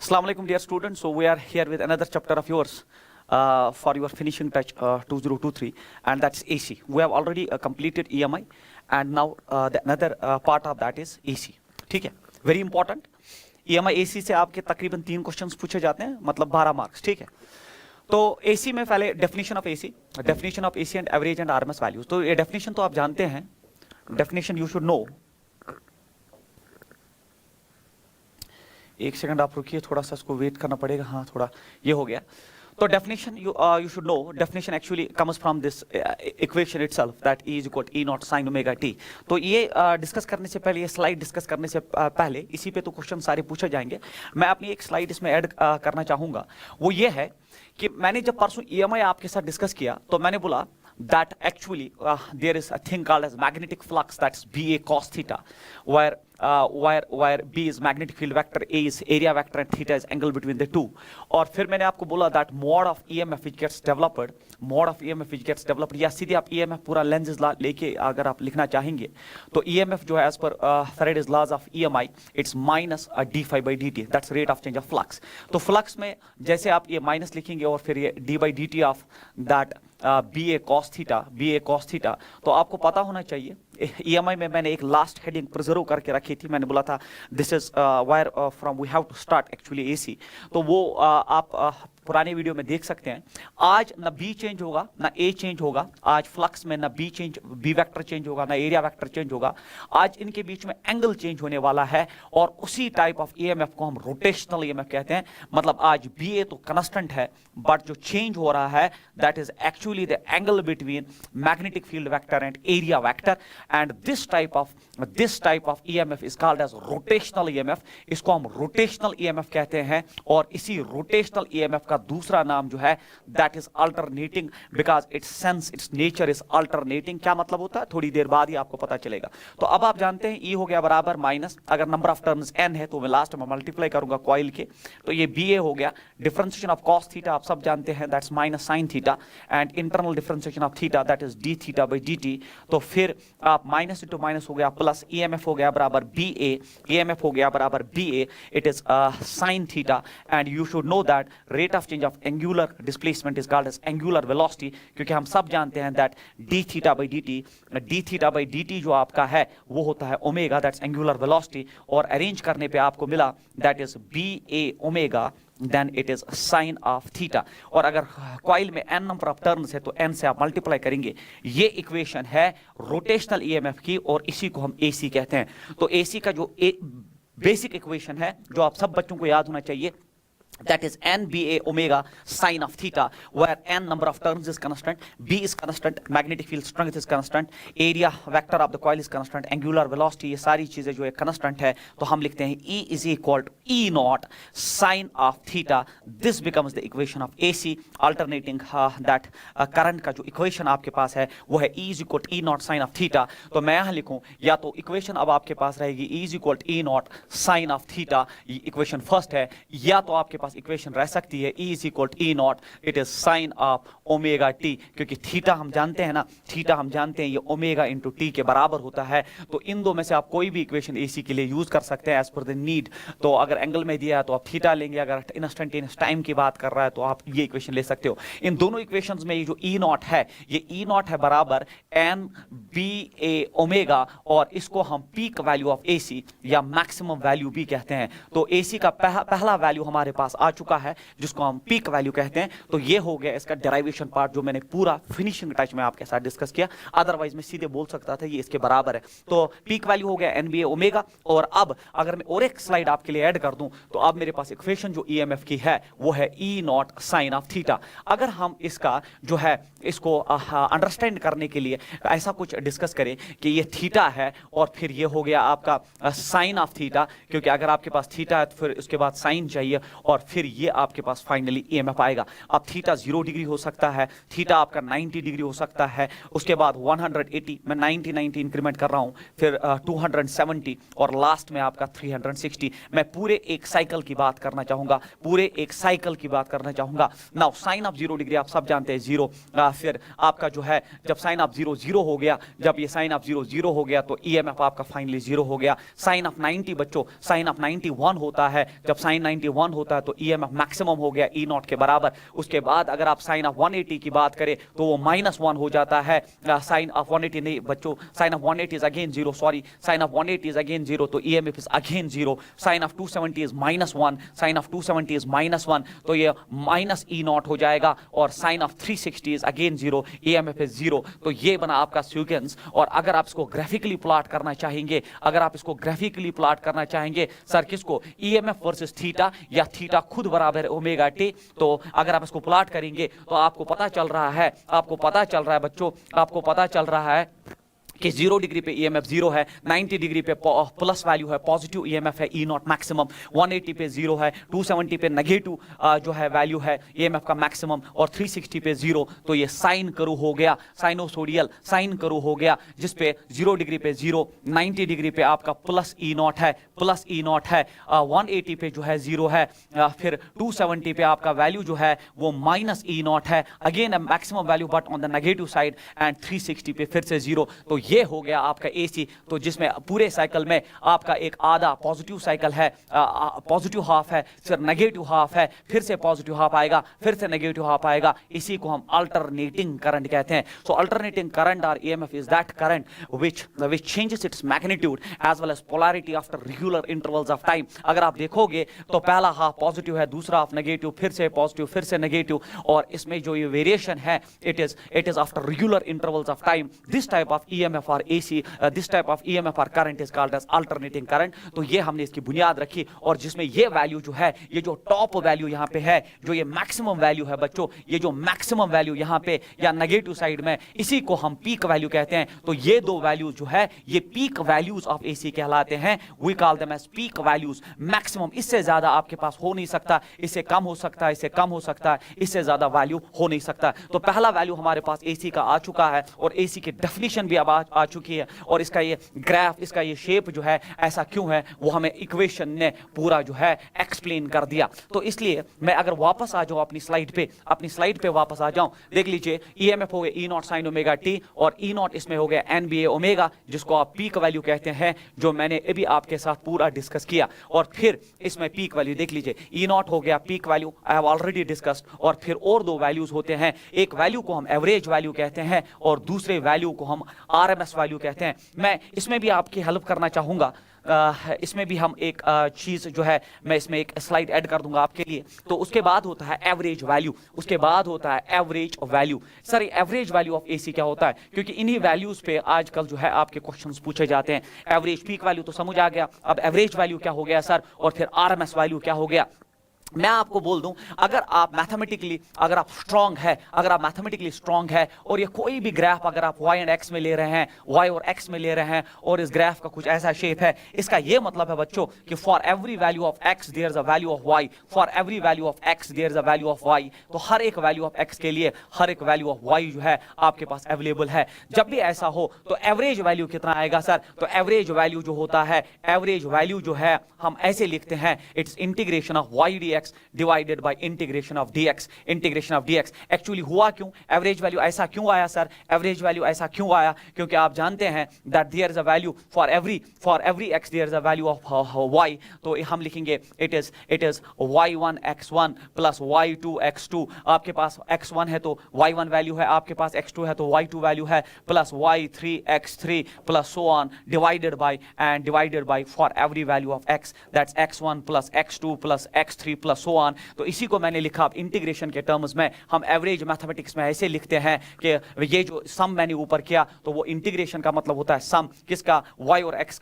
Assalamu alaikum, dear students. So we are here with another chapter of yours for your finishing touch 2023, and that's AC. We have already completed EMI, and now the another part of that is AC. ठीक है, very important. EMI AC से आपके तकरीबन 3 questions पूछे जाते हैं, मतलब 12 marks. ठीक है, तो AC में पहले definition of AC and average and RMS values. तो ये डेफिनेशन तो आप जानते हैं, डेफिनेशन यू शुड नो. एक सेकंड आप रुकिए, थोड़ा सा इसको वेट करना पड़ेगा. हाँ, थोड़ा ये हो गया. तो definition you should know, definition actually comes from this equation itself, that E is equal to E not sine omega t. तो ये डिस्कस करने से पहले, ये स्लाइड डिस्कस करने से पहले, इसी पे तो क्वेश्चन सारे पूछे जाएंगे. मैं अपनी एक स्लाइड इसमें ऐड करना चाहूंगा. वो ये है कि मैंने जब परसों EMI आपके साथ डिस्कस किया तो मैंने बोला that actually there is a thing called as magnetic flux, that's BA cos theta, where B is magnetic field vector, A is area vector, and theta is angle between the two. और फिर मैंने आपको बोला that mode of EMF which gets developed, या सीधे आप EMF पूरा Lenz's लेके अगर आप लिखना चाहेंगे तो EMF जो है as per Faraday's laws of EMI, it's minus d phi by dt, that's rate of change of flux. तो फ्लक्स में जैसे आप ये माइनस लिखेंगे और फिर ये d by dt of that BA cos theta, तो आपको पता होना चाहिए. EMI में मैंने एक लास्ट हेडिंग प्रिजर्व करके रखी थी. मैंने बोला था this is wire from we have to start actually AC. तो वो आप पुराने वीडियो में देख सकते हैं. आज ना B चेंज होगा ना A चेंज होगा. आज फ्लक्स में ना B वेक्टर चेंज होगा ना एरिया वेक्टर चेंज होगा. आज इनके बीच में एंगल चेंज होने वाला है, और उसी टाइप ऑफ EMF को हम रोटेशनल EMF कहते हैं. मतलब आज BA तो कांस्टेंट है, बट जो चेंज हो रहा है that is actually the angle between magnetic field vector and area vector. And this type of EMF is called as rotational EMF. इसको हम rotational EMF कहते हैं. और इसी rotational EMF का दूसरा नाम जो है that is alternating, because its sense, its nature is alternating. क्या मतलब होता है थोड़ी देर बाद ही आपको पता चलेगा. तो अब आप जानते हैं E हो गया बराबर माइनस, अगर नंबर ऑफ टर्न्स n है तो मैं लास्ट में मल्टीप्लाई करूंगा कॉइल के, तो ये BA हो गया. डिफरेंशिएशन ऑफ cos थीटा आप सब जानते हैं, that's minus sign theta, and internal differentiation of theta that is d theta by dt. तो फिर आप माइनस इंटू माइनस हो गया प्लस, EMF हो गया बराबर BA, it is sine theta. And you should know that rate of change of angular displacement is called as angular velocity, क्योंकि हम सब जानते हैं that d theta by dt जो आपका है वो होता है ओमेगा, दैट्स एंगुलर वेलोसिटी. और अरेंज करने पे आपको मिला that is BA omega, then it is sin of theta. और अगर कॉइल में n नंबर ऑफ टर्न्स है तो n से आप मल्टीप्लाई करेंगे. ये इक्वेशन है रोटेशनल EMF की, और इसी को हम AC कहते हैं. तो AC का जो बेसिक इक्वेशन है जो आप सब बच्चों को याद होना चाहिए, that is NBA omega sin of theta, where n number of turns is constant, B is constant, magnetic field strength is constant, area vector of the coil is constant, angular velocity, ये सारी चीजें जो है constant है. तो हम लिखते हैं E is equal to E naught sin of theta. This becomes the equation of AC. Alternating that current का जो equation आपके पास है वो है E is equal to E naught sin of theta. तो मैं यहाँ लिखूँ, या तो equation अब आपके पास रहेगी E is equal to E naught sin of theta, ये equation फर्स्ट है, या तो आपके पास इक्वेशन रह सकती है E is equal to E naught, it is sin of omega t, क्योंकि थीटा हम जानते हैं ना, थीटा हम जानते हैं ये ओमेगा इंटू टी के बराबर होता है. तो इन दो में से आप कोई भी इक्वेशन AC के लिए यूज कर सकते हैं एज पर द नीड. तो अगर एंगल में दिया है तो आप थीटा लेंगे, अगर इंस्टेंटेनियस टाइम की बात कर रहा है तो आप ये इक्वेशन ले सकते हो. इन दोनों इक्वेशंस में ये जो E naught है, ये E naught है बराबर NBA ओमेगा, और इसको हम पीक वैल्यू ऑफ AC या मैक्सिमम वैल्यू भी कहते हैं. तो AC का पहला वैल्यू हमारे पास आ चुका है जिसको हम पीक वैल्यू कहते हैं. तो ये हो गया इसका डेरिवेशन पार्ट जो मैंने पूरा फिनिशिंग टच में आपके साथ डिस्कस किया. अदरवाइज मैं सीधे बोल सकता था ये इसके बराबर है. तो पीक वैल्यू हो गया NBA ओमेगा. और अब अगर मैं और एक स्लाइड आपके लिए ऐड कर दूं तो अब मेरे पास इक्वेशन जो EMF की है वो है E not sine of theta. अगर हम इसका जो है इसको अंडरस्टैंड करने के लिए ऐसा कुछ डिस्कस करें कि ये थीटा है और फिर ये हो गया आपका साइन ऑफ थीटा, क्योंकि अगर आपके पास थीटा है तो फिर उसके बाद साइन चाहिए, और फिर ये आपके पास फाइनली ईएमएफ आएगा। अब थीटा 0 डिग्री हो सकता है, थीटा आपका 90 डिग्री हो सकता है, उसके बाद 180, मैं 90 इंक्रीमेंट कर रहा हूं, फिर 270 और लास्ट में आपका 360। मैं पूरे एक साइकिल की बात करना चाहूंगा, पूरे एक साइकिल की बात करना चाहूंगा। नाउ साइन ऑफ 0 डिग्री आप सब जानते हैं 0, फिर आपका जो है जब साइन ऑफ 0 0 हो गया, जब ये साइन ऑफ 0 0 हो गया तो ईएमएफ आपका फाइनली 0 हो गया। साइन ऑफ 90 बच्चों, साइन ऑफ 90 1 होता है, जब साइन 90 1 होता है तो ईएमएफ मैक्सिमम हो गया ई नॉट के बराबर। उसके बाद अगर आप साइन ऑफ 180 की बात करें तो वो -1 हो जाता है। साइन ऑफ 180 नहीं बच्चों, sine of 180 is again 0, sorry, sine of 180 is again 0, तो EMF is again 0। Sine of 270 is -1, sine of 270 is -1, तो ये माइनस ई नॉट हो जाएगा। और sine of 360 is again 0, EMF is 0। तो ये बना आपका सीक्वेंस। और अगर आप इसको ग्राफिकली प्लॉट करना चाहेंगे, अगर आप इसको ग्राफिकली प्लॉट करना चाहेंगे सर किसको, ईएमएफ वर्सेस थीटा या थीटा खुद बराबर है ओमेगा टी, तो अगर आप इसको प्लॉट करेंगे तो आपको पता चल रहा है, आपको पता चल रहा है बच्चों, आपको पता चल रहा है कि 0 डिग्री पे ईएमएफ 0 है, 90 डिग्री पे प्लस वैल्यू है, पॉजिटिव ईएमएफ है ई नॉट मैक्सिमम, 180 पे 0 है, 270 पे नेगेटिव जो है वैल्यू है ईएमएफ का मैक्सिमम, और 360 पे 0। तो ये साइन करू हो गया, साइनोसोडियल साइन करू हो गया, जिसपे 0 डिग्री पे 0, 90 डिग्री पे आपका प्लस ई नॉट है, प्लस ई नॉट है, 180 पे जो है 0 है, फिर 270 पे आपका वैल्यू जो है वो माइनस ई नॉट है, again maximum value but on the negative side, and 360 पे फिर से 0। तो ये हो गया आपका एसी। तो जिसमें पूरे साइकिल में आपका एक आधा पॉजिटिव साइकिल है, पॉजिटिव हाफ है, फिर नेगेटिव हाफ है, फिर से पॉजिटिव हाफ आएगा, फिर से नेगेटिव हाफ आएगा। इसी को हम अल्टरनेटिंग करंट कहते हैं। सो अल्टरनेटिंग करंट और EMF is that current which changes its magnitude as well as polarity after regular intervals of time। अगर आप देखोगे तो पहला हाफ पॉजिटिव है, दूसरा हाफ नेगेटिव, फिर से पॉजिटिव, फिर से नेगेटिव, और इसमें जो ये वेरिएशन है it is after regular intervals of time. This type of EMF और AC, this type of EMF और current is called as alternating current. तो ये हमने इसकी बुनियाद रखी, और जिसमें ये वैल्यू जो है, ये जो टॉप वैल्यू यहाँ पे है, जो ये मैक्सिमम वैल्यू है बच्चों, ये जो मैक्सिमम वैल्यू यहाँ पे या नेगेटिव साइड में, इसी को हम पीक वैल्यू कहते हैं। तो ये दो वैल्यूज जो है ये पीक वैल्यूज ऑफ एसी कहलाते हैं। We call them as peak values. Maximum, इससे ज्यादा आपके पास हो नहीं सकता, इससे कम हो सकता है, इससे कम हो सकता है, इससे ज्यादा वैल्यू हो नहीं सकता। तो पहला वैल्यू हमारे पास एसी का आ चुका है, और एसी की डेफिनेशन भी अब आ चुकी है, और इसका ये ग्राफ, इसका ये शेप जो है ऐसा क्यों है वो हमें इक्वेशन ने पूरा जो है एक्सप्लेन कर दिया। तो इसलिए मैं अगर वापस आ जाऊं अपनी स्लाइड पे वापस आ जाऊं, देख लीजिए ईएमएफ हो गया ई नॉट साइन ओमेगा टी, और ई नॉट इसमें हो गया एनबीए ओमेगा, जिसको आप पीक वैल्यू कहते हैं, जो मैंने अभी आपके साथ पूरा डिस्कस किया। और फिर इसमें पीक वैल्यू देख लीजिए, ई नॉट हो गया peak value, I have already discussed. और फिर और दो वैल्यूज होते हैं, एक वैल्यू को हम एवरेज वैल्यू कहते हैं, और दूसरे वैल्यू को हम आरएमएस वैल्यू कहते हैं। मैं इसमें भी आपकी हेल्प करना चाहूंगा, इसमें भी हम एक चीज जो है, मैं इसमें एक स्लाइड ऐड कर दूंगा आपके लिए। तो उसके बाद होता है एवरेज वैल्यू, उसके बाद होता है average value. Sir average value of AC क्या होता है, क्योंकि इन्हीं वैल्यूज पे आजकल जो है आपके क्वेश्चंस पूछे जाते हैं। एवरेज पीक वैल्यू तो समझ आ गया, अब एवरेज वैल्यू क्या हो गया सर, और फिर आरएमएस वैल्यू क्या हो गया। मैं आपको बोल दूं, अगर आप मैथमेटिकली स्ट्रांग है, और ये कोई भी ग्राफ अगर आप y एंड x में ले रहे हैं, y और x में ले रहे हैं, और इस ग्राफ का कुछ ऐसा शेप है, इसका ये मतलब है बच्चों कि for every value of x there is a value of y, for every value of x there is a value of y। तो हर एक वैल्यू ऑफ x के लिए हर एक वैल्यू ऑफ y जो है आपके पास अवेलेबल है। जब भी ऐसा हो तो एवरेज वैल्यू कितना आएगा सर, तो एवरेज वैल्यू जो होता है, एवरेज वैल्यू जो है हम ऐसे लिखते हैं, it's integration of y dx divided by integration of dx। Actually हुआ क्यों, एवरेज वैल्यू ऐसा क्यों आया सर, एवरेज वैल्यू ऐसा क्यों आया, क्योंकि आप जानते हैं that there is a value for every x there is a value of y। तो हम लिखेंगे it is y1 x1 plus y2 x2। आपके पास x1 है तो y1 वैल्यू है, आपके पास x2 है तो y2 वैल्यू है, plus y3 x3 plus so on, divided bye for every value of x, that's x1 plus x2 plus x3 plus so on. तो इसी को मैंने लिखा। अब इंटीग्रेशन के टर्म्स में हम एवरेज मैथमेटिक्स में ऐसे लिखते हैं कि ये जो सम मैंने ऊपर किया, तो वो इंटीग्रेशन का मतलब होता है सम किसका, y और x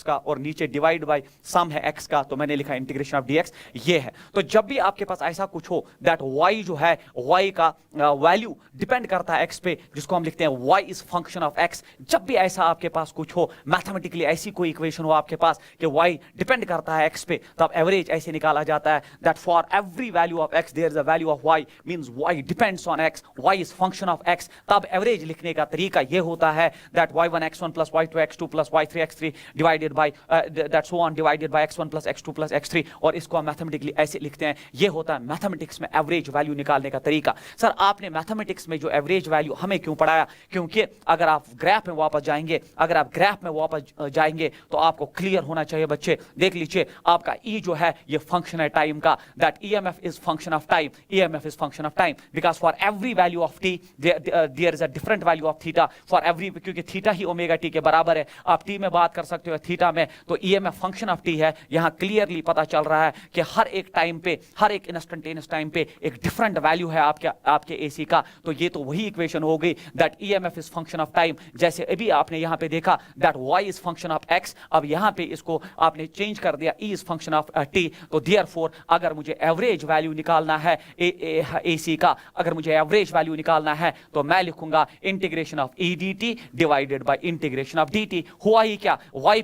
का, और नीचे डिवाइड बाय सम है x का, तो मैंने लिखा इंटीग्रेशन ऑफ dx ये है। तो जब भी आपके पास ऐसा कुछ हो दैट y जो है, y का वैल्यू डिपेंड करता है x पे, जिसको हम लिखते हैं y is function of x। जब भी ऐसा आपके पास कुछ हो, मैथमेटिकली ऐसी कोई इक्वेशन हो आपके पास कि y डिपेंड करता है x पे, तो अब एवरेज ऐसे निकाला जाता है that for every value of x there is a value of y, means y depends on x, y is function of x। तब एवरेज लिखने का तरीका ये होता है that y1 x1 plus y2 x2 plus y3 x3 divided by that so on divided by x1 plus x2 plus x3, और इसको हम मैथमेटिकली ऐसे लिखते हैं। ये होता है मैथमेटिक्स में एवरेज वैल्यू निकालने का तरीका। सर आपने मैथमेटिक्स में जो एवरेज वैल्यू हमें क्यों पढ़ाया? क्योंकि अगर आप ग्राफ में वापस जाएंगे, अगर आप ग्राफ में वापस जाएंगे तो आपको क्लियर होना चाहिए बच्चे। देख लीजिए आपका ई जो है ये फंक्शन है टाइम का, that EMF is function of time, EMF is function of time because for every value of t there is a different value of theta for every, क्योंकि थीटा ही ओमेगा टी के बराबर है। आप T में बात कर सकते हो थीटा में, तो ईएमएफ फंक्शन ऑफ टी है। यहां क्लियरली पता चल रहा है कि हर एक टाइम पे, हर एक इंस्टेंटेनियस टाइम पे एक डिफरेंट वैल्यू है आपके एसी का। तो ये तो वही इक्वेशन हो गई that EMF is function of time. जैसे अभी आपने यहां पे देखा that y is function of x, अब यहां पे इसको आपने चेंज कर दिया E is function of t. तो देयरफॉर अगर मुझे एवरेज वैल्यू निकालना है एसी का, अगर मुझे एवरेज वैल्यू निकालना है तो मैं लिखूंगा integration of E d t divided by integration of d T. हुआ ही क्या, वाई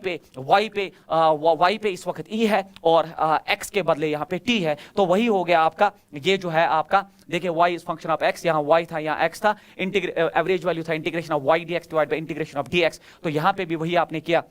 पे इस वक्त ई है और एक्स के बदले यहाँ पे टी है, तो वही हो गया आपका। ये जो है आपका देखिए y is function of x, यहाँ y था यहाँ x था, एवरेज वैल्यू था integration of y dx divide by integration of dx। तो यहाँ पे भी वही आपने किया,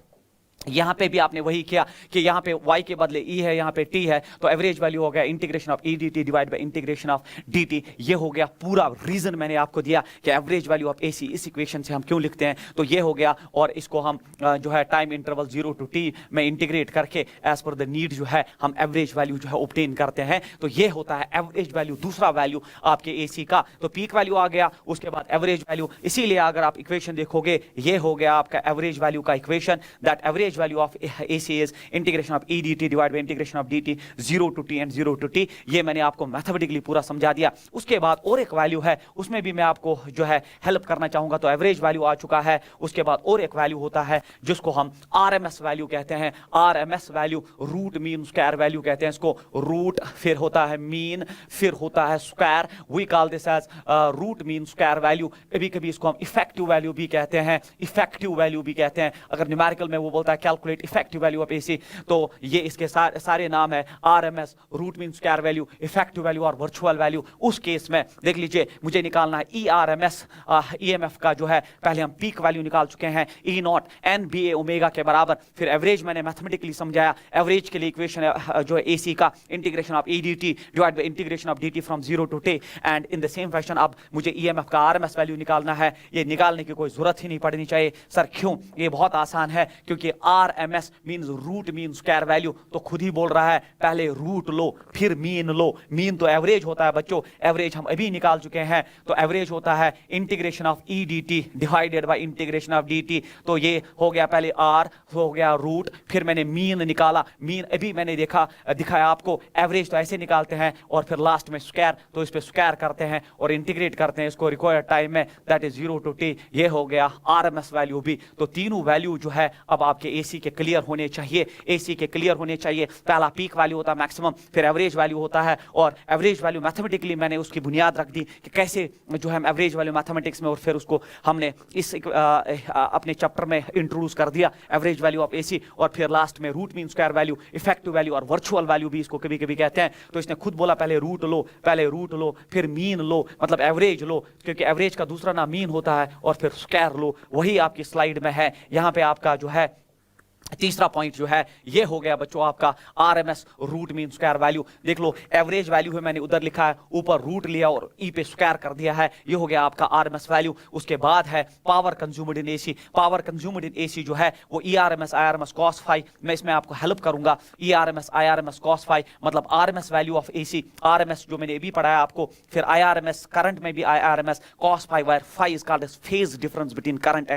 यहाँ पे भी आपने वही किया कि यहाँ पे y के बदले e है, यहाँ पे t है, तो एवरेज वैल्यू हो गया integration of e dt divide by integration of dt। ये हो गया पूरा रीजन मैंने आपको दिया कि एवरेज वैल्यू ऑफ AC इस इक्वेशन से हम क्यों लिखते हैं। तो ये हो गया, और इसको हम जो है टाइम इंटरवल 0 to t में इंटीग्रेट करके एज पर द नीड जो है हम एवरेज वैल्यू जो है ऑब्टेन करते हैं। तो ये होता है एवरेज वैल्यू, दूसरा वैल्यू आपके AC का। तो पीक वैल्यू आ गया, उसके बाद एवरेज वैल्यू। इसीलिए अगर आप इक्वेशन देखोगे ये हो गया आपका एवरेज वैल्यू का equation, that average value of AC is integration of E dt divided by integration of dt 0 to t and 0 to t। ये मैंने आपको मैथमेटिकली पूरा समझा दिया। उसके बाद और एक वैल्यू है, उसमें भी मैं आपको जो है हेल्प करना चाहूंगा। तो एवरेज वैल्यू आ चुका है, उसके बाद और एक वैल्यू होता है जिसको हम RMS वैल्यू कहते हैं। RMS value root mean square value कहते हैं इसको। रूट फिर होता है मीन फिर होता है square, we call this as root mean square value. कभी कभी इसको हम इफेक्टिव वैल्यू भी कहते हैं, इफेक्टिव वैल्यू भी कहते हैं। अगर न्यूमेरिकल में वो बोलता है calculate effective value of AC, तो ये इसके सारे नाम है RMS, root mean square value, effective value और वर्चुअल वैल्यू। उस केस में देख लीजिए मुझे निकालना है ERMS EMF का जो है, पहले हम पीक वैल्यू निकाल चुके हैं E नॉट NBA ओमेगा के बराबर। फिर एवरेज मैंने मैथमेटिकली समझाया, एवरेज के लिए इक्वेशन है जो है AC का integration of E dt divide by integration of dt from 0 to t। And in the same fashion अब मुझे EMF का RMS वैल्यू निकालना है। ये निकालने की कोई जरूरत ही नहीं पड़नी चाहिए। सर क्यों? ये बहुत आसान है, क्योंकि RMS means root mean square value. तो खुद ही बोल रहा है पहले रूट लो फिर मीन लो। मीन तो एवरेज होता है बच्चों, एवरेज हम अभी निकाल चुके हैं। तो एवरेज होता है integration of E dt divided by integration of dt। तो ये हो गया पहले R हो गया रूट, फिर मैंने मीन निकाला। मीन अभी मैंने दिखाया आपको। एवरेज तो ऐसे निकालते हैं और फिर लास्ट में स्क्वायर, तो इस पे स्क्वायर करते हैं और इंटीग्रेट करते हैं इसको रिक्वायर्ड टाइम में, दैट इज 0 to t। ये हो गया RMS वैल्यू भी। तो तीनों वैल्यू जो है अब आपके AC के क्लियर होने चाहिए, AC के क्लियर होने चाहिए। पहला पीक वैल्यू होता है मैक्सिमम, फिर एवरेज वैल्यू होता है, और एवरेज वैल्यू मैथमेटिकली मैंने उसकी बुनियाद रख दी कि कैसे जो है एवरेज वैल्यू मैथमेटिक्स में, और फिर उसको हमने इस अपने चैप्टर में इंट्रोड्यूस कर दिया एवरेज वैल्यू ऑफ AC। और फिर लास्ट में root mean square value, effective value और वर्चुअल वैल्यू भी इसको कभी कभी कहते हैं। तो इसने खुद बोला पहले रूट लो फिर मीन लो, मतलब एवरेज लो, क्योंकि एवरेज का दूसरा नाम मीन होता है, और फिर स्क्वायर लो। वही आपकी स्लाइड में है। यहाँ पे आपका जो है तीसरा पॉइंट जो है ये हो गया बच्चों आपका RMS root mean square value. देख लो एवरेज वैल्यू है मैंने उधर लिखा है, ऊपर रूट लिया और E पे स्क्वायर कर दिया है। ये हो गया आपका RMS वैल्यू। उसके बाद है power consumed in AC। Power consumed in AC जो है वो ERMS IRMS cos phi। मैं इसमें आपको हेल्प करूंगा। ERMS IRMS cos phi मतलब RMS value of AC। RMS जो मैंने अभी पढ़ाया आपको, फिर IRMS करंट में भी IRMS cos phi, where phi is called as phase difference between current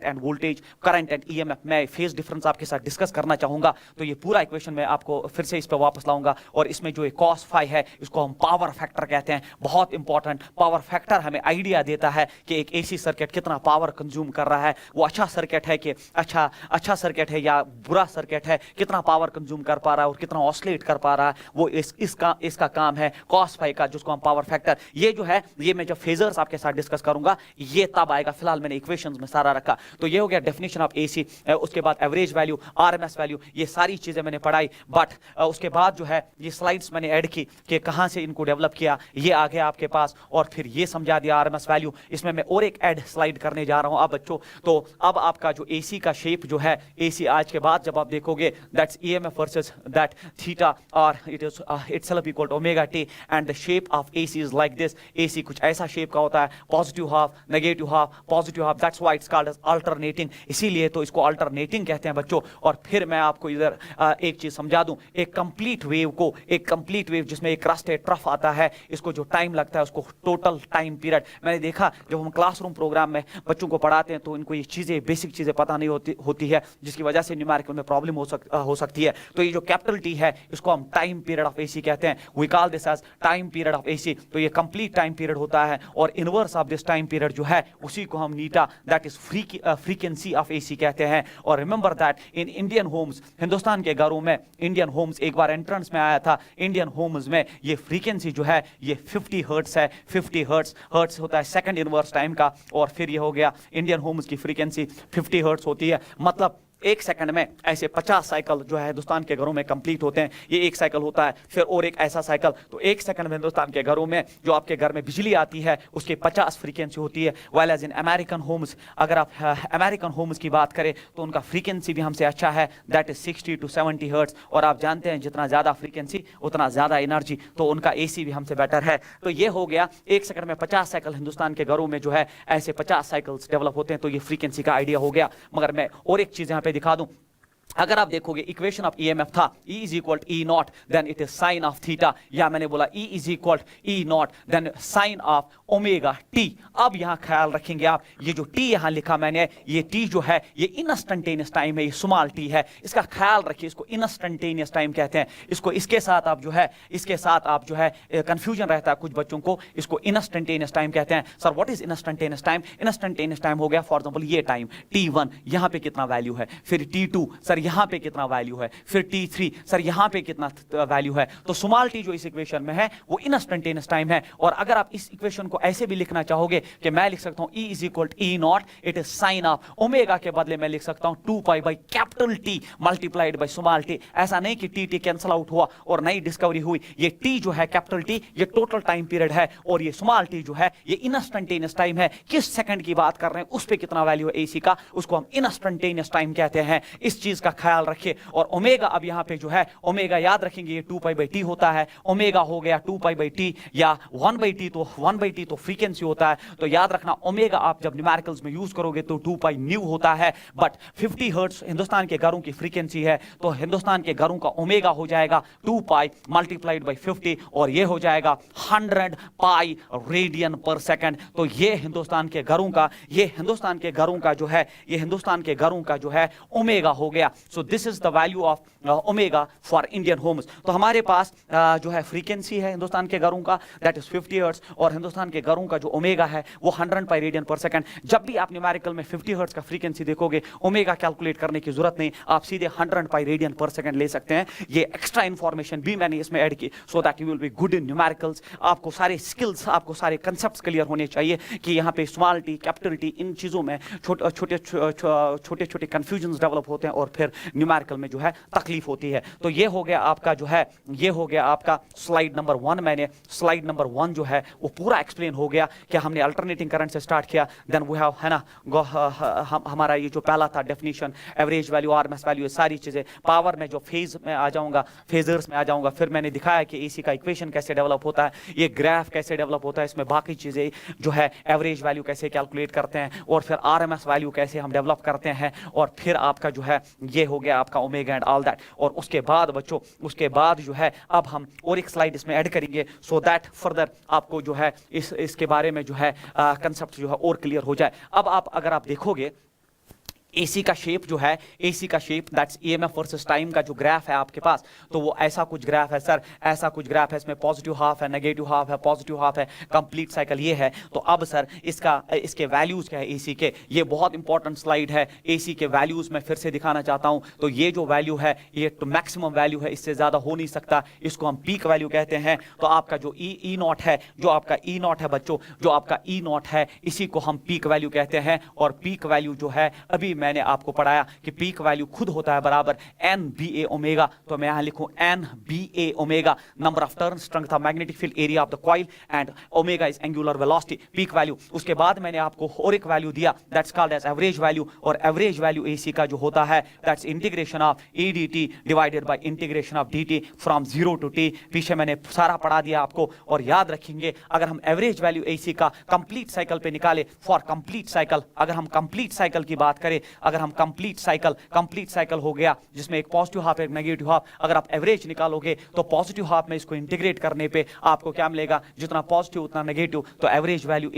and voltage, current and EMF। मैं phase difference आपके साथ डिस्कस करना चाहूंगा। तो ये पूरा इक्वेशन मैं आपको फिर से इस पे वापस लाऊंगा, और इसमें जो cos phi है इसको हम पावर फैक्टर कहते हैं। बहुत इंपॉर्टेंट, पावर फैक्टर हमें आइडिया देता है कि एक AC सर्किट कितना पावर कंज्यूम कर रहा है, वो अच्छा सर्किट है कि अच्छा सर्किट है या बुरा सर्किट है, कितना पावर कंज्यूम कर पा रहा है और कितना ऑसिलेट कर पा रहा है, वो इसका काम है cos phi का, जिसको हम पावर फैक्टर। ये जो है ये मैं जब फेजर्स आपके साथ डिस्कस करूंगा ये तब आएगा, फिलहाल मैंने इक्वेशंस में सारा रखा। तो ये हो गया डेफिनेशन ऑफ AC। उसके बाद average average value, RMS value, ये सारी चीजें मैंने पढ़ाई। बट उसके बाद जो है ये स्लाइड्स मैंने ऐड की कि कहां से इनको डेवलप किया, ये आ गया आपके पास, और फिर ये समझा दिया आरएमएस वैल्यू। इसमें मैं और एक ऐड स्लाइड करने जा रहा हूं अब बच्चों। तो अब आपका जो एसी का शेप जो है, एसी आज के बाद जब आप देखोगे that's EMF versus that theta, और it is itself equal to omega t, and the shape of AC is like this. AC कुछ ऐसा शेप का होता है, positive half, negative half, positive half, that's why it's called as alternating, इसीलिए तो इसको alternating कहते हैं बच्चों। और फिर मैं आपको इधर एक चीज समझा दूं, एक कंप्लीट वेव को, एक कंप्लीट वेव जिसमें एक क्रस्ट है, ट्रफ आता है, इसको जो टाइम लगता है उसको टोटल टाइम पीरियड। मैंने देखा जब हम क्लासरूम प्रोग्राम में बच्चों को पढ़ाते हैं तो इनको ये चीजें, बेसिक चीजें पता नहीं होती है, जिसकी वजह से न्यूमेरिकल में प्रॉब्लम हो सकती है। तो ये जो कैपिटल टी है इसको हम टाइम पीरियड ऑफ एसी कहते हैं, we call this as time period of AC. तो ये कंप्लीट टाइम पीरियड होता है, और inverse of this time period जो है उसी को हम नीटा, that is frequency of AC कहते हैं। और remember that in Indian homes, Hindustan के घरों में, इंडियन होम्स एक बार एंट्रेंस में आया था, इंडियन होम्स में ये फ्रीक्वेंसी जो है ये 50 हर्ट्स है। 50 हर्ट्स होता है सेकंड इनवर्स टाइम का, और फिर ये हो गया इंडियन होम्स की फ्रीक्वेंसी 50 हर्ट्स होती है। मतलब एक सेकंड में ऐसे 50 साइकिल जो है हिंदुस्तान के घरों में कंप्लीट होते हैं। ये एक साइकिल होता है, फिर और एक ऐसा साइकिल। तो एक सेकंड में हिंदुस्तान के घरों में जो आपके घर में बिजली आती है उसके 50 फ्रीक्वेंसी होती है। While as in American homes, अगर आप अमेरिकन होम्स की बात करें तो उनका फ्रीक्वेंसी भी हमसे अच्छा है, दैट इज 60 to 70 हर्ट्स। और आप जानते हैं जितना ज्यादा फ्रीक्वेंसी उतना ज्यादा एनर्जी, तो उनका एसी भी हमसे बेटर है। तो ये हो गया एक सेकंड में 50 साइकिल हिंदुस्तान के घरों में जो है ऐसे 50 साइकिल्स डेवलप होते हैं। तो ये फ्रीक्वेंसी का आइडिया हो गया। मगर मैं और एक चीज यहाँ पे दिखा दूं, अगर आप देखोगे इक्वेशन ऑफ ईएमएफ था E is equal E naught then it is sine of theta, या मैंने बोला E is equal E naught then sine of omega t. अब यहां ख्याल रखेंगे आप, ये जो टी यहां लिखा मैंने, ये टी जो है ये इंस्टेंटेनियस टाइम है, ये स्मॉल टी है, इसका ख्याल रखिए। इसको इंस्टेंटेनियस टाइम कहते हैं। इसको इसके साथ आप जो है, इसके साथ आप जो है कंफ्यूजन रहता है कुछ बच्चों को, इसको इंस्टेंटेनियस टाइम कहते हैं। Sir what is instantaneous time? Instantaneous time हो गया फॉर एग्जांपल ये टाइम T1, यहां पे कितना वैल्यू है, फिर T2 सर यहां पे कितना वैल्यू है, फिर T3 सर यहां पे कितना वैल्यू है। तो स्मॉल टी जो इस इक्वेशन में है वो इंस्टेंटेनियस टाइम है। और अगर आप इस इक्वेशन को ऐसे भी लिखना चाहोगे कि मैं लिख सकता हूं E is equal E not, it is sine of omega के बदले मैं लिख सकता हूं 2 pi by capital T multiplied by small T. ऐसा नहीं कि टी कैंसिल आउट हुआ और नई डिस्कवरी हुई। ये टी जो है कैपिटल टी ये टोटल टाइम पीरियड है, और ये स्मॉल टी जो है ये इंस्टेंटेनियस टाइम है। किस सेकंड की बात कर रहे हैं उस पे कितना वैल्यू है एसी का, उसको हम इंस्टेंटेनियस टाइम कहते हैं। इस चीज का ख्याल रखिए। और ओमेगा अब यहां पे जो है ओमेगा याद रखेंगे ये 2 पाई बाई टी होता है। ओमेगा हो गया 2 पाई बाई टी या 1 बाई टी, तो 1 बाई टी तो फ्रीक्वेंसी होता है। तो याद रखना ओमेगा आप जब न्यूमेरिकल्स में यूज करोगे तो 2 पाई न्यू होता है। बट 50 हर्ट्ज हिंदुस्तान के घरों की फ्रीक्वेंसी है, तो हिंदुस्तान के घरों का ओमेगा हो जाएगा 2 पाई मल्टीप्लाइड बाई 50, और ये हो जाएगा 100 पाई रेडियन पर सेकंड। तो ये हिंदुस्तान के घरों का, ये हिंदुस्तान के घरों का जो है, ये हिंदुस्तान के घरों का जो है ओमेगा हो गया। So this is the value of omega for Indian homes. तो हमारे पास जो है फ्रीक्वेंसी है हिंदुस्तान के घरों का दैट इज 50 हर्ट्ज, और हिंदुस्तान के घरों का जो ओमेगा है वो 100 पाई रेडियन पर सेकंड। जब भी आप न्यूमेरिकल में 50 हर्ट्ज का फ्रीक्वेंसी देखोगे ओमेगा कैलकुलेट करने की जरूरत नहीं, आप सीधे 100 पाई रेडियन पर सेकंड ले सकते हैं। ये एक्स्ट्रा इंफॉर्मेशन भी मैंने इसमें ऐड की सो that you will be good in numericals. आपको सारे स्किल्स, आपको सारे कंसेप्ट्स क्लियर होने चाहिए कि यहाँ पे स्मॉल टी, कैपिटल टी, इन चीजों में छोटे छोटे कंफ्यूजन डेवलप होते हैं, और फिर न्यूमेरिकल में जो है तकलीफ होती है। तो ये हो गया आपका जो है, ये हो गया आपका स्लाइड नंबर 1। मैंने स्लाइड नंबर 1 जो है वो पूरा एक्सप्लेन हो गया कि हमने अल्टरनेटिंग करंट से स्टार्ट किया, देन वी हैव है ना हमारा ये जो पहला था definition, average value, RMS value, ये सारी चीजें। पावर में जो फेज में आ जाऊंगा, फेजर्स में आ जाऊंगा। फिर मैंने दिखाया कि एसी का इक्वेशन कैसे डेवलप होता है, ये ग्राफ कैसे डेवलप होता है, इसमें बाकी चीजें जो है एवरेज वैल्यू कैसे कैलकुलेट करते हैं, और फिर आरएमएस वैल्यू कैसे हम डेवलप करते हैं, और फिर आपका जो है ये हो गया आपका ओमेगा एंड ऑल दैट। और उसके बाद बच्चों, उसके बाद जो है अब हम और एक स्लाइड इसमें ऐड करेंगे सो दैट फर्दर आपको जो है इसके बारे में जो है कंसेप्ट जो है और क्लियर हो जाए। अब आप अगर आप देखोगे एसी का शेप जो है, एसी का shape that's EMF versus time का जो ग्राफ है आपके पास, तो वो ऐसा कुछ ग्राफ है सर, ऐसा कुछ ग्राफ है। इसमें पॉजिटिव हाफ है, नेगेटिव हाफ है, पॉजिटिव हाफ है, कंप्लीट साइकिल ये है। तो अब सर इसके वैल्यूज क्या है एसी के, ये बहुत इंपॉर्टेंट स्लाइड है। एसी के वैल्यूज मैं फिर से दिखाना चाहता हूं। तो ये जो वैल्यू है ये तो मैक्सिमम वैल्यू है, इससे ज्यादा हो नहीं सकता, इसको हम पीक वैल्यू कहते हैं। तो आपका जो ई नॉट है, जो आपका ई नॉट है बच्चों, जो आपका ई नॉट है, इसी को हम पीक वैल्यू कहते हैं। और पीक वैल्यू जो है अभी मैंने आपको पढ़ाया कि पीक वैल्यू खुद होता है बराबर एन बी ए ओमेगा, तो मैं यहां लिखूं N B A omega, number of turn, strength of magnetic field, area of the coil, and omega is angular velocity, peak value. उसके बाद मैंने आपको और एक वैल्यू दिया that's called as average value, और एवरेज वैल्यू एसी का जो होता है that's integration of E d t divided by integration of d t from 0 to t. पीछे मैंने सारा पढ़ा दिया आपको, और याद रखेंगे अगर हम एवरेज वैल्यू एसी का कंप्लीट साइकिल पे निकाले, फॉर कंप्लीट साइकिल, अगर हम कंप्लीट साइकिल की बात करें, अगर हम कंप्लीट साइकिल हो गया जिसमें एक पॉजिटिव हाफ एक नेगेटिव हाफ, अगर आप एवरेज निकालोगे तो पॉजिटिव हाफ में इसको इंटीग्रेट करने पे आपको क्या मिलेगा, जितना पॉजिटिव उतना नेगेटिव, तो एवरेज वैल्यू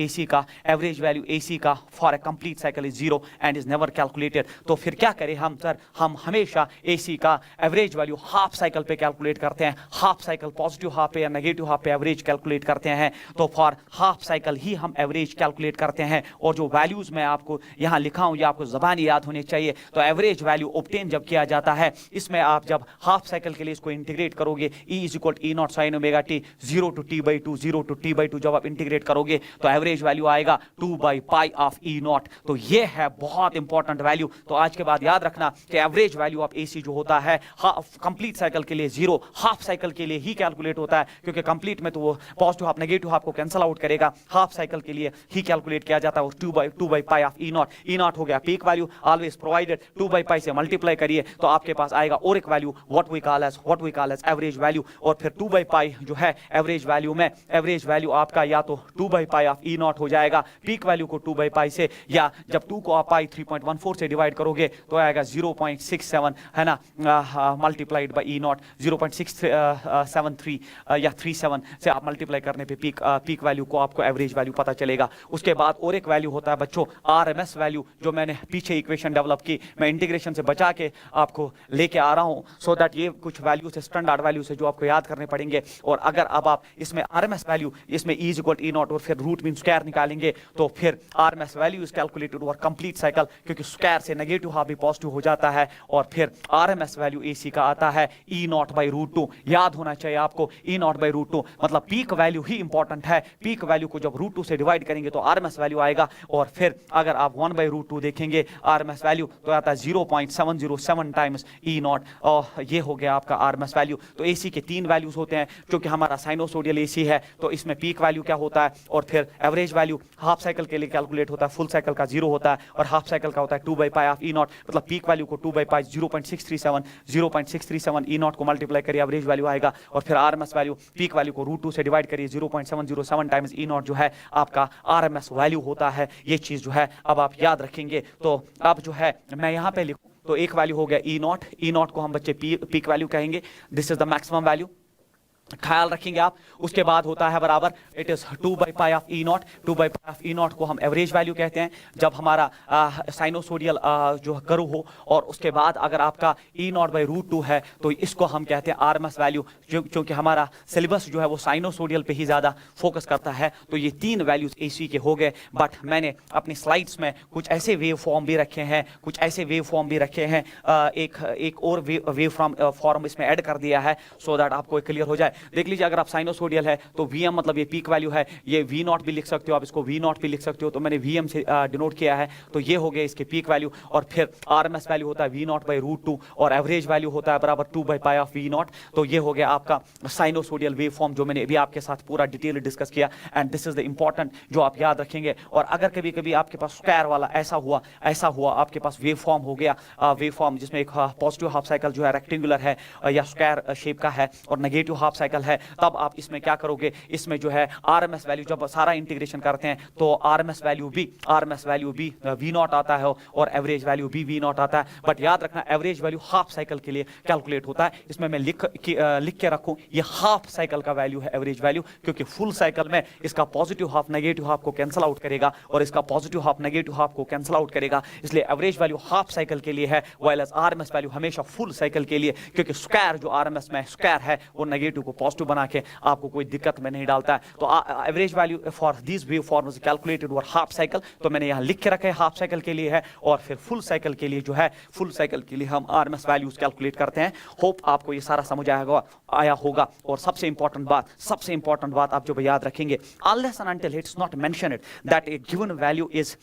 एसी का for a complete cycle is 0 and is never calculated. तो फिर क्या करें हम सर, हम हमेशा एसी का एवरेज वैल्यू हाफ साइकिल पे कैलकुलेट करते हैं, हाफ साइकिल पॉजिटिव हाफ पे या नेगेटिव हाफ पे एवरेज कैलकुलेट करते हैं, तो फॉर हाफ साइकिल ही हम एवरेज कैलकुलेट करते हैं। और जो वैल्यूज मैं आपको यहां लिखा हूं ये आपको जबानी याद होने चाहिए। तो एवरेज वैल्यू ऑब्टेन जब किया जाता है, इसमें आप जब हाफ साइकिल के लिए इसको इंटीग्रेट करोगे, E is equal to E not sine omega t, 0 to t by two जब आप इंटीग्रेट करोगे तो एवरेज वैल्यू आएगा 2 by pi of E naught. तो ये है बहुत इंपॉर्टेंट वैल्यू। तो आज के बाद याद रखना कि एवरेज वैल्यू ऑफ एसी जो होता है कंप्लीट साइकिल के लिए 0, हाफ साइकिल के लिए ही कैलकुलेट होता है, क्योंकि कंप्लीट में तो वो पॉजिटिव हाफ नेगेटिव हाफ को कैंसिल आउट करेगा, हाफ साइकिल के लिए ही कैलकुलेट किया जाता है। 2 by pi of E naught हो गया peak value, always provided 2 by pi से मल्टीप्लाई करिए तो आपके पास आएगा और एक value what we call as average value. और फिर 2 बाई पाई जो है एवरेज वैल्यू में, एवरेज वैल्यू आपका या तो 2 by pi of E naught हो जाएगा पीक वैल्यू को 2 बाई पाई से, या जब 2 को आप पाई 3.14 से डिवाइड करोगे तो आएगा 0.67 है ना, मल्टीप्लाइड बाई ई नॉट 0.673 या 37 से आप मल्टीप्लाई करने पे पीक वैल्यू को आपको एवरेज वैल्यू पता चलेगा। उसके बाद और एक वैल्यू होता है बच्चों आरएमएस वैल्यू, जो मैंने पीछे इक्वेशन डेवलप की, मैं इंटीग्रेशन से बचा के आपको लेके आ रहा हूं, सो दैट ये कुछ वैल्यू से स्टैंडर्ड वैल्यू से जो आपको याद करने पड़ेंगे। और अगर अब आप इसमें आरएमएस वैल्यू, इसमें E is equal to E naught और फिर रूट मीन स्क्वायर निकालेंगे तो फिर RMS value is calculated over complete cycle, क्योंकि स्क्वायर से नेगेटिव हाफ भी पॉजिटिव हो जाता है। और फिर आरएमएस वैल्यू एसी का आता है E नॉट बाई रूट 2, याद होना चाहिए आपको E नॉट बाई रूट 2, मतलब पीक वैल्यू ही इंपॉर्टेंट है। पीक वैल्यू को जब रूट 2 से डिवाइड करेंगे तो आरएमएस वैल्यू आएगा। और फिर अगर आप 1 बाई रूट 2 देखेंगे आरएमएस वैल्यू तो आता है 0.707 टाइम्स E नॉट, और ये हो गया आपका आरएमएस वैल्यू। तो एसी के 3 वैल्यूज होते हैं, क्योंकि हमारा साइनोसोडियल एसी है तो इसमें पीक वैल्यू क्या होता है, और फिर एवरेज वैल्यू हाफ साइकिल के लिए कैलकुलेट होता है, फुल साइकिल का 0 होता है, और हाफ साइकिल का होता है 2 by pi of E not, मतलब पीक वैल्यू को 2 बाई पाई 0.637 E नॉट को मल्टीप्लाई करिए एवरेज वैल्यू आएगा। और फिर आरएमएस वैल्यू पीक वैल्यू को रूट 2 से डिवाइड करिए 0.707 टाइम्स E नॉट जो है आपका आरएमएस वैल्यू होता है। ये चीज जो है अब आप याद रखेंगे। तो अब जो है मैं यहाँ पे लिखूं तो एक वैल्यू हो गया E नॉट को हम बच्चे पीक वैल्यू कहेंगे, this is the maximum value, ख्याल रखेंगे आप। उसके बाद होता है बराबर it is 2 by pi of E not, 2 by pi of E not को हम एवरेज वैल्यू कहते हैं जब हमारा साइनोसोडियल जो कर्व हो। और उसके बाद अगर आपका E नॉट बाई रूट 2 है तो इसको हम कहते हैं आरएमएस वैल्यू, क्योंकि हमारा सिलेबस जो है वो साइनोसोडियल पे ही ज्यादा फोकस करता है। तो ये 3 वैल्यूज एसी के हो गए। बट मैंने अपनी स्लाइड्स में कुछ ऐसे वेव फॉर्म भी रखे हैं, एक और वेव फॉर्म इसमें ऐड कर दिया है सो दैट आपको क्लियर हो जाए। देख लीजिए अगर आप साइनोसोडियल है तो Vm मतलब ये पीक वैल्यू है, ये V नॉट भी लिख सकते हो आप, इसको V नॉट भी लिख सकते हो, तो मैंने Vm से डिनोट किया है। तो ये हो गया इसके पीक वैल्यू। और फिर आरएमएस वैल्यू होता है V नॉट बाई रूट 2 और एवरेज वैल्यू होता है बराबर 2 by pi of V not. तो ये हो गया आपका साइनोसोडियल वेव फॉर्म जो मैंने अभी आपके साथ पूरा डिटेल डिस्कस किया। And this is the important जो आप याद रखेंगे। और अगर कभी कभी आपके पास स्क्वायर वाला ऐसा हुआ आपके पास वेव फॉर्म हो गया, वेव फॉर्म जिसमें एक पॉजिटिव हाफ साइकिल जो है रेक्टेंगुलर है या स्क्वायर शेप का है और नेगेटिव हाफ साइकिल है, तब आप इसमें क्या करोगे, इसमें जो है आरएमएस वैल्यू जब सारा इंटीग्रेशन करते हैं तो आरएमएस वैल्यू भी V नॉट आता है और एवरेज वैल्यू भी V नॉट आता है। बट याद रखना एवरेज वैल्यू हाफ साइकिल के लिए कैलकुलेट होता है। इसमें मैं लिख के रखूं ये हाफ साइकिल का वैल्यू है एवरेज वैल्यू, क्योंकि फुल साइकिल में इसका पॉजिटिव हाफ नेगेटिव हाफ को कैंसिल आउट करेगा और इसका पॉजिटिव हाफ नेगेटिव हाफ को कैंसिल आउट करेगा। इसलिए एवरेज वैल्यू हाफ साइकिल के लिए है, वाइल एज आरएमएस वैल्यू हमेशा फुल साइकिल के लिए, क्योंकि स्क्वायर जो आरएमएस में स्क्वायर है वो नेगेटिव को पॉजिटिव बना के आपको कोई दिक्कत में नहीं डालता है। तो average value for this wave form is calculated over half cycle, तो मैंने यहाँ लिख के रखा है हाफ साइकिल के लिए है, और फिर फुल साइकिल के लिए जो है, फुल साइकिल के लिए हम आरएमएस वैल्यूज कैलकुलेट करते हैं। होप आपको ये सारा समझ आया होगा। और सबसे इंपॉर्टेंट बात आप जो याद रखेंगे, unless and until it's not mentioned that a given value is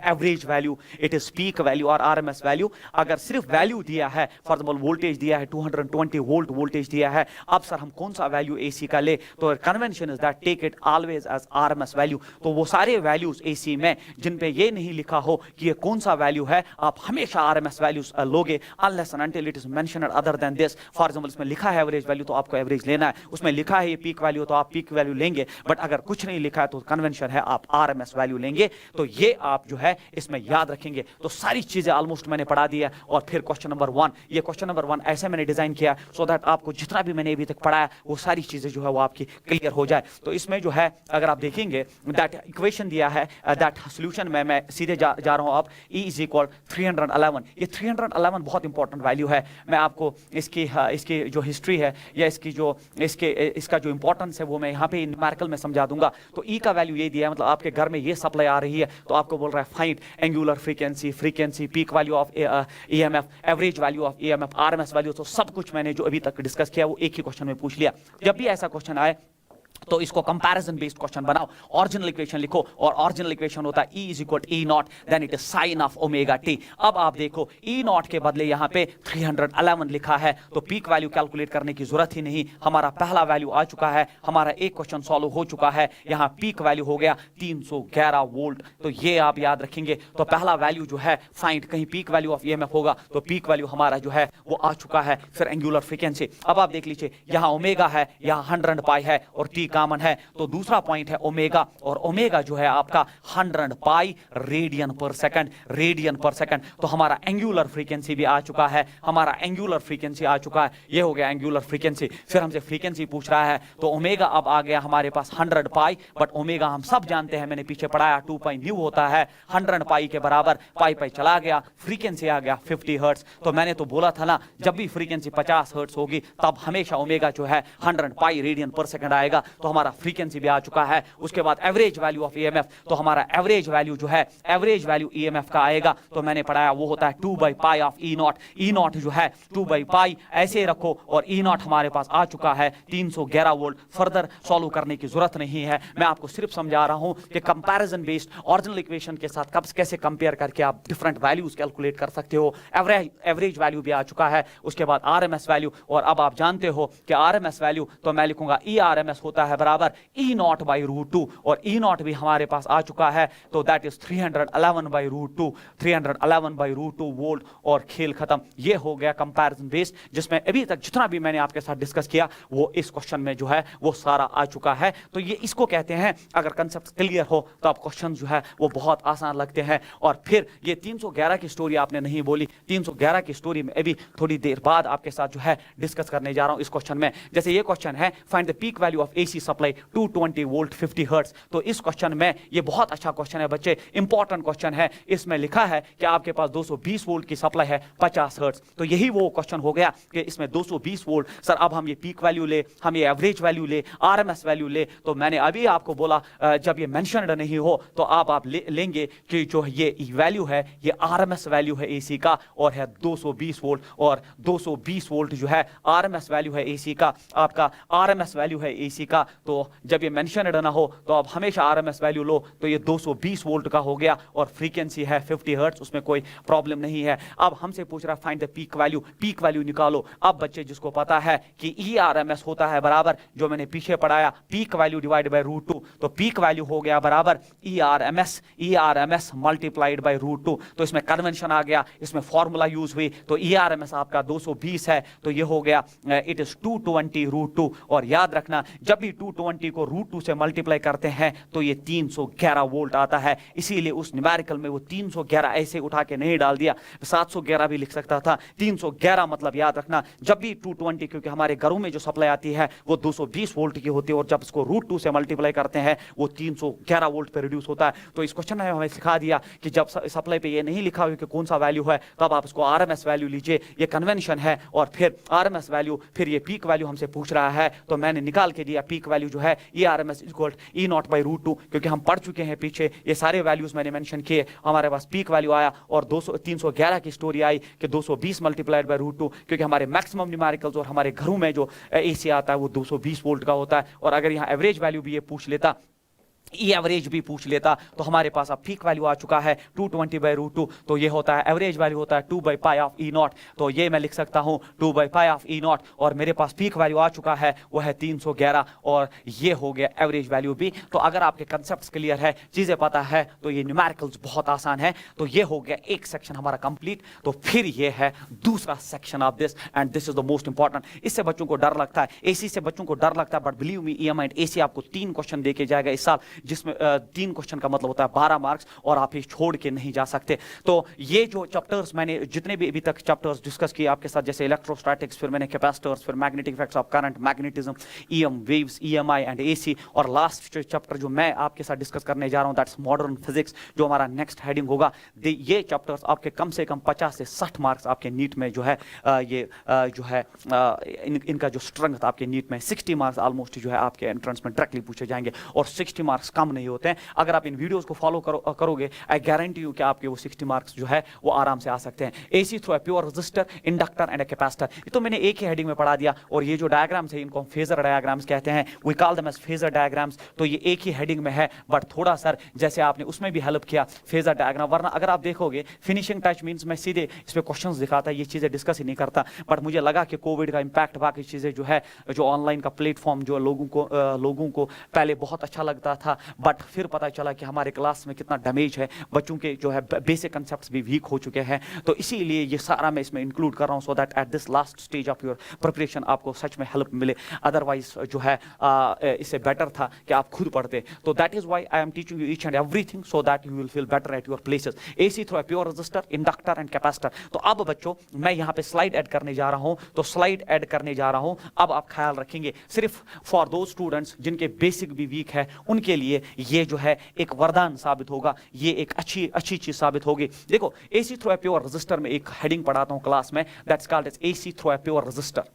average value, it is peak value or RMS value, अगर सिर्फ वैल्यू दिया है, फॉर एग्जांपल वोल्टेज दिया है 220 वोल्ट वोल्टेज दिया है, अब सर हम कौन सा वैल्यू एसी का ले, तो convention is that take it always as RMS value. तो वो सारे वैल्यूज एसी में जिन पे ये नहीं लिखा हो कि ये कौन सा वैल्यू है, आप हमेशा आरएमएस वैल्यूज लोगे, unless and until it is mentioned other than this। For example इसमें लिखा है एवरेज वैल्यू तो आपको एवरेज लेना है, उसमें लिखा है ये पीक वैल्यू तो आप पीक वैल्यू लेंगे, बट अगर कुछ नहीं लिखा है तो कन्वेंशन है आप आरएमएस वैल्यू लेंगे। तो ये आप जो है इसमें याद रखेंगे। तो सारी चीजें ऑलमोस्ट मैंने पढ़ा दी है। और फिर क्वेश्चन नंबर 1, ये क्वेश्चन नंबर 1 ऐसे मैंने डिजाइन किया सो दैट आपको जितना भी मैंने अभी तक पढ़ाया वो सारी चीजें जो है वो आपकी क्लियर हो जाए। तो इसमें जो है अगर आप देखेंगे दैट इक्वेशन दिया है, दैट सोल्यूशन में मैं सीधे जा रहा हूं। अब E इज इक्वल 311, ये 311 बहुत इंपॉर्टेंट वैल्यू है। मैं आपको इसकी जो हिस्ट्री है या इसका जो इंपॉर्टेंस है वो मैं यहाँ पे न्यूमेरिकल में समझा दूंगा। तो E का वैल्यू ये दिया है, मतलब आपके घर में ये सप्लाई आ रही है, तो आपको बोल रहा है find angular frequency, peak value of EMF, average value of EMF, RMS value. तो सब कुछ मैंने जो अभी तक डिस्कस किया वो एक ही क्वेश्चन में पूछ लिया। जब भी ऐसा क्वेश्चन आए तो इसको कंपैरिजन बेस्ड क्वेश्चन बनाओ, ओरिजिनल इक्वेशन लिखो, और ओरिजिनल इक्वेशन होता है E is equal to E naught, then it is sine of omega t. अब आप देखो E नॉट के बदले यहाँ पे 311 लिखा है, तो पीक वैल्यू कैलकुलेट करने की जरूरत ही नहीं, हमारा पहला वैल्यू आ चुका है, हमारा एक क्वेश्चन सॉल्व हो चुका है। यहाँ पीक वैल्यू हो गया 311 वोल्ट, तो ये आप याद रखेंगे। तो पहला वैल्यू जो है फाइंड, कहीं पीक वैल्यू ऑफ EMF होगा तो पीक वैल्यू हमारा जो है वो आ चुका है। फिर एंगुलर फ्रीक्वेंसी, अब आप देख लीजिए यहाँ ओमेगा है, यहाँ 100 पाई है और टी कॉमन है, तो दूसरा पॉइंट है ओमेगा, और ओमेगा जो है आपका 100 पाई रेडियन पर सेकंड। तो हमारा एंगुलर फ्रीक्वेंसी भी आ चुका है, ये हो गया एंगुलर फ्रीक्वेंसी। फिर हमसे फ्रीक्वेंसी पूछ रहा है, तो ओमेगा अब आ गया हमारे पास 100 पाई, बट ओमेगा हम सब जानते हैं, मैंने पीछे पढ़ाया 2 पाई न्यू होता है, 100 पाई के बराबर, पाई चला गया, फ्रीक्वेंसी आ गया 50 हर्ट्ज। तो मैंने तो बोला था ना, जब भी फ्रीक्वेंसी 50 हर्ट्ज होगी तब हमेशा ओमेगा जो है 100 पाई रेडियन पर सेकंड आएगा। तो हमारा फ्रीक्वेंसी भी आ चुका है। उसके बाद एवरेज वैल्यू ऑफ EMF, तो हमारा एवरेज वैल्यू जो है, एवरेज वैल्यू EMF का आएगा, तो मैंने पढ़ाया वो होता है 2 by pi of E not जो है 2 बाई पाई, ऐसे रखो, और E नॉट हमारे पास आ चुका है 311 वोल्ट। फर्दर सॉल्व करने की जरूरत नहीं है, मैं आपको सिर्फ समझा रहा हूं कि कंपैरिजन बेस्ड ओरिजिनल इक्वेशन के साथ कब कैसे कंपेयर करके आप डिफरेंट वैल्यूज कैलकुलेट कर सकते हो। एवरेज वैल्यू भी आ चुका है, उसके बाद RMS वैल्यू, और अब आप जानते हो कि RMS वैल्यू तो मैं लिखूंगा ERMS होता है बराबर E नॉट बाई रूट 2, और E नॉट भी हमारे पास आ चुका है, तो that is 311 by root 2, 311 by root 2 volt, और खेल खत्म। ये हो गया कंपैरिजन बेस्ड, जिसमें अभी तक जितना भी मैंने आपके साथ डिस्कस किया वो इस क्वेश्चन में जो है वो सारा आ चुका है। तो ये इसको कहते हैं, अगर कंसेप्ट क्लियर हो तो आप क्वेश्चन जो है वो बहुत आसान लगते हैं। और फिर ये 311 की स्टोरी आपने नहीं बोली, 311 की स्टोरी में अभी थोड़ी देर बाद आपके साथ जो है डिस्कस करने जा रहा हूं इस क्वेश्चन में। जैसे ये क्वेश्चन है, find the peak value of AC supply 220 volt 50 hertz. तो इस क्वेश्चन में, ये बहुत अच्छा क्वेश्चन है बच्चे, इंपॉर्टेंट क्वेश्चन है। इसमें लिखा है कि आपके पास 220 वोल्ट की सप्लाई है 50 हर्ट्ज, तो यही वो क्वेश्चन हो गया कि इसमें 220 वोल्ट। सर अब हम ये पीक वैल्यू ले, हम ये एवरेज वैल्यू ले, RMS वैल्यू ले, तो मैंने अभी आपको बोला जब ये मेंशन्ड नहीं हो तो आप लेंगे कि जो ये वैल्यू है ये RMS वैल्यू है AC का, और है 220 वोल्ट, और 220 वोल्ट जो है RMS वैल्यू है AC का, आपका RMS वैल्यू है AC का। तो जब ये मेंशन्ड ना हो तो आप हमेशा RMS वैल्यू लो, तो ये 220 वोल्ट का हो गया, और फ्रीक्वेंसी है 50 हर्ट्ज, उसमें कोई प्रॉब्लम नहीं है। अब हमसे पूछ रहा है फाइंड द पीक वैल्यू निकालो। अब बच्चे जिसको पता है कि ERMS होता है बराबर, जो मैंने पीछे पढ़ाया, peak value divide by root 2, तो पीक वैल्यू हो गया बराबर ERMS मल्टीप्लाइड बाय रूट 2। तो इसमें कन्वेंशन आ गया, इसमें फॉर्मूला यूज हुई, तो ERMS आपका 220 है, तो ये हो गया इट इज 220 रूट 2। और याद रखना, जब भी 220 को √2 से मल्टीप्लाई करते हैं तो ये 311 वोल्ट आता है। इसीलिए उस न्यूमेरिकल में वो 311 ऐसे उठा के नहीं डाल दिया, 711 भी लिख सकता था। 311 मतलब याद रखना, जब भी 220, क्योंकि हमारे घरों में जो सप्लाई आती है वो 220 वोल्ट की होती है और जब इसको √2 से मल्टीप्लाई करते हैं वो 311 वोल्ट पे रिड्यूस होता है। तो इस क्वेश्चन में हमें सिखा दिया कि जब सप्लाई पे ये नहीं लिखा हुआ कि कौन सा वैल्यू है, तब आप इसको आरएमएस वैल्यू लीजिए, ये कन्वेंशन है। और फिर आरएमएस वैल्यू, फिर ये पीक वैल्यू हमसे पूछ रहा है तो मैंने निकाल के दिया पीक वैल्यू जो है ये आरएमएस इक्वल E0/√2, क्योंकि हम पढ़ चुके हैं पीछे ये सारे वैल्यूज मैंने मेंशन किए। हमारे पास पीक वैल्यू आया और 311 की स्टोरी आई कि 220 मल्टीप्लाइड बाय √2, क्योंकि हमारे मैक्सिमम न्यूमेरिकल्स और हमारे घरों में जो एसी आता है वो 220 वोल्ट का होता है। और अगर यहाँ एवरेज वैल्यू भी ये पूछ लेता, ई एवरेज भी पूछ लेता, तो हमारे पास अब पीक वैल्यू आ चुका है 220/√2, तो ये होता है एवरेज वैल्यू होता है 2/π ऑफ E0। तो ये मैं लिख सकता हूँ 2/π ऑफ E0, और मेरे पास पीक वैल्यू आ चुका है वो है 311, और ये हो गया एवरेज वैल्यू भी। तो अगर आपके कंसेप्ट क्लियर है, चीजें पता है, तो ये न्यूमेरिकल्स बहुत आसान है। तो ये हो गया एक सेक्शन हमारा कंप्लीट। तो फिर ये है दूसरा section of this, and this is the most important. इससे बच्चों को डर लगता है, एसी से बच्चों को डर लगता है, but believe me EMI and AC आपको 3 क्वेश्चन देके जाएगा इस साल, जिसमें 3 क्वेश्चन का मतलब होता है 12 मार्क्स, और आप ये छोड़ के नहीं जा सकते। तो ये जो चैप्टर्स मैंने जितने भी अभी तक चैप्टर्स डिस्कस किए आपके साथ, जैसे इलेक्ट्रोस्टैटिक्स, फिर मैंने कैपेसिटर्स, फिर magnetic effects of current, magnetism, EM waves, EMI and AC, और लास्ट चैप्टर जो मैं आपके साथ डिस्कस करने जा रहा हूं दैट्स मॉडर्न फिजिक्स, जो हमारा नेक्स्ट हेडिंग होगा। ये चैप्टर्स आपके कम से कम 50 से 60 मार्क्स आपके नीट में जो है जो है इनका जो स्ट्रेंथ आपके नीट में 60 मार्क्स ऑलमोस्ट जो है आपके एंट्रेंस में डायरेक्टली पूछे जाएंगे, और 60 मार्क्स कम नहीं होते हैं। अगर आप इन वीडियोस को फॉलो करोगे, आई गारंटी यू कि आपके वो 60 मार्क्स जो है वो आराम से आ सकते हैं। AC through a pure resistor, inductor and a capacitor, ये तो मैंने एक ही हेडिंग में पढ़ा दिया। और ये जो डायग्राम्स है इनको हम फेजर डायग्राम्स कहते हैं, we call them as phasor diagrams. तो ये एक ही हेडिंग में है, बट थोड़ा सर जैसे आपने उसमें भी हेल्प किया फेजर डायग्राम, वरना अगर आप देखोगे फिनिशिंग टच मींस मैं सीधे इस पे क्वेश्चंस दिखाता, ये चीजें डिस्कस ही नहीं करता। बट मुझे लगा कि कोविड का इंपैक्ट, बाकी चीजें जो है, जो ऑनलाइन का प्लेटफॉर्म जो लोगों को पहले बहुत अच्छा लगता था, बट फिर पता चला कि हमारे क्लास में कितना डैमेज है, बच्चों के जो है बेसिक कंसेप्ट्स भी वीक हो चुके हैं। तो इसीलिए ये सारा मैं इसमें इंक्लूड कर रहा हूं, so that at this last stage of your preparation आपको सच में हेल्प मिले। अदरवाइज जो है इससे बेटर था कि आप खुद पढ़ते। तो that is why I am teaching you each and everything, so that you will feel better at your places. AC through a pure resistor, inductor and capacitor. तो अब बच्चों मैं यहाँ पे स्लाइड ऐड करने जा रहा हूँ, तो स्लाइड ऐड करने जा रहा हूँ। अब आप ख्याल रखेंगे, सिर्फ फॉर दो स्टूडेंट्स जिनके बेसिक भी वीक है, उनके लिए ये जो है एक वरदान साबित होगा, ये एक अच्छी चीज साबित होगी। देखो, AC through a pure resistor में एक हेडिंग पढ़ाता हूं क्लास में, that's called as AC through a pure resistor.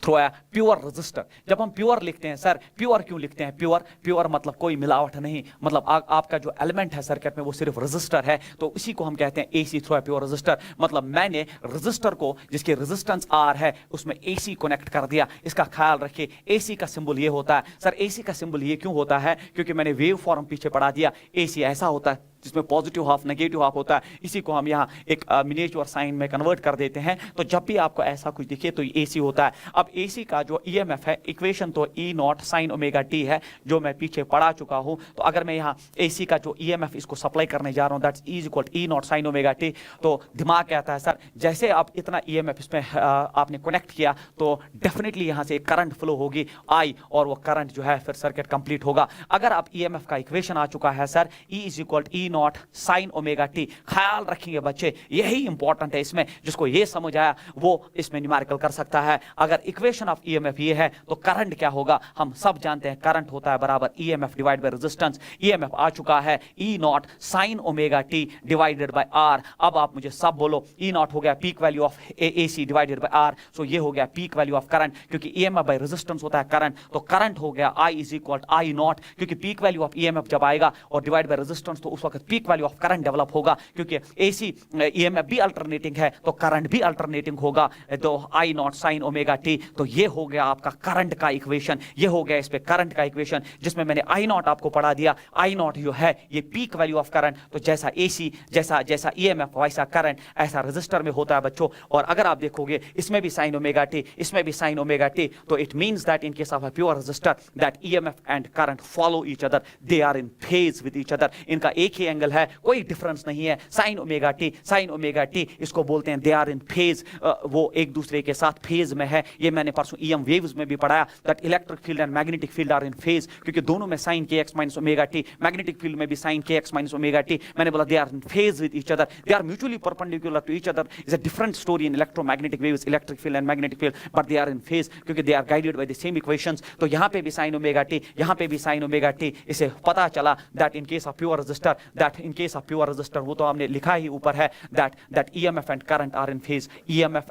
Through a pure resistor. जब हम प्योर लिखते हैं, सर प्योर क्यों लिखते हैं? प्योर मतलब कोई मिलावट नहीं, मतलब आपका जो एलिमेंट है सर्किट में वो सिर्फ रेजिस्टर है, तो इसी को हम कहते हैं AC through a pure resistor. मतलब मैंने रेजिस्टर को जिसकी रेजिस्टेंस आर है उसमें एसी कनेक्ट कर दिया। इसका ख्याल रखिए, एसी का सिंबल ये होता है। सर एसी का सिंबल ये क्यों होता है? क्योंकि मैंने वेव फॉर्म पीछे पढ़ा दिया। एसी ऐसा होता है जिसमें पॉजिटिव हाफ नेगेटिव हाफ होता है, इसी को हम यहाँ एक मिनिएचर साइन में कन्वर्ट कर देते हैं। तो जब भी आपको ऐसा कुछ दिखे तो ये एसी होता है। अब एसी का जो ईएमएफ है, इक्वेशन तो E0 sin ओमेगा t है, जो मैं पीछे पढ़ा चुका हूं। तो अगर मैं यहाँ एसी का जो ईएमएफ इसको सप्लाई करने जा रहा हूं, that's is equal E0 sin omega t, तो दिमाग कहता है सर जैसे आप इतना ईएमएफ इसमें आपने कनेक्ट किया तो डेफिनेटली यहाँ से करंट फ्लो होगी आई, और वो करंट जो है फिर सर्किट कंप्लीट होगा। अगर आप ईएमएफ का इक्वेशन आ चुका है sir, E is equal E0 sin omega t, ख्याल रखेंगे बच्चे, यही इंपॉर्टेंट है इसमें। जिसको ये समझ आया वो इसमें न्यूमेरिकल कर सकता है। अगर इक्वेशन ऑफ ईएमएफ ये है तो करंट क्या होगा? हम सब जानते हैं करंट होता है बराबर EMF divide by resistance. EMF आ चुका है E0 sin omega t divided by R। अब आप मुझे सब बोलो, E0 हो गया peak value of AC divided by R, so ये हो गया पीक वैल्यू ऑफ करंट, क्योंकि ईएमएफ बाय रेजिस्टेंस होता है करंट, तो करंट हो गया I इज इक्वल I0, क्योंकि पीक वैल्यू ऑफ ईएमएफ जब आएगा और डिवाइड बाय रेजिस्टेंस तो उस वक्त peak value of current develop होगा, क्योंकि AC ईएमएफ भी अल्टरनेटिंग है तो करंट भी अल्टरनेटिंग होगा, तो I0 sin ओमेगा t। तो ये हो गया आपका करंट का इक्वेशन, ये हो गया इस पे करंट का इक्वेशन, जिसमें मैंने I0 आपको पढ़ा दिया। I0 जो है ये पीक वैल्यू ऑफ करंट, तो जैसा AC जैसा ईएमएफ वैसा करंट, ऐसा रेजिस्टर में होता है बच्चों। और अगर आप देखोगे इसमें भी sin ओमेगा t, इसमें भी sin ओमेगा t, तो it means that in case of a pure resistor that EMF and current follow each other, they are in phase with each other. इनका एक ही एंगल है, कोई डिफरेंस नहीं है। Sign omega T इसको बोलते हैं दे आर इन फेज, वो एक दूसरे के साथ फेज में है। ये मैंने परसों ईएम वेव्स में भी पढ़ाया that electric field and magnetic field are in phase, क्योंकि दोनों में साइन के x minus omega t, magnetic field में भी साइन के एक्स माइनस ओमेगा टी। मैंने बोला they are in phase with each other, they are mutually perpendicular to each other. Is a different story in electromagnetic waves, electric field and magnetic field, but they are in phase क्योंकि they are guided by the same equations. तो यहाँ पे भी sign omega T, यहाँ पे भी sign omega T. इसे पता चला that in case of pure resistor, that in case of pure resistor, वो तो हमने लिखा ही ऊपर है that EMF and current are in phase, EMF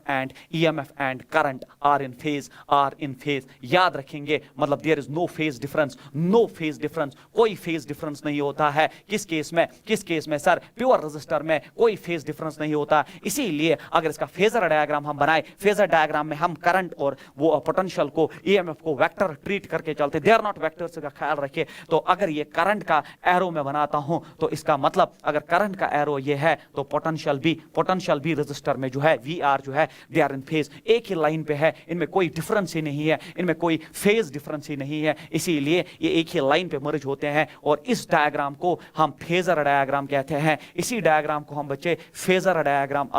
and current are in phase. याद रखेंगे, मतलब there is no phase difference, no phase difference, कोई फेज डिफरेंस नहीं होता है। किस केस में सर? प्योर रेजिस्टर में कोई फेज डिफरेंस नहीं होता। इसीलिए अगर इसका फेजर डायग्राम हम बनाए, फेजर डायग्राम में हम करंट और वो पोटेंशियल को, ईएमएफ को वेक्टर ट्रीट करके चलते, दे आर नॉट वेक्टर्स का ख्याल रखिए। तो अगर ये करंट का एरो में बनाता हूं तो इसका मतलब अगर करंट का एरो ये है तो पोटेंशियल भी रेजिस्टर में जो है वी आर जो है दे आर इन फेज, एक ही लाइन पे है, इनमें कोई डिफरेंस ही नहीं है, इनमें कोई फेज डिफरेंस ही नहीं है। इसीलिए ये एक ही लाइन पे मर्ज होते हैं और इस डायग्राम को हम फेजर डायग्राम कहते हैं। इसी डायग्राम को हम बच्चे phasor diagram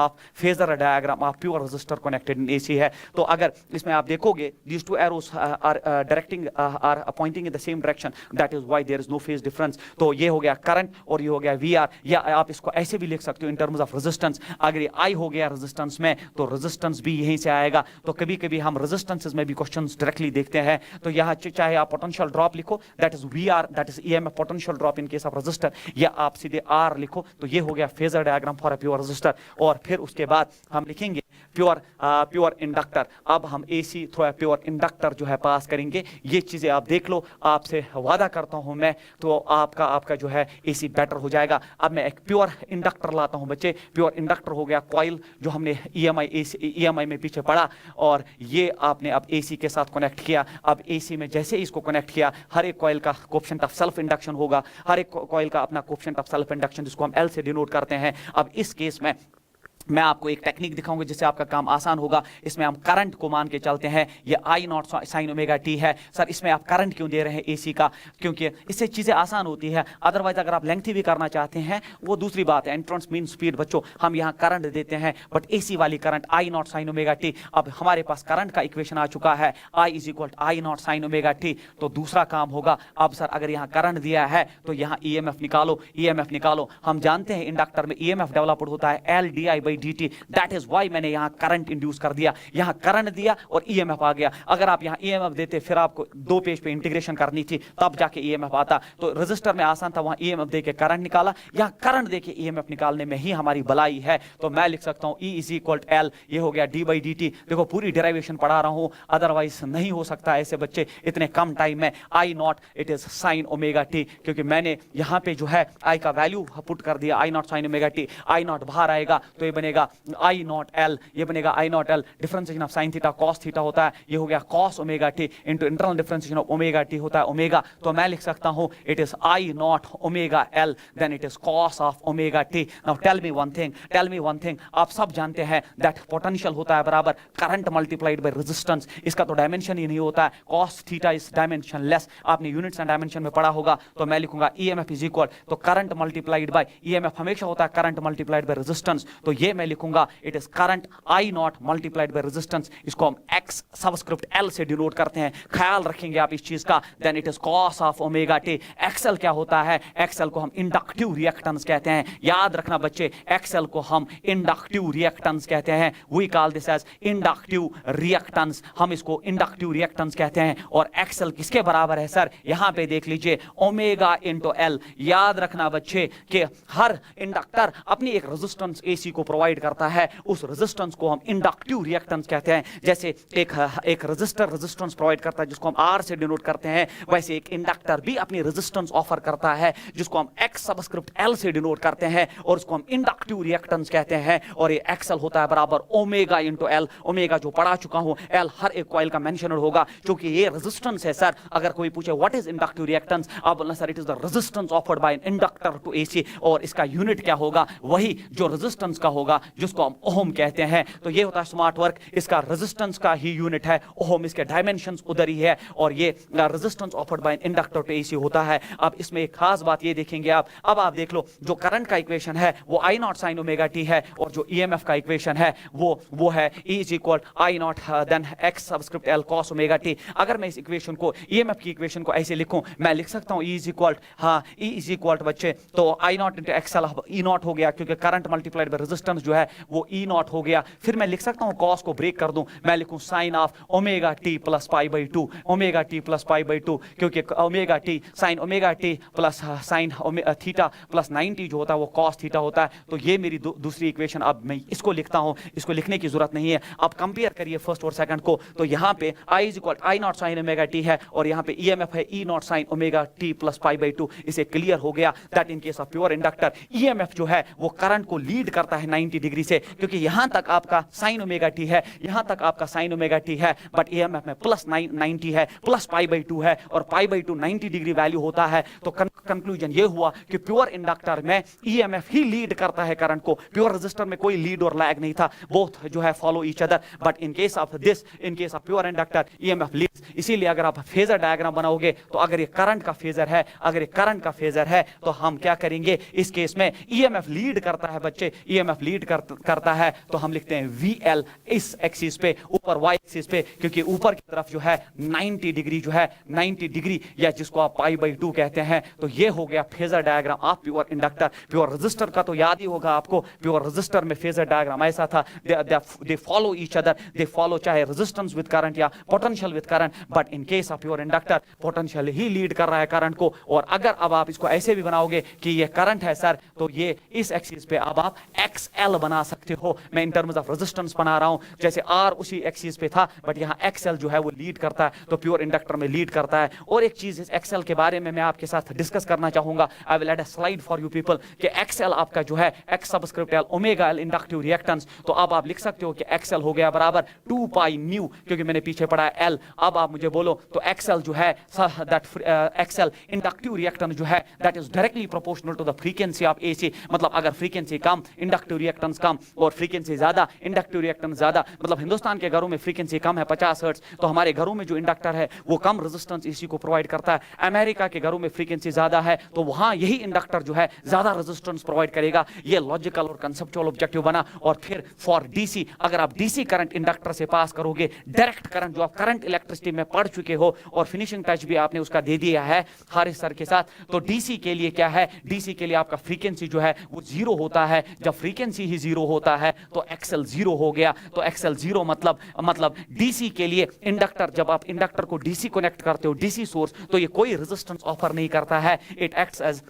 of pure resistor connected in AC है। तो अगर इसमें आप देखोगे these two arrows are pointing in the same direction, that is why there is no phase difference। तो ये हो गया करंट और ये हो गया वी आर, या आप इसको ऐसे भी लिख सकते हो इन टर्म्स ऑफ रेजिस्टेंस। अगर ये आई हो गया रेजिस्टेंस में तो रेजिस्टेंस भी यहीं से आएगा। तो कभी कभी हम रेजिस्टेंसेस में भी क्वेश्चंस डायरेक्टली देखते हैं। तो यहाँ चाहे आप पोटेंशियल ड्रॉप लिखो that is V R, that is EMF potential drop in case of resistor, या आप सीधे आर लिखो तो ये हो गया phasor diagram for a pure resistor. और फिर उसके बाद हम लिखेंगे प्योर इंडक्टर। अब हम एसी थ्रू प्योर इंडक्टर जो है पास करेंगे। ये चीजें आप देख लो, आपसे वादा करता हूं मैं, तो आपका जो है एसी बेटर हो जाएगा। अब मैं एक प्योर इंडक्टर लाता हूं बच्चे। प्योर इंडक्टर हो गया कॉइल, जो हमने ईएमआई में पीछे पढ़ा, और ये आपने अब एसी के साथ कनेक्ट किया। अब एसी में जैसे इसको कनेक्ट किया, हर एक कॉइल का कोएफिशिएंट ऑफ सेल्फ इंडक्शन होगा, हर एक कॉइल का अपना कोएफिशिएंट ऑफ सेल्फ इंडक्शन, जिसको हम एल से डिनोट करते हैं। अब इस केस में मैं आपको एक टेक्निक दिखाऊंगा जिससे आपका काम आसान होगा। इसमें हम करंट को मान के चलते हैं, ये आई नॉट साइन ओमेगा टी है। सर इसमें आप करंट क्यों दे रहे हैं एसी का? क्योंकि इससे चीजें आसान होती है। अदरवाइज अगर आप लेंथी भी करना चाहते हैं वो दूसरी बात है, एंट्रेंस मीन स्पीड। बच्चों हम यहाँ करंट देते हैं, बट एसी वाली current I naught sine omega t. अब हमारे पास करंट का इक्वेशन आ चुका है, I is equal to I naught sine omega t. तो दूसरा काम होगा, अब सर अगर यहाँ करंट दिया है तो यहाँ ईएमएफ निकालो। हम जानते हैं इंडक्टर में ईएमएफ डेवलप्ड होता है L d i by d t. That is why मैंने यहाँ करंट इंड्यूस कर दिया, यहाँ करंट दिया और ईएमएफ आ गया। अगर आप यहाँ ईएमएफ देते फिर आपको 2 पेज पे इंटीग्रेशन करनी थी, तब जाके ईएमएफ आता। तो रजिस्टर में आसान था, वहां ईएमएफ देके करंट निकाला, यहाँ करंट देके ईएमएफ निकालने में ही हमारी भलाई है। तो मैं लिख सकता हूँ E is equal to L, ये हो गया डी बाई डी टी। देखो पूरी डेरिवेशन पढ़ा रहा हूँ, अदरवाइज नहीं हो सकता ऐसे बच्चे इतने कम टाइम में। I naught it is sine omega t, क्योंकि मैंने यहाँ पे जो है आई का वैल्यू पुट कर दिया, I naught sine omega t. I naught बाहर आएगा तो ये बनेगा आई नॉट एल, ये बनेगा I naught L. Differentiation of sine theta cos theta होता है, ये हो गया cos omega t into internal differentiation of omega t होता है ओमेगा। तो मैं लिख सकता हूं it is I naught omega L, then it is cos of omega t. Now tell me one thing, आप सब जानते हैं दैट पोटेंशियल होता है बराबर करंट मल्टीप्लाइड बाय रेजिस्टेंस। इसका तो डायमेंशन ही नहीं होता है, कॉस थीटा इज डायमेंशनलेस। आपने यूनिट्स एंड डायमेंशन में पढ़ा होगा। तो मैं लिखूंगा ईएमएफ इज इक्वल, तो करंट मल्टीप्लाइड बाय ईएमएफ हमेशा होता है करंट मल्टीप्लाइड बाय रेजिस्टेंस। तो ये मैं लिखूंगा it is current I nought multiplied by resistance, इसको हम एक्स सबस्क्रिप्ट एल से डिनोट करते हैं। ख्याल रखेंगे आप इस चीज का। Then it is cos of omega t. XL क्या होता है? एक्सएल को हम इंडक्टिव रिएक्टेंस कहते हैं। याद रखना बच्चे, एक्सएल को हम इंडक्टिव रिएक्टेंस कहते हैं। We call this as inductive reactance, हम इसको इंडक्टिव रिएक्टेंस कहते हैं। और एक्सएल किसके बराबर है सर? यहां पे देख लीजिए, ओमेगा इंटू एल। याद रखना बच्चे कि हर इंडक्टर अपनी एक रेजिस्टेंस एसी को प्रोवाइड करता है, उस रेजिस्टेंस को हम इंडक्टिव रिएक्टेंस कहते हैं। जैसे एक रेजिस्टर रेजिस्टेंस प्रोवाइड करता है जिसको हम आर से डिनोट करते हैं, वैसे एक इंडक्टर भी अपनी रेजिस्टेंस ऑफर करता है जिसको हम एक्स सबस्क्रिप्ट एल से डिनोट करते हैं, और उसको हम इंडक्टिव रिएक्टेंस कहते हैं। और ये एक्सएल होता है बराबर ओमेगा इंटू एल। ओमेगा जो पढ़ा चुका हूं, एल हर एक कॉइल का मेंशन होगा क्योंकि ये रेजिस्टेंस है सर। अगर कोई पूछे व्हाट इज इंडक्टिव रिएक्टेंस, आप बोलना sir it is the resistance offered by an inductor to AC, और इसका यूनिट क्या होगा? वही जो रेजिस्टेंस का होगा होगा जिसको हम ओम कहते हैं। तो ये होता है स्मार्ट वर्क, इसका रेजिस्टेंस का ही यूनिट है ओम, इसके डायमेंशंस उधर ही है और ये resistance offered by inductor to AC होता है। अब इसमें एक खास बात ये देखेंगे आप, अब आप देख लो जो करंट का इक्वेशन है वो आई नॉट साइन ओमेगा टी है और जो ईएमएफ का इक्वेशन है वो है E is equal I nought then x subscript L cos omega t. अगर मैं इस इक्वेशन को ईएमएफ की इक्वेशन को ऐसे लिखूं, मैं लिख सकता हूं E इज इक्वल बच्चे तो I naught into XL E naught हो गया क्योंकि करंट मल्टीप्लाइड बाय रेजिस्टेंस जो है वो ई नॉट हो गया। फिर मैं लिख सकता हूं कॉस को ब्रेक कर दूं, मैं लिखूं sine of omega t plus pi by two, omega t plus pi by two, क्योंकि omega t sine omega t plus sine theta plus 90 जो होता है वो कॉस थीटा होता है। तो ये मेरी दूसरी इक्वेशन, अब मैं इसको लिखता हूं, इसको लिखने की जरूरत नहीं है। अब कंपेयर करिए फर्स्ट और सेकंड को, तो यहां पे I is equal I naught sine omega t है और यहां पे ईएमएफ है E naught sine omega t plus pi by two. इसे क्लियर हो गया that in case of pure inductor EMF जो है वो करंट को लीड करता है 90 डिग्री से, क्योंकि यहां तक आपका साइन ओमेगा टी है, यहां तक आपका साइन ओमेगा टी है, बट ईएमएफ में प्लस 90 है, प्लस पाई बाई टू है और पाई बाई टू 90 डिग्री वैल्यू होता है। तो कंक्लूजन ये हुआ कि प्योर इंडक्टर में ईएमएफ ही लीड करता है करंट को, प्योर रेजिस्टर में कोई लीड और लैग नहीं था, बोथ जो है follow each other. But in case of this, in case of pure inductor EMF leads. इसीलिए अगर आप फेजर डायग्राम बनाओगे तो अगर ये करंट का फेजर है, अगर ये करंट का फेजर है तो हम क्या करेंगे इस केस में, ईएमएफ लीड करता है बच्चे, ईएमएफ लीड करता है तो हम लिखते हैं VL इस एक्सिस पे, ऊपर Y एक्सिस पे, क्योंकि ऊपर की तरफ जो है 90 डिग्री जो है 90 डिग्री या जिसको आप पाई बाई टू कहते हैं। तो ये हो गया phasor diagram of pure inductor. Pure resistor का तो याद ही होगा आपको, प्योर रेजिस्टर में फेजर डायग्राम ऐसा था, they follow each other, they follow चाहे रेजिस्टेंस विद करंट या potential with current, but in case of pure inductor potential ही लीड कर रहा है करंट को। और अगर अब आप इसको ऐसे भी बनाओगे कि ये करंट है सर, तो ये इस एक्सिस पे अब आप XL बना सकते हो। मैं इन टर्म्स ऑफ रेजिस्टेंस बना रहा हूं, जैसे R उसी एक्सिस पे था बट यहां XL जो है वो लीड करता है, तो प्योर इंडक्टर में लीड करता है। और एक चीज इस XL के बारे में मैं आपके साथ डिस्कस करना चाहूंगा, I will add a slide for you people कि XL आपका जो है X subscript L omega L inductive reactance, तो अब आप लिख सकते हो कि XL हो गया बराबर 2 पाई म्यू, क्योंकि मैंने पीछे पढ़ा है L। अब आप मुझे बोलो तो XL जो है दैट XL इंडक्टिव रिएक्टेंस जो है that is directly proportional to the frequency of AC। मतलब अगर फ्रीक्वेंसी कम इंडक्टिव रिएक्टेंस कम और फ्रीक्वेंसी ज्यादा इंडक्टिव रिएक्टेंस ज्यादा, मतलब हिंदुस्तान के घरों में फ्रीक्वेंसी कम है 50 हर्ट्ज, तो हमारे घरों में जो इंडक्टर है वो कम रेजिस्टेंस AC को प्रोवाइड करता है। अमेरिका के घरों में फ्रीक्वेंसी ज्यादा है तो वहां यही इंडक्टर जो है ज्यादा रेजिस्टेंस प्रोवाइड करेगा। ये लॉजिकल और कंसेप्चुअल ऑब्जेक्टिव बना। और फिर फॉर DC, अगर आप DC करंट इंडक्टर से पास करोगे, डायरेक्ट करंट जो आप करंट इलेक्ट्रिसिटी में पढ़ चुके हो और फिनिशिंग टच भी आपने उसका दे दिया है हारिस सर के साथ, तो DC के लिए क्या है, DC के लिए आपका फ्रीक्वेंसी जो है वो 0 होता है। जब फ्रीक्वेंसी ही 0 होता है तो XL 0 हो गया। तो XL 0 मतलब DC के लिए इंडक्टर, जब आप इंडक्टर को DC कनेक्ट करते हो DC सोर्स, तो ये कोई रेजिस्टेंस ऑफर नहीं करता है। It acts as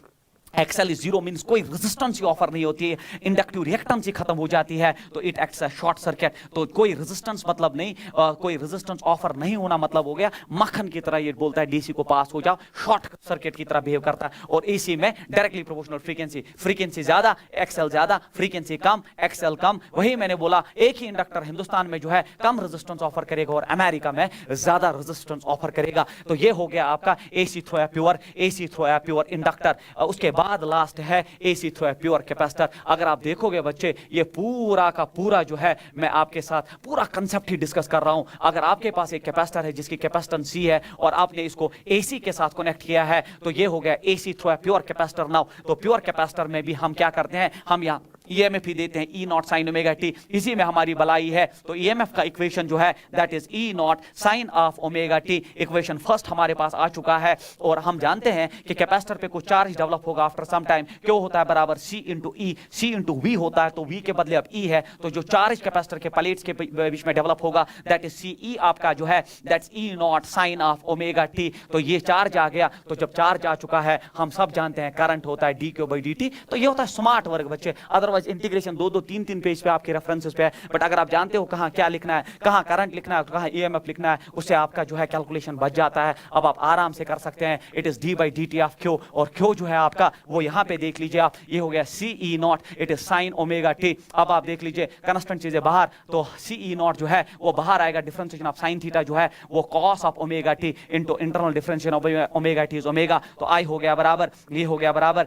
XL is 0 means कोई रेजिस्टेंस ही ऑफर नहीं होती है, इंडक्टिव रिएक्टेंस ही खत्म हो जाती है, तो it acts as short circuit. तो कोई रेजिस्टेंस मतलब नहीं, कोई रेजिस्टेंस ऑफर नहीं होना मतलब हो गया मक्खन की तरह ये बोलता है DC को पास हो जाओ, शॉर्ट सर्किट की तरह बिहेव करता है। और AC में डायरेक्टली प्रोपोर्शनल फ्रीक्वेंसी ज्यादा XL ज्यादा, फ्रीक्वेंसी कम XL कम। वही मैंने बोला एक ही इंडक्टर हिंदुस्तान में जो है कम रेजिस्टेंस ऑफर करेगा और अमेरिका में ज्यादा रेजिस्टेंस ऑफर करेगा। तो ये हो गया आपका AC through a pure inductor. उसके बाद लास्ट है AC थ्रू प्योर कैपेसिटर। अगर आप देखोगे बच्चे, ये पूरा का पूरा जो है मैं आपके साथ पूरा कंसेप्ट ही डिस्कस कर रहा हूं। अगर आपके पास एक कैपेसिटर है जिसकी कैपेसिटेंस C है और आपने इसको AC के साथ कनेक्ट किया है, तो ये हो गया AC through pure capacitor. Now तो प्योर कैपेसिटर में भी हम क्या करते हैं, हम यहाँ EMF ही देते हैं E not sine omega T, इसी में हमारी भलाई है। तो EMF का इक्वेशन जो है that is E not sine of omega t. Equation first हमारे पास आ चुका है और हम जानते हैं कि कैपेसिटर पे कुछ चार्ज डेवलप होगा आफ्टर सम टाइम, क्यों होता है बराबर C into E, C into V होता है, तो V के बदले अब E है, तो जो चार्ज कैपेसिटर के प्लेट्स के बीच में डेवलप होगा दैट इज CE आपका जो है that's E not sine of omega t. तो ये चार्ज आ गया, तो जब चार्ज आ चुका है हम सब जानते हैं करंट होता है dQ/dt। तो ये होता है स्मार्ट वर्क बच्चे। अदरवाइज इंटीग्रेशन 2-3 पेज पे आपके रेफरेंसेस पे है, बट अगर आप जानते हो कहां क्या लिखना है, कहां करंट लिखना है, कहां EMF लिखना है, उससे आपका जो है कैलकुलेशन बच जाता है। अब आप आराम से कर सकते हैं। It is d/dt of Q, और Q जो है आपका वो यहां पे देख लीजिए आप, ये हो गया CE not, it is sine omega t. अब आप देख लीजिए कांस्टेंट चीजें बाहर, तो CE नॉट जो है वो बाहर आएगा, डिफरेंशिएशन ऑफ साइन थीटा जो है वो cos of omega t into internal differentiation of omega T is omega. तो I हो गया बराबर, ये हो गया बराबर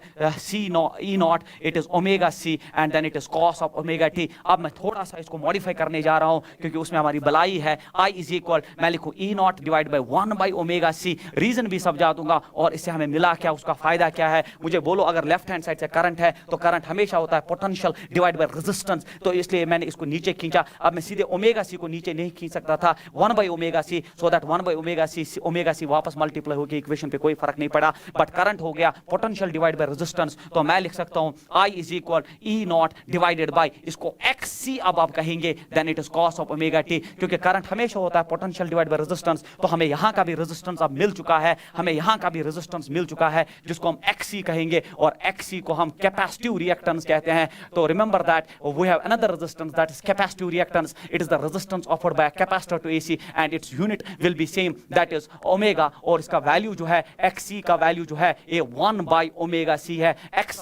E nought, it is omega C and then it is cos of omega t. अब मैं थोड़ा सा इसको मॉडिफाई करने जा रहा हूं क्योंकि उसमें हमारी भलाई है। आई इज इक्वल, मैं लिखूं E naught divide by 1 by omega C, reason भी समझा दूंगा और इससे हमें मिला क्या, उसका फायदा क्या है। मुझे बोलो अगर लेफ्ट हैंड साइड से करंट है तो करंट हमेशा होता है पोटेंशियल डिवाइड बाय रेजिस्टेंस, तो इसलिए मैंने इसको नीचे खींचा। अब मैं सीधे ओमेगा सी को नीचे नहीं खींच सकता था, 1 by omega C, so that 1 by omega C वापस मल्टीप्लाई होगी, इक्वेशन पे कोई फर्क नहीं पड़ा, बट करंट हो गया पोटेंशियल डिवाइड बाय रेजिस्टेंस। तो मैं लिख सकता हूं I is equal E naught divided by, इसको एक्स सी अब आप कहेंगे, then it is cos of omega t, क्योंकि करंट हमेशा होता है पोटेंशियल डिवाइड बाय रेजिस्टेंस। तो हमें यहां का भी रेजिस्टेंस अब मिल चुका है, हमें यहां का भी रेजिस्टेंस मिल चुका है जिसको हम XC कहेंगे, और XC को हम कैपेसिटिव रिएक्टेंस कहते हैं। तो remember that we have another resistance that is capacitive reactance, it is the resistance offered by capacitor to AC and its unit will be same, that is omega, और इसका value जो है XC का value जो है ये 1 by omega C है, X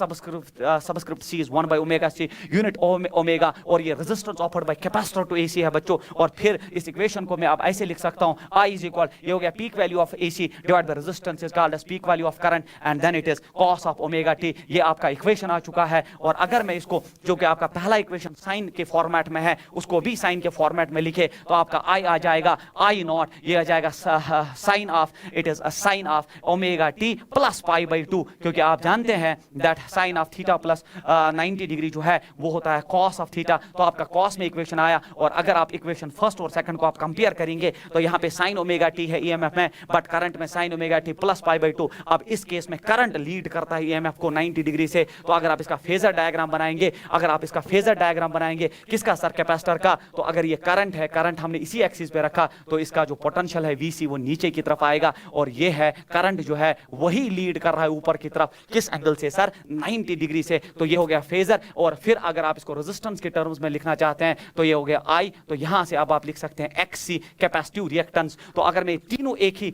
subscript C is 1 by omega C, unit omega, और ये resistance offered by capacitor to AC है बच्चों। और फिर इस इक्वेशन को मैं अब ऐसे लिख सकता हूं, I इज इक्वल, ये हो गया peak value of AC divide by resistance is called as peak value of current and then it is cos of omega t. ये आपका इक्वेशन आ चुका है। और अगर मैं इसको, जो कि आपका पहला इक्वेशन साइन के फॉर्मेट में है, उसको भी साइन के फॉर्मेट में लिखे तो आपका आई आ जाएगा आई नॉट, ये आ जाएगा sine of, it is a sine of omega t plus pi by 2, क्योंकि आप जानते हैं that sine of theta plus 90 degree जो है वो होता है कॉस ऑफ थीटा। तो आपका कॉस में इक्वेशन आया, और अगर आप इक्वेशन फर्स्ट और सेकंड को आप कंपेयर करेंगे तो यहाँ पे साइन ओमेगा टी है ईएमएफ में, बट करंट में sign omega t plus pi by 2। अब इस केस में करंट लीड करता है ईएमएफ को 90 डिग्री से। तो अगर आप इसका फेजर डायग्राम बनाएंगे, अगर आप इसका फेजर डायग्राम बनाएंगे किसका सर, कैपेसिटर का, तो अगर ये करंट है, करंट हमने इसी एक्सिस पे रखा, तो इसका जो पोटेंशियल है VC वो नीचे की तरफ आएगा, और ये है करंट जो है वही लीड कर रहा है ऊपर की तरफ, किस एंगल से सर, 90 डिग्री से। तो ये हो गया फेजर। और फिर अगर आप इसको रेजिस्टेंस के टर्म्स में लिखना चाहते हैं तो ये हो गया I, तो यहां से अब आप लिख सकते हैं XC कैपेसिटिव रिएक्टेंस। तो अगर मैं तीनों एक ही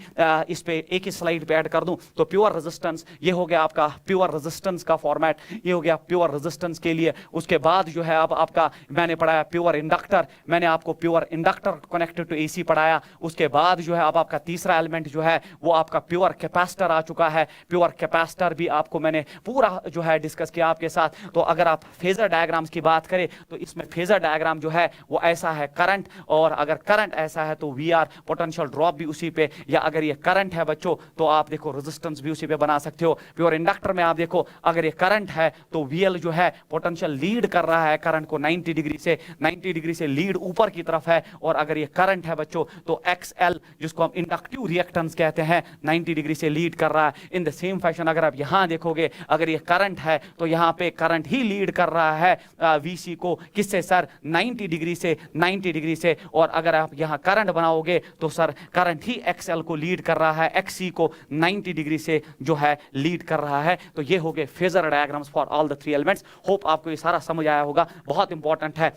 इस पे एक ही स्लाइड पे ऐड कर दूं तो प्योर रेजिस्टेंस, ये हो गया आपका प्योर रेजिस्टेंस का फॉर्मेट, ये हो गया प्योर रेजिस्टेंस के लिए। उसके बाद जो है अब आपका मैंने पढ़ाया प्योर इंडक्टर, मैंने आपको pure inductor connected to AC पढ़ाया। उसके बाद जो है अब आपका तीसरा एलिमेंट जो है वो आपका प्योर कैपेसिटर आ चुका है। प्योर कैपेसिटर भी आपको मैंने पूरा जो है डिस्कस किया आपके साथ। तो अगर आप फेजर डायग्राम्स की बात करें तो इसमें फेजर डायग्राम जो है वो ऐसा है करंट, और अगर करंट ऐसा है तो VR पोटेंशियल ड्रॉप भी उसी पे, या अगर ये करंट है बच्चों तो आप देखो रेजिस्टेंस भी उसी पे बना सकते हो। प्योर इंडक्टर में आप देखो अगर ये करंट है तो VL जो है पोटेंशियल लीड कर रहा है करंट को 90 डिग्री से, 90 डिग्री से लीड ऊपर की तरफ है। और अगर ये करंट है बच्चों तो XL जिसको हम इंडक्टिव रिएक्टेंस कहते हैं 90 डिग्री से लीड कर रहा है। इन द सेम फैशन अगर आप यहां देखोगे, अगर ये करंट है तो यहां पे करंट ही लीड कर रहा है VC को, किससे सर, 90 डिग्री से, 90 डिग्री से। और अगर आप यहां करंट बनाओगे तो सर करंट ही XL को लीड कर रहा है, XC को 90 डिग्री से जो है लीड कर रहा है। तो ये हो गए phasor diagrams for all the 3 elements. Hope आपको ये सारा समझ आया होगा, बहुत इंपॉर्टेंट है।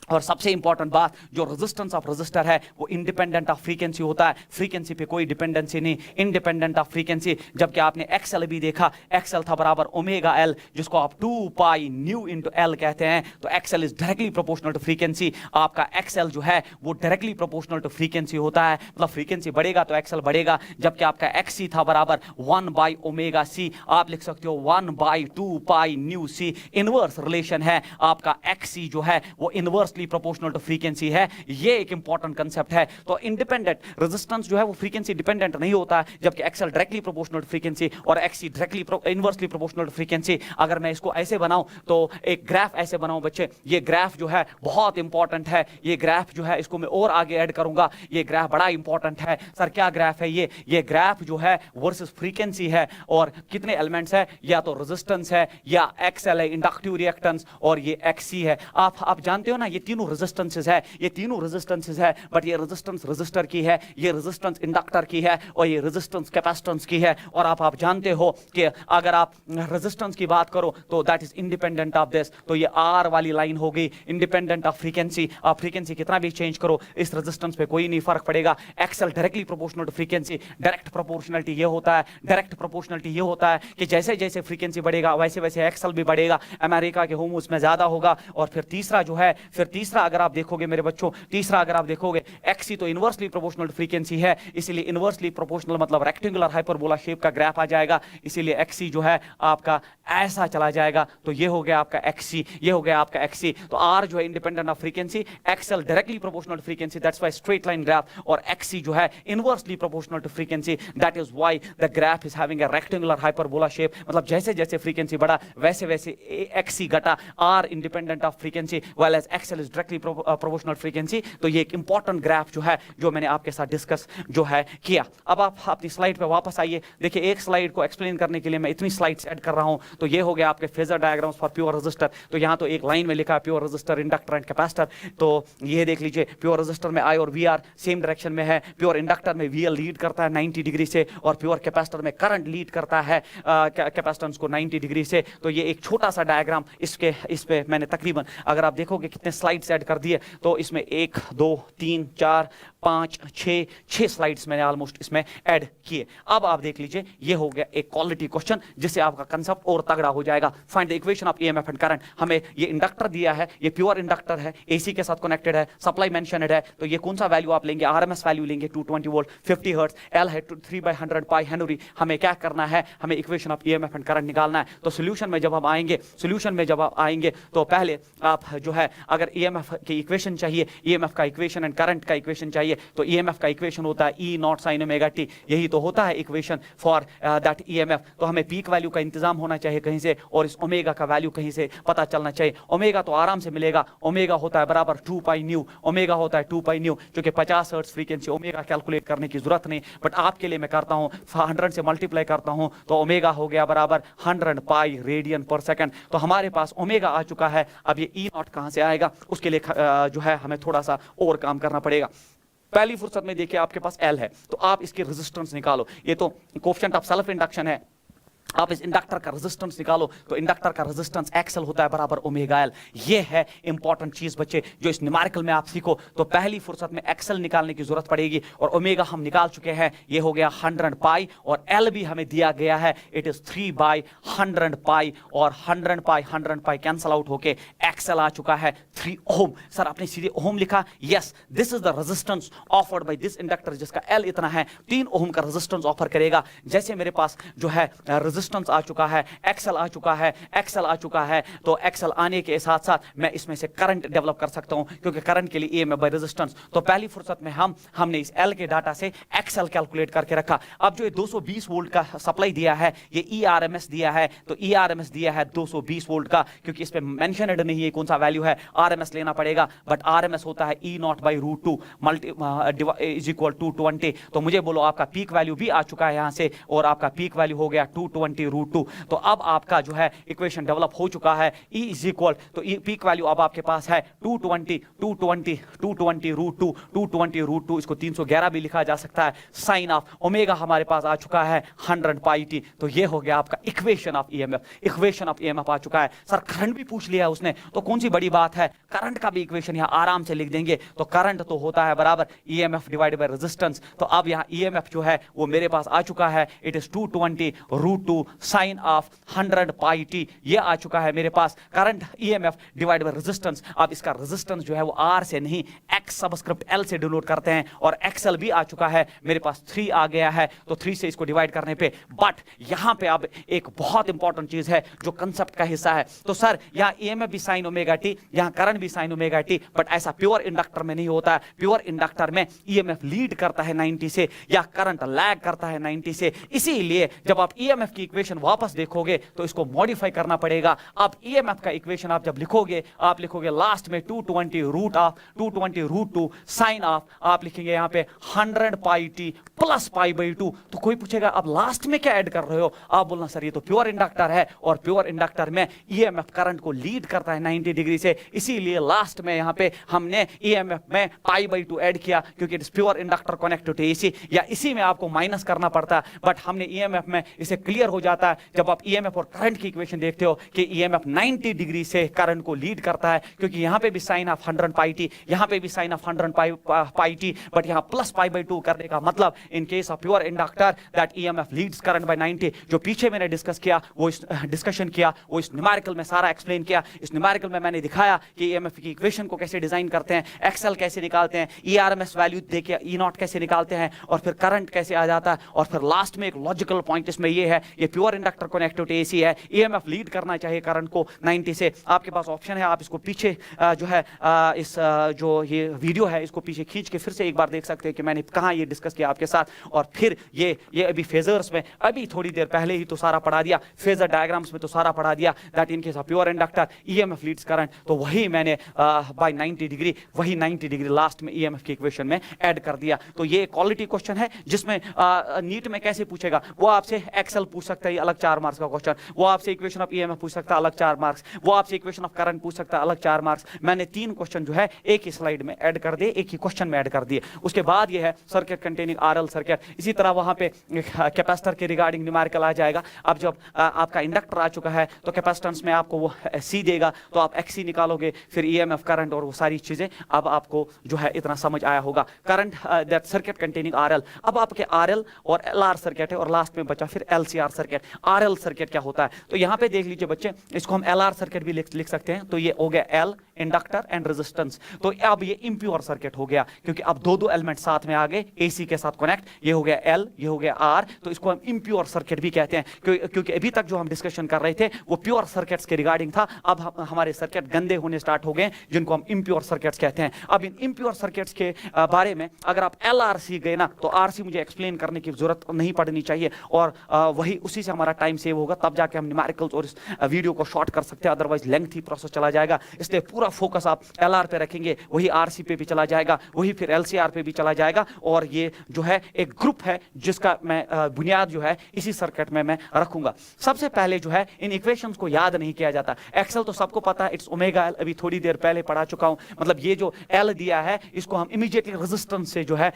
और सबसे इंपॉर्टेंट बात, जो रेजिस्टेंस ऑफ रेजिस्टर है वो इंडिपेंडेंट ऑफ फ्रीक्वेंसी होता है, फ्रीक्वेंसी पे कोई डिपेंडेंसी नहीं, इंडिपेंडेंट ऑफ फ्रीक्वेंसी। जबकि आपने XL भी देखा, XL था बराबर ओमेगा L, जिसको आप 2 पाई न्यू इंटू L कहते हैं। तो XL is directly proportional to frequency. आपका XL जो है वो डायरेक्टली प्रोपोर्शनल टू फ्रीक्वेंसी होता है, मतलब फ्रीक्वेंसी बढ़ेगा तो XL बढ़ेगा। जबकि आपका XC था बराबर 1 बाई ओमेगा C, आप लिख सकते हो 1 by 2 pi nu C, inverse relation है। आपका XC जो है वो इनवर्सली प्रोपोर्शनल टू फ्रीक्वेंसी है। ये एक इंपॉर्टेंट कांसेप्ट है। तो इंडिपेंडेंट रेजिस्टेंस जो है वो फ्रीक्वेंसी डिपेंडेंट नहीं होता है, जबकि XL directly proportional to frequency और XC directly inversely proportional to frequency. अगर मैं इसको ऐसे बनाऊं तो एक ग्राफ ऐसे बनाऊं बच्चे, ये ग्राफ जो है बहुत इंपॉर्टेंट है। ये ग्राफ जो है इसको मैं और आगे ऐड करूंगा, ये ग्राफ बड़ा इंपॉर्टेंट है। सर क्या ग्राफ है ये ग्राफ जो है वर्सेस फ्रीक्वेंसी है, और कितने एलिमेंट्स है, या तो रेजिस्टेंस है या XL है इंडक्टिव रिएक्टेंस, और ये XC है। आप जानते हो ना, ये तीनों रेजिस्टेंसेस है, ये तीनों रेजिस्टेंसेस है, बट ये रेजिस्टेंस रेजिस्टर की है, ये रेजिस्टेंस इंडक्टर की है, और ये रेजिस्टेंस कैपेसिटेंस की है। और आप जानते हो कि अगर आप रेजिस्टेंस की बात करो तो that is independent of this. तो ये R वाली लाइन हो गई इंडिपेंडेंट ऑफ फ्रीक्वेंसी। आप फ्रीक्वेंसी कितना भी चेंज करो इस रेजिस्टेंस पे कोई नहीं फर्क पड़ेगा। XL directly proportional to frequency. Direct proportionality ये होता है, डायरेक्ट प्रोपोर्शनलिटी ये होता है कि जैसे जैसे फ्रीक्वेंसी बढ़ेगा वैसे वैसे XL भी बढ़ेगा। अमेरिका के होम उसमें ज्यादा होगा। और फिर तीसरा जो है, फिर तीसरा अगर आप देखोगे मेरे बच्चों, तीसरा अगर आप देखोगे XC तो इनवर्सली प्रोपोर्शनल फ्रीक्वेंसी है, इसीलिए इनवर्सली प्रोपोर्शनल मतलब रेक्टेंगुलर हाइपरबोला शेप का ग्राफ आ जाएगा, इसीलिए XC जो है आपका ऐसा चला जाएगा। तो ये हो गया आपका XC, ये हो गया आपका XC। तो R जो है independent of frequency, XL directly proportional to frequency, that's why straight line graph, और XC जो है inversely proportional to frequency, that is why the graph is having a rectangular hyperbola shape. मतलब जैसे जैसे frequency बढ़ा वैसे वैसे XC घटा, R independent of frequency while as XL is directly proportional frequency. तो ये एक इंपॉर्टेंट ग्राफ जो है जो मैंने आपके साथ डिस्कस जो है किया। अब आप अपनी स्लाइड पे वापस आइए। देखिए एक स्लाइड को एक्सप्लेन करने के लिए मैं इतनी स्लाइड्स ऐड कर रहा हूं। तो ये हो गया आपके phasor diagrams for pure resistor. तो यहां तो एक लाइन में लिखा है pure resistor, inductor and capacitor. तो ये देख लीजिए प्योर रेजिस्टर में I और VR सेम डायरेक्शन में है, प्योर इंडक्टर में VL लीड करता है 90 डिग्री से, और प्योर कैपेसिटर में करंट लीड करता है कैपेसिटेंस को 90 डिग्री से। तो ये एक छोटा सा डायग्राम इस पे मैंने तकरीबन अगर आप देखोगे कितने स्लाइड्स ऐड कर दिए, तो इसमें 1 2 3 4 5 6 स्लाइड्स मैंने ऑलमोस्ट इसमें ऐड किए। अब आप देख लीजिए ये हो गया एक क्वालिटी क्वेश्चन जिससे आपका कंसेप्ट और तगड़ा हो जाएगा। Find the equation of EMF and current. हमें ये इंडक्टर दिया है, ये प्योर इंडक्टर है, AC के साथ कनेक्टेड है, सप्लाई मेंशनड है। तो ये कौन सा वैल्यू आप लेंगे? RMS वैल्यू लेंगे 220 वोल्ट 50 हर्ट्ज, L है 3/100 पाई हेनरी। हमें क्या करना है? हमें equation of EMF and current निकालना है। तो सोल्यूशन में जब हम आएंगे तो पहले आप जो है अगर EMF की इक्वेशन चाहिए, EMF का इक्वेशन एंड करंट का इक्वेशन चाहिए, तो EMF का इक्वेशन होता है E not sine omega t। यही तो होता है इक्वेशन फॉर दैट EMF। तो हमें पीक वैल्यू का इंतजाम होना चाहिए कहीं से, और इस ओमेगा का वैल्यू कहीं से पता चलना चाहिए। ओमेगा तो आराम से मिलेगा, ओमेगा होता है बराबर 2 पाई न्यू, ओमेगा होता है 2 पाई न्यू, क्योंकि 50 हर्ट्ज फ्रीक्वेंसी ओमेगा कैलकुलेट करने की जरूरत नहीं, बट आपके लिए मैं करता हूं 100 से मल्टीप्लाई करता हूं, तो ओमेगा हो गया बराबर 100 पाई रेडियन पर सेकंड। तो हमारे पास ओमेगा आ चुका है। अब ये E नॉट कहां से आएगा? उसके लिए जो है हमें थोड़ा सा और काम करना पड़ेगा। पहली फुर्सत में देखिए आपके पास L है, तो आप इसकी रेजिस्टेंस निकालो। ये तो कोएफिशिएंट ऑफ सेल्फ इंडक्शन है, आप इस इंडक्टर का रेजिस्टेंस निकालो। तो इंडक्टर का रेजिस्टेंस XL होता है बराबर ओमेगा L। ये है इंपॉर्टेंट चीज बच्चे जो इस न्यूमेरिकल में आप सीखो। तो पहली फुर्सत में XL निकालने की जरूरत पड़ेगी, और ओमेगा हम निकाल चुके हैं, ये हो गया 100 पाई, और L भी हमें दिया गया है, इट इज 3/100 पाई, और 100 पाई कैंसल आउट होके XL आ चुका है 3 ओम। सर आपने सीधे ओम लिखा? Yes, this is the resistance offered by this inductor जिसका L इतना है, 3 ओम का रेजिस्टेंस ऑफर करेगा। जैसे मेरे पास जो है रेजिस्टेंस आ चुका है, XL आ चुका है, XL आ चुका है, तो XL आने के साथ साथ मैं इसमें से करंट डेवलप कर सकता हूं, क्योंकि करंट के लिए EMF बाय रेजिस्टेंस। तो पहली फुर्सत में हमने इस L के डाटा से XL कैलकुलेट करके रखा। अब जो ये 220 वोल्ट का सप्लाई दिया है, ये ERMS दिया है, तो ERMS दिया है 220 वोल्ट का, क्योंकि इस पे मेंशनड नहीं है कौन सा वैल्यू है, RMS लेना पड़ेगा, बट RMS होता है E nought by √2 is equal to 20। तो मुझे बोलो आपका पीक वैल्यू भी आ चुका है यहां से, और आपका पीक वैल्यू हो गया 220 √2। तो अब आपका जो है इक्वेशन डेवलप हो चुका है, E इज इक्वल, तो पीक वैल्यू अब आपके पास है 220 √2, इसको 311 भी लिखा जा सकता है। साइन ऑफ ओमेगा हमारे पास आ चुका है 100 पाई t। तो ये हो गया आपका equation of EMF। Equation of EMF आ चुका है। सर करंट भी पूछ लिया उसने, तो कौन सी बड़ी बात है, करंट का भी इक्वेशन यहां आराम से लिख देंगे। तो करंट तो होता है बराबर EMF डिवाइडेड बाय रेजिस्टेंस। तो अब यहां EMF जो है वो मेरे पास आ चुका है, it is 220 √2 sine of 100 pi t। ये आ चुका है मेरे पास current EMF divided by resistance. अब इसका रेजिस्टेंस जो है वो R से नहीं X सबस्क्रिप्ट L से डिनोट करते हैं, और XL भी आ चुका है मेरे पास, 3 आ गया है, तो 3 से इसको डिवाइड करने पे। बट यहां पे अब एक बहुत इंपॉर्टेंट चीज है जो कंसेप्ट का हिस्सा है। तो सर यहां EMF भी साइन ओमेगा t, यहां करंट भी साइन ओमेगा t, बट ऐसा प्योर इंडक्टर में नहीं होता है। प्योर इंडक्टर में EMF लीड करता है 90 से, या करंट लैग करता है 90 से। इसीलिए जब आप EMF की इक्वेशन वापस देखोगे तो इसको मॉडिफाई करना पड़ेगा। अब EMF का इक्वेशन आप जब लिखोगे, आप लिखोगे लास्ट में 220 √2 साइन ऑफ, आप लिखेंगे यहां पे 100 pi t plus pi by 2। तो कोई पूछेगा अब लास्ट में क्या ऐड कर रहे हो, आप बोलना सर ये तो प्योर इंडक्टर है, और प्योर इंडक्टर में EMF करंट को लीड करता है 90 डिग्री से, इसीलिए लास्ट में यहां पे हमने EMF में पाई बाई 2 ऐड किया, क्योंकि it is pure inductor connected to AC, या इसी में आपको माइनस करना पड़ता, बट हमने EMF में इसे क्लियर हो हो जाता है जब आप ईएमएफ और करंट की इक्वेशन देखते हो कि ईएमएफ 90 डिग्री से करंट को लीड करता है, क्योंकि यहां पे भी साइन ऑफ 100 पाई टी, यहां पे भी sine of 100 pi t, but यहां प्लस पाई बाई 2 करने का मतलब in case of pure inductor that EMF leads current by 90। जो पीछे मैंने डिस्कस किया वो इस डिस्कशन किया वो इस न्यूमेरिकल में सारा एक्सप्लेन किया। इस न्यूमेरिकल में मैंने दिखाया कि ईएमएफ की इक्वेशन को कैसे डिजाइन करते हैं, एक्सेल कैसे निकालते हैं, ईआरएमएस वैल्यू देके ई नॉट कैसे निकालते हैं, और फिर करंट कैसे आ जाता है, और फिर लास्ट में एक लॉजिकल पॉइंट इसमें ये है, ये प्योर इंडक्टर कनेक्टिविटी एसी है, ईएमएफ लीड करना चाहिए करंट को 90 से। आपके पास ऑप्शन है, आप इसको पीछे जो है इस जो ये वीडियो है इसको पीछे खींच के फिर से एक बार देख सकते हैं कि मैंने कहाँ ये डिस्कस किया आपके साथ। और फिर ये अभी फेजर्स में अभी थोड़ी देर पहले ही तो सारा पढ़ा दिया, फेजर डायग्राम्स में तो सारा पढ़ा दिया that in case of pure inductor EMF leads current, तो वही मैंने बाय 90 डिग्री वही 90 डिग्री लास्ट में ईएमएफ की इक्वेशन में ऐड कर दिया। तो ये क्वालिटी क्वेश्चन है जिसमें नीट में कैसे पूछेगा, वो आपसे एक्सेल पूछ सकता है अलग 4 मार्क्स का क्वेश्चन, वो आपसे इक्वेशन ऑफ ईएमएफ पूछ सकता है अलग 4 मार्क्स, वो आपसे इक्वेशन ऑफ करंट पूछ सकता है अलग 4 मार्क्स। मैंने 3 क्वेश्चन जो है एक ही स्लाइड में ऐड कर दिए, एक ही क्वेश्चन में ऐड कर दिए। उसके बाद ये है सर्किट कंटेनिंग आरएल सर्किट, इसी तरह वहां पे कैपेसिटर के रिगार्डिंग न्यूमेरिकल आ जाएगा। अब जब आपका इंडक्टर आ चुका है तो कैपेसिटेंस में आपको वो सी देगा तो आप एक्सी निकालोगे, फिर ईएमएफ करंट और वो सारी चीजें अब आपको जो है इतना समझ आया होगा। Current that circuit containing RL, अब आपके आरएल और एलआर सर्किट है और लास्ट में बचा फिर एलसीआर सर्किट। आरएल सर्किट क्या होता है, तो यहां पे देख लीजिए बच्चे, इसको हम एलआर सर्किट भी लिख सकते हैं। तो ये हो गया एल इंडक्टर एंड रेजिस्टेंस, तो अब ये इंप्योर सर्किट हो गया क्योंकि अब दो एलिमेंट साथ में आ गए एसी के साथ कनेक्ट, ये हो गया एल ये हो गया आर, तो इसको हम इंप्योर सर्किट भी कहते हैं क्योंकि अभी तक जो हम डिस्कशन कर रहे थे वो प्योर सर्किट्स के रिगार्डिंग था। अब हमारे सर्किट गंदे होने स्टार्ट हो गए जिनको हम इंप्योर सर्किट्स कहते हैं। अब इन इंप्योर सर्किट्स के बारे में अगर आप एलआरसी गए ना तो आरसी मुझे एक्सप्लेन करने की जरूरत नहीं पड़नी चाहिए, और वही उसी से हमारा टाइम सेव होगा, तब जाके हम न्यूमेरिकल्स और इस वीडियो को शॉर्ट कर सकते हैं, अदरवाइज लेंथी प्रोसेस चला जाएगा। इसलिए पूरा फोकस आप एलआर पे रखेंगे, वही आरसी पे भी चला जाएगा, वही फिर एलसीआर पे भी चला जाएगा, और ये जो है एक ग्रुप है जिसका मैं बुनियाद जो है इसी सर्किट में मैं रखूंगा। सबसे पहले जो है इन इक्वेशंस को याद नहीं किया जाता। एक्सेल तो सबको पता है, इट्स ओमेगा एल, अभी थोड़ी देर पहले पढ़ा चुका हूं। मतलब ये जो एल दिया है इसको हम इमीडिएटली रेजिस्टेंस से जो है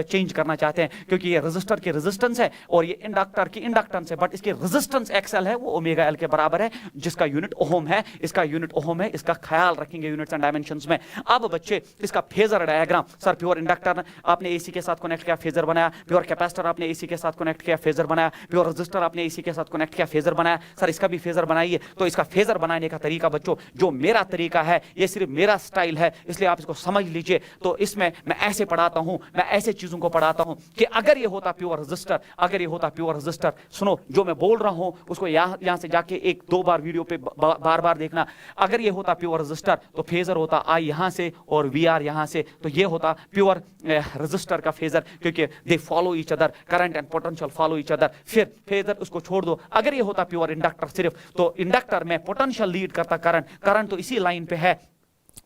चेंज करना चाहते हैं, क्योंकि ये रेजिस्टर की रेजिस्टेंस है और ये इंडक्टर की इंडक्टेंस है, बट इसकी रेजिस्टेंस एक्सएल है वो ओमेगा एल के बराबर है, जिसका यूनिट ओम है, इसका यूनिट ओम है, इसका ख्याल रखेंगे यूनिट्स एंड डायमेंशंस में। अब बच्चे इसका phasor diagram, sir pure inductor आपने एसी के साथ कनेक्ट किया फेजर बनाया, प्योर कैपेसिटर आपने एसी के साथ कनेक्ट किया फेजर बनाया, प्योर रेजिस्टर आपने एसी के साथ कनेक्ट किया फेजर बनाया, सर इसका भी फेजर बनाइए। तो इसका फेजर बनाने का तरीका बच्चों जो मेरा तरीका है, ये सिर्फ मेरा स्टाइल है, इसलिए आप इसको समझ लीजिए। तो इसमें मैं ऐसे पढ़ाता हूं, मैं ऐसे चीजों को पढ़ाता हूं कि अगर ये होता प्योर रेजिस्टर, अगर ये होता प्योर रेजिस्टर, सुनो जो मैं बोल रहा हूं उसको यहां से जाके 1-2 बार वीडियो पे बार बार देखना। अगर ये होता प्योर रेजिस्टर तो फेजर होता आई यहां से और वी आर यहां से, तो ये होता प्योर रेजिस्टर का फेजर, क्योंकि दे follow each other, current and potential follow each other. फिर फेजर उसको छोड़ दो। अगर ये होता प्योर इंडक्टर सिर्फ, तो इंडक्टर में पोटेंशियल लीड करता करंट, करंट तो इसी लाइन पे है।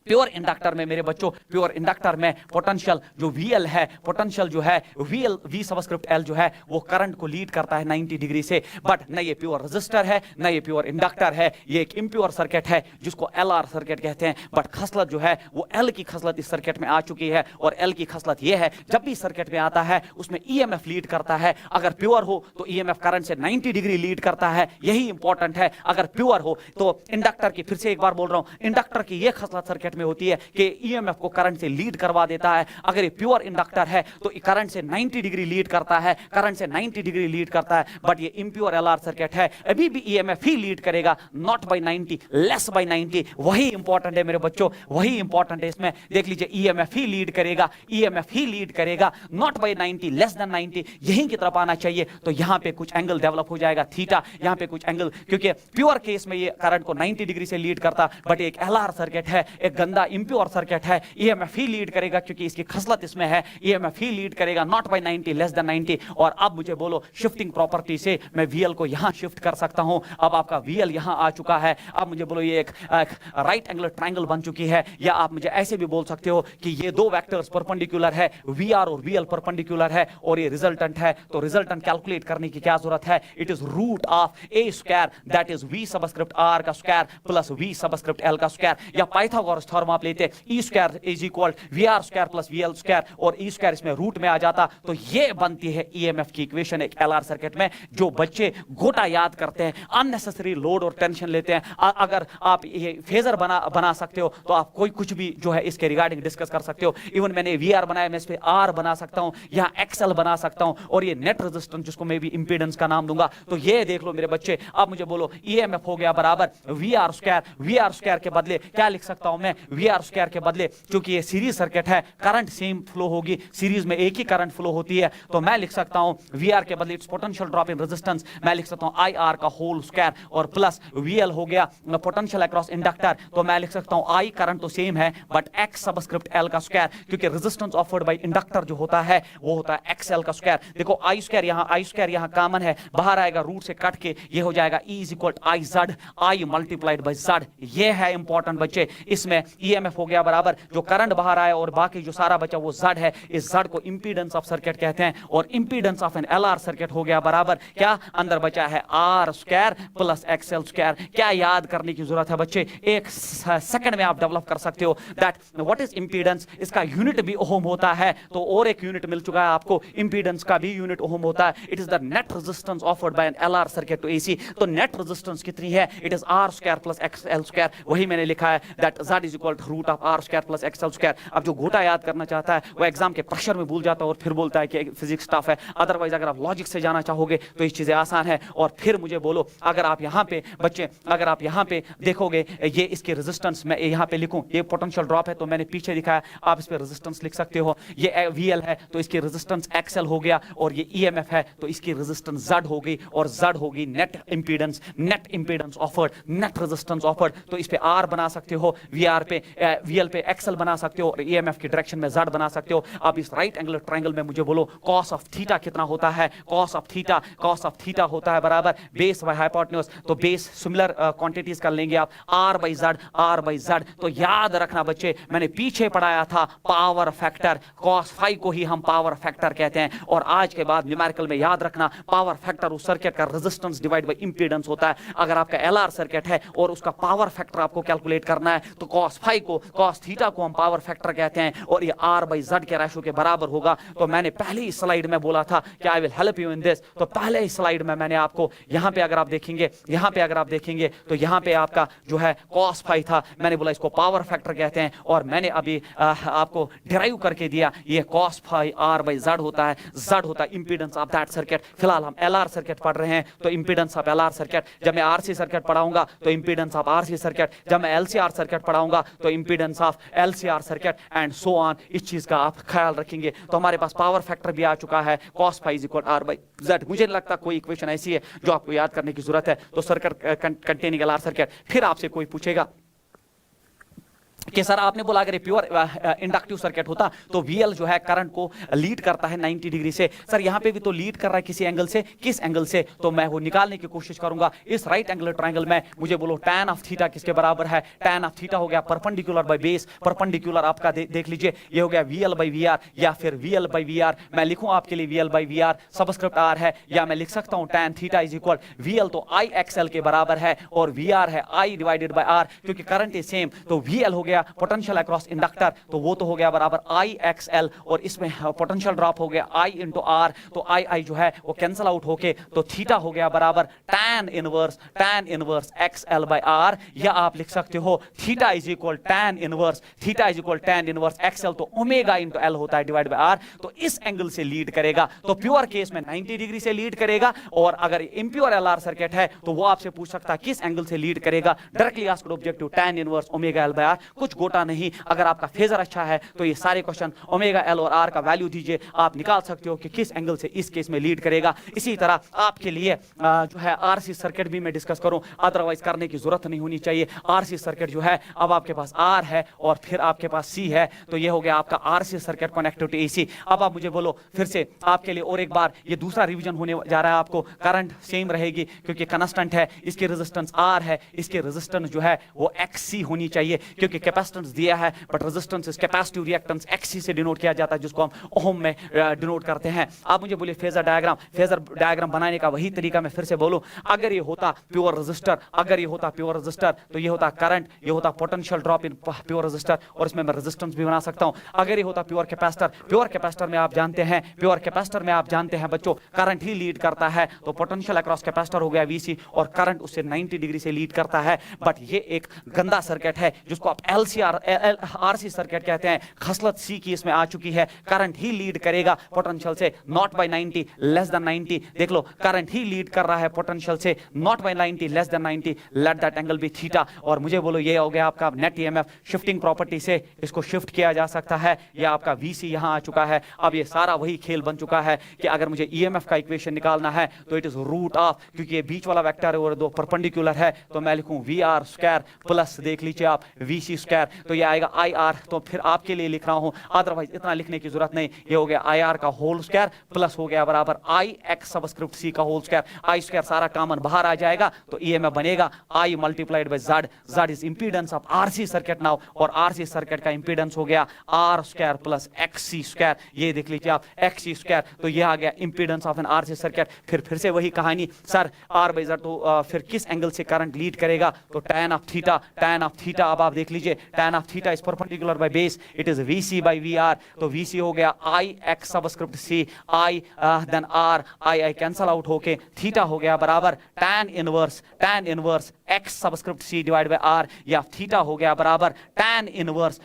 प्योर इंडक्टर में मेरे बच्चों, प्योर इंडक्टर में पोटेंशियल जो VL है, पोटेंशियल जो है VL V सबस्क्रिप्ट L जो है वो करंट को लीड करता है 90 डिग्री से। बट न ये प्योर रेजिस्टर है न ये प्योर इंडक्टर है, ये एक इम्प्योर सर्किट है जिसको LR सर्किट कहते हैं। बट खसलत जो है वो L की खसलत इस सर्किट में आ चुकी है, और L की खसलत ये है जब भी सर्किट में आता है उसमें EMF लीड करता है। अगर प्योर हो तो EMF करंट से 90 डिग्री लीड करता है, यही इंपॉर्टेंट है। अगर प्योर हो तो इंडक्टर की, फिर से एक बार बोल रहा हूं, इंडक्टर की ये खसलत सर्किट में होती है कि ईएमएफ को करंट से लीड करवा देता है। अगर ये प्योर इंडक्टर है तो करंट से 90 डिग्री लीड करता है, करंट से 90 डिग्री लीड करता है। बट ये इंप्योर एलआर सर्किट है, अभी भी ईएमएफ ही लीड करेगा, नॉट बाय 90, लेस बाय 90। वही इंपॉर्टेंट है मेरे बच्चों, वही इंपॉर्टेंट है। इसमें देख लीजिए ईएमएफ ही लीड करेगा, ईएमएफ ही लीड करेगा, नॉट बाय 90, लेस देन 90, यहीं की तरफ आना चाहिए। तो यहां पे कुछ एंगल डेवलप हो जाएगा थीटा, यहां पे कुछ एंगल, क्योंकि प्योर केस में ये करंट को 90 डिग्री से लीड करता, बट एक एलआर सर्किट है, एक गंदा इंप्योर सर्किट है, ईएमएफ ही लीड करेगा क्योंकि इसकी खसलत इसमें है, ईएमएफ ही लीड करेगा, नॉट बाय 90, लेस देन 90। और अब मुझे बोलो शिफ्टिंग प्रॉपर्टी से मैं VL को यहां शिफ्ट कर सकता हूं। अब आपका VL यहां आ चुका है। अब मुझे बोलो ये एक राइट एंगल ट्रायंगल बन चुकी है, या आप मुझे ऐसे भी बोल सकते हो कि ये दो वेक्टर्स परपेंडिकुलर है, VR और VL परपेंडिकुलर है और ये रिजल्टेंट है। तो रिजल्टेंट कैलकुलेट करने की क्या जरूरत है, it is root of A square that is V subscript R का square plus V subscript L का स्क्वायर, या पाइथागोरस इस थॉर्म आप लेते E square is equal V R square plus V L square और ई स्क्वायर इसमें root में आ जाता, तो ये बनती है ईएमएफ की इक्वेशन एक एलआर सर्किट में। जो बच्चे गोटा याद करते हैं, अननेसेसरी लोड और टेंशन लेते हैं, अगर आप ये फेजर बना सकते हो तो आप कोई कुछ भी जो है इसके रिगार्डिंग डिस्कस कर सकते हो। इवन मैंने वी आर बनाया, मैं इस पे आर बना सकता हूं, यहां एक्सएल बना सकता हूं, और ये नेट रेजिस्टेंस जिसको मैं भी इंपीडेंस का नाम दूंगा। तो ये देख लो मेरे बच्चे, अब मुझे बोलो ईएमएफ हो गया बराबर वी आर स्क्वायर के बदले क्या लिख सकता हूं मैं, वी आर स्क्वायर के बदले, क्योंकि ये सीरीज सर्किट है, करंट सेम फ्लो होगी, सीरीज में एक ही करंट फ्लो होती है, तो मैं लिख सकता हूं वी आर के बदले it's potential drop in resistance, मैं लिख सकता हूं आई आर का होल स्क्वायर, और प्लस वी एल हो गया पोटेंशियल अक्रॉस इंडक्टर, तो मैं लिख सकता हूं आई करंट तो सेम है बट एक्स सबस्क्रिप्ट एल का स्क्वायर, क्योंकि रेजिस्टेंस ऑफर्ड बाय इंडक्टर जो होता है वो होता है एक्स एल का स्क्वायर। देखो आई स्क्वायर यहां कॉमन है, बाहर आएगा रूट से कट के, ये हो जाएगा E is equal I Z, I multiplied by Z. ये है इंपॉर्टेंट बच्चे, इसमें ईएमएफ हो गया बराबर जो करंट बाहर आया और बाकी जो सारा बचा वो जेड है, इस जेड को इंपीडेंस ऑफ सर्किट कहते हैं, और impedance of an LR circuit हो गया बराबर क्या, अंदर बचा है R square plus XL square. क्या याद करने की जरूरत है बच्चे, एक सेकंड में आप डेवलप कर सकते हो दैट व्हाट इज इंपीडेंस, इसका यूनिट भी ओम होता है, तो और एक यूनिट मिल चुका है आपको, इंपीडेंस का भी यूनिट ओम होता है, it is the net resistance offered by an LR circuit to AC. तो नेट रेजिस्टेंस कितनी है, it is R square plus XL square, वही मैंने लिखा है that Z is equal to root of R square plus XL square. अब जो घोटा याद करना चाहता है वो एग्जाम के प्रेशर में भूल जाता है और फिर बोलता है कि फिजिक्स टफ है, अदरवाइज अगर आप लॉजिक से जाना चाहोगे तो ये चीजें आसान है। और फिर मुझे बोलो, अगर आप यहाँ पे बच्चे, अगर आप यहाँ पे देखोगे ये इसके रेजिस्टेंस, मैं यहाँ पे लिखूं ये पोटेंशियल ड्रॉप है तो मैंने पीछे लिखा है, आप इस पे रेजिस्टेंस लिख सकते हो, ये वीएल है तो इसकी रेजिस्टेंस एक्सएल हो गया, और ये ईएमएफ है तो इसकी रेजिस्टेंस जेड हो गई, और जेड होगी net impedance offered, net resistance offered, तो इस पे आर बना सकते हो, वीआर पे वीएल पे एक्सएल बना सकते हो, और ईएमएफ की डायरेक्शन में जेड बना सकते हो। अब इस राइट एंगुलर ट्रायंगल में मुझे बोलो कॉस ऑफ थीटा कितना होता है, कॉस ऑफ थीटा होता है बराबर बेस बाय हाइपोटेन्यूज, तो बेस सिमिलर क्वांटिटीज कर लेंगे आप, आर बाई जेड। तो याद रखना बच्चे, मैंने पीछे पढ़ाया था पावर फैक्टर, कॉस फाई को ही हम पावर फैक्टर कहते हैं, और आज के बाद न्यूमेरिकल में याद रखना पावर फैक्टर उस सर्किट का रेजिस्टेंस डिवाइड बाय इंपीडेंस होता है। अगर आपका एलआर सर्किट है और उसका पावर फैक्टर आपको कैलकुलेट करना है तो कॉस थीटा को हम पावर फैक्टर कहते हैं, और ये आर बाई जेड के रेशो के बराबर होगा। तो मैंने पहली स्लाइड में बोला था कि I will help you in this, तो पहले स्लाइड में मैंने आपको यहाँ पे अगर आप देखेंगे तो यहाँ पे आपका जो है कॉस फाई था, मैंने बोला इसको पावर फैक्टर कहते हैं, और मैंने अभी आपको डिराइव करके दिया ये cos phi R by Z होता है इंपीडेंस ऑफ दैट सर्किट। फिलहाल हम एलआर सर्किट पढ़ रहे हैं तो इंपीडेंस ऑफ एलआर सर्किट, जब मैं आरसी सर्किट पढ़ाऊंगा तो इंपीडेंस ऑफ आरसी सर्किट, जब मैं एलसीआर सर्किट पढ़ाऊंगा तो impedance of LCR circuit and so on. इस चीज का आप ख्याल रखेंगे। तो हमारे पास पावर फैक्टर भी आ चुका है, cos phi is equal R by Z. मुझे नहीं लगता कोई इक्वेशन ऐसी है जो आपको याद करने की जरूरत है। तो सर्किट कंटेनिंग एलआर सर्किट, फिर आपसे कोई पूछेगा कि सर आपने बोला अगर ये प्योर इंडक्टिव सर्किट होता तो वीएल जो है करंट को लीड करता है 90 डिग्री से, सर यहाँ पे भी तो लीड कर रहा है किसी एंगल से, किस एंगल से, तो मैं वो निकालने की कोशिश करूंगा। इस राइट एंगुलर ट्रायंगल में मुझे बोलो tan ऑफ थीटा किसके बराबर है, tan ऑफ थीटा हो गया परपेंडिकुलर बाय बेस, परपेंडिकुलर आपका देख लीजिए ये हो गया वीएल बाई वीआर, या फिर वीएल बाई वीआर, मैं लिखूं आपके लिए VL by VR, subscript R है, या मैं लिख सकता हूं tan theta is equal VL तो आई एक्सएल के बराबर है, और वीआर है आई डिवाइडेड बाय आर, क्योंकि करंट इज सेम, तो वीएल हो गया पोटेंशियल अक्रॉस इंडक्टर, तो वो तो हो गया बराबर आई एक्सएल, और इसमें पोटेंशियल ड्रॉप हो गया आई इंटू आर, तो आई जो है वो कैंसिल आउट होके तो थीटा हो गया बराबर tan inverse XL by R, या आप लिख सकते हो theta is equal tan inverse XL, तो ओमेगा इंटू एल होता है डिवाइड बाय आर, तो इस एंगल से लीड करेगा। तो प्योर केस में 90 डिग्री से लीड करेगा, और अगर इम्प्योर एलआर सर्किट है तो वो आपसे पूछ सकता है किस एंगल से लीड करेगा, directly asked objective tan inverse omega L by R, कुछ गोटा नहीं। अगर आपका फेजर अच्छा है तो ये सारे क्वेश्चन ओमेगा एल और आर का वैल्यू दीजिए, आप निकाल सकते हो कि किस एंगल से इस केस में लीड करेगा। इसी तरह आपके लिए जो है आरसी सर्किट भी मैं डिस्कस करूं, अदरवाइज करने की जरूरत नहीं होनी चाहिए। आरसी सर्किट जो है, अब आपके पास आर है और फिर आपके पास सी है, तो ये हो गया आपका RC circuit connected to AC. अब आप मुझे बोलो फिर से आपके लिए और एक बार, ये दूसरा रिवीजन होने जा रहा है आपको। करंट सेम रहेगी क्योंकि कांस्टेंट है, इसके रेजिस्टेंस आर है, इसके रेजिस्टेंस जो है वो एक्स सी होनी चाहिए, क्योंकि कैपेसिटेंस दिया है, but resistance is capacitive reactance, XC से डिनोट किया जाता है, जिसको हम ओम में डिनोट करते हैं। आप मुझे बोलिए फेजर डायग्राम बनाने का वही तरीका मैं फिर से बोलूं, अगर ये होता प्योर रेजिस्टर, अगर ये होता प्योर रेजिस्टर तो ये होता करंट, ये होता potential drop in pure resistor, और इसमें मैं रेजिस्टेंस भी बना सकता हूं। अगर ये होता प्योर कैपेसिटर में आप जानते हैं, प्योर कैपेसिटर में आप जानते हैं बच्चों, करंट ही लीड करता है, तो पोटेंशियल अक्रॉस कैपेसिटर हो गया VC, और करंट उससे 90 डिग्री से लीड करता है। बट ये एक गंदा सर्किट है जिसको आप RC सर्किट कहते हैं। खसलत C की इसमें आ चुकी है, करंट ही लीड करेगा पोटेंशियल से, नॉट बाय 90, लेस देन 90। देख लो, करंट ही लीड कर रहा है पोटेंशियल से, not by 90, less than 90, let that angle be theta. और मुझे बोलो, ये हो गया आपका नेट EMF, शिफ्टिंग प्रॉपर्टी से इसको शिफ्ट किया जा सकता है। ये आपका VC यहां आ चुका है। अब ये सारा वही खेल बन चुका है कि अगर मुझे EMF का इक्वेशन निकालना है तो इट इज रूट ऑफ, क्योंकि ये बीच वाला वेक्टर है और दो परपेंडिकुलर है, तो मैं लिखूं VR स्क्वायर प्लस देख लीजिए आप VC स्क्वायर, तो ये आएगा IR। तो फिर आपके लिए लिख रहा हूं, अदरवाइज इतना लिखने की जरूरत नहीं। ये हो गया IR का होल स्क्वायर प्लस हो गया बराबर IX सबस्क्रिप्ट C का होल स्क्वायर। I स्क्वायर सारा कॉमन बाहर आ जाएगा, तो EMF बनेगा I multiplied by Z। Z is impedance of RC circuit now, और RC सर्किट का इंपीडेंस हो गया R square plus XC square. ये देख लीजिए आप, XC स्क्वायर, तो ये आ गया impedance of an RC circuit. फिर से वही कहानी, सर R बाय Z, तो फिर किस एंगल से करंट लीड करेगा, तो tan ऑफ थीटा। अब आप देख लीजिए, tan of theta is perpendicular by base, it is VC by VR, तो VC हो गया IX subscript C, I then R, I cancel out होके थीटा हो गया बराबर tan inverse X subscript C divide by R, या theta हो गया बराबर tan इनवर्स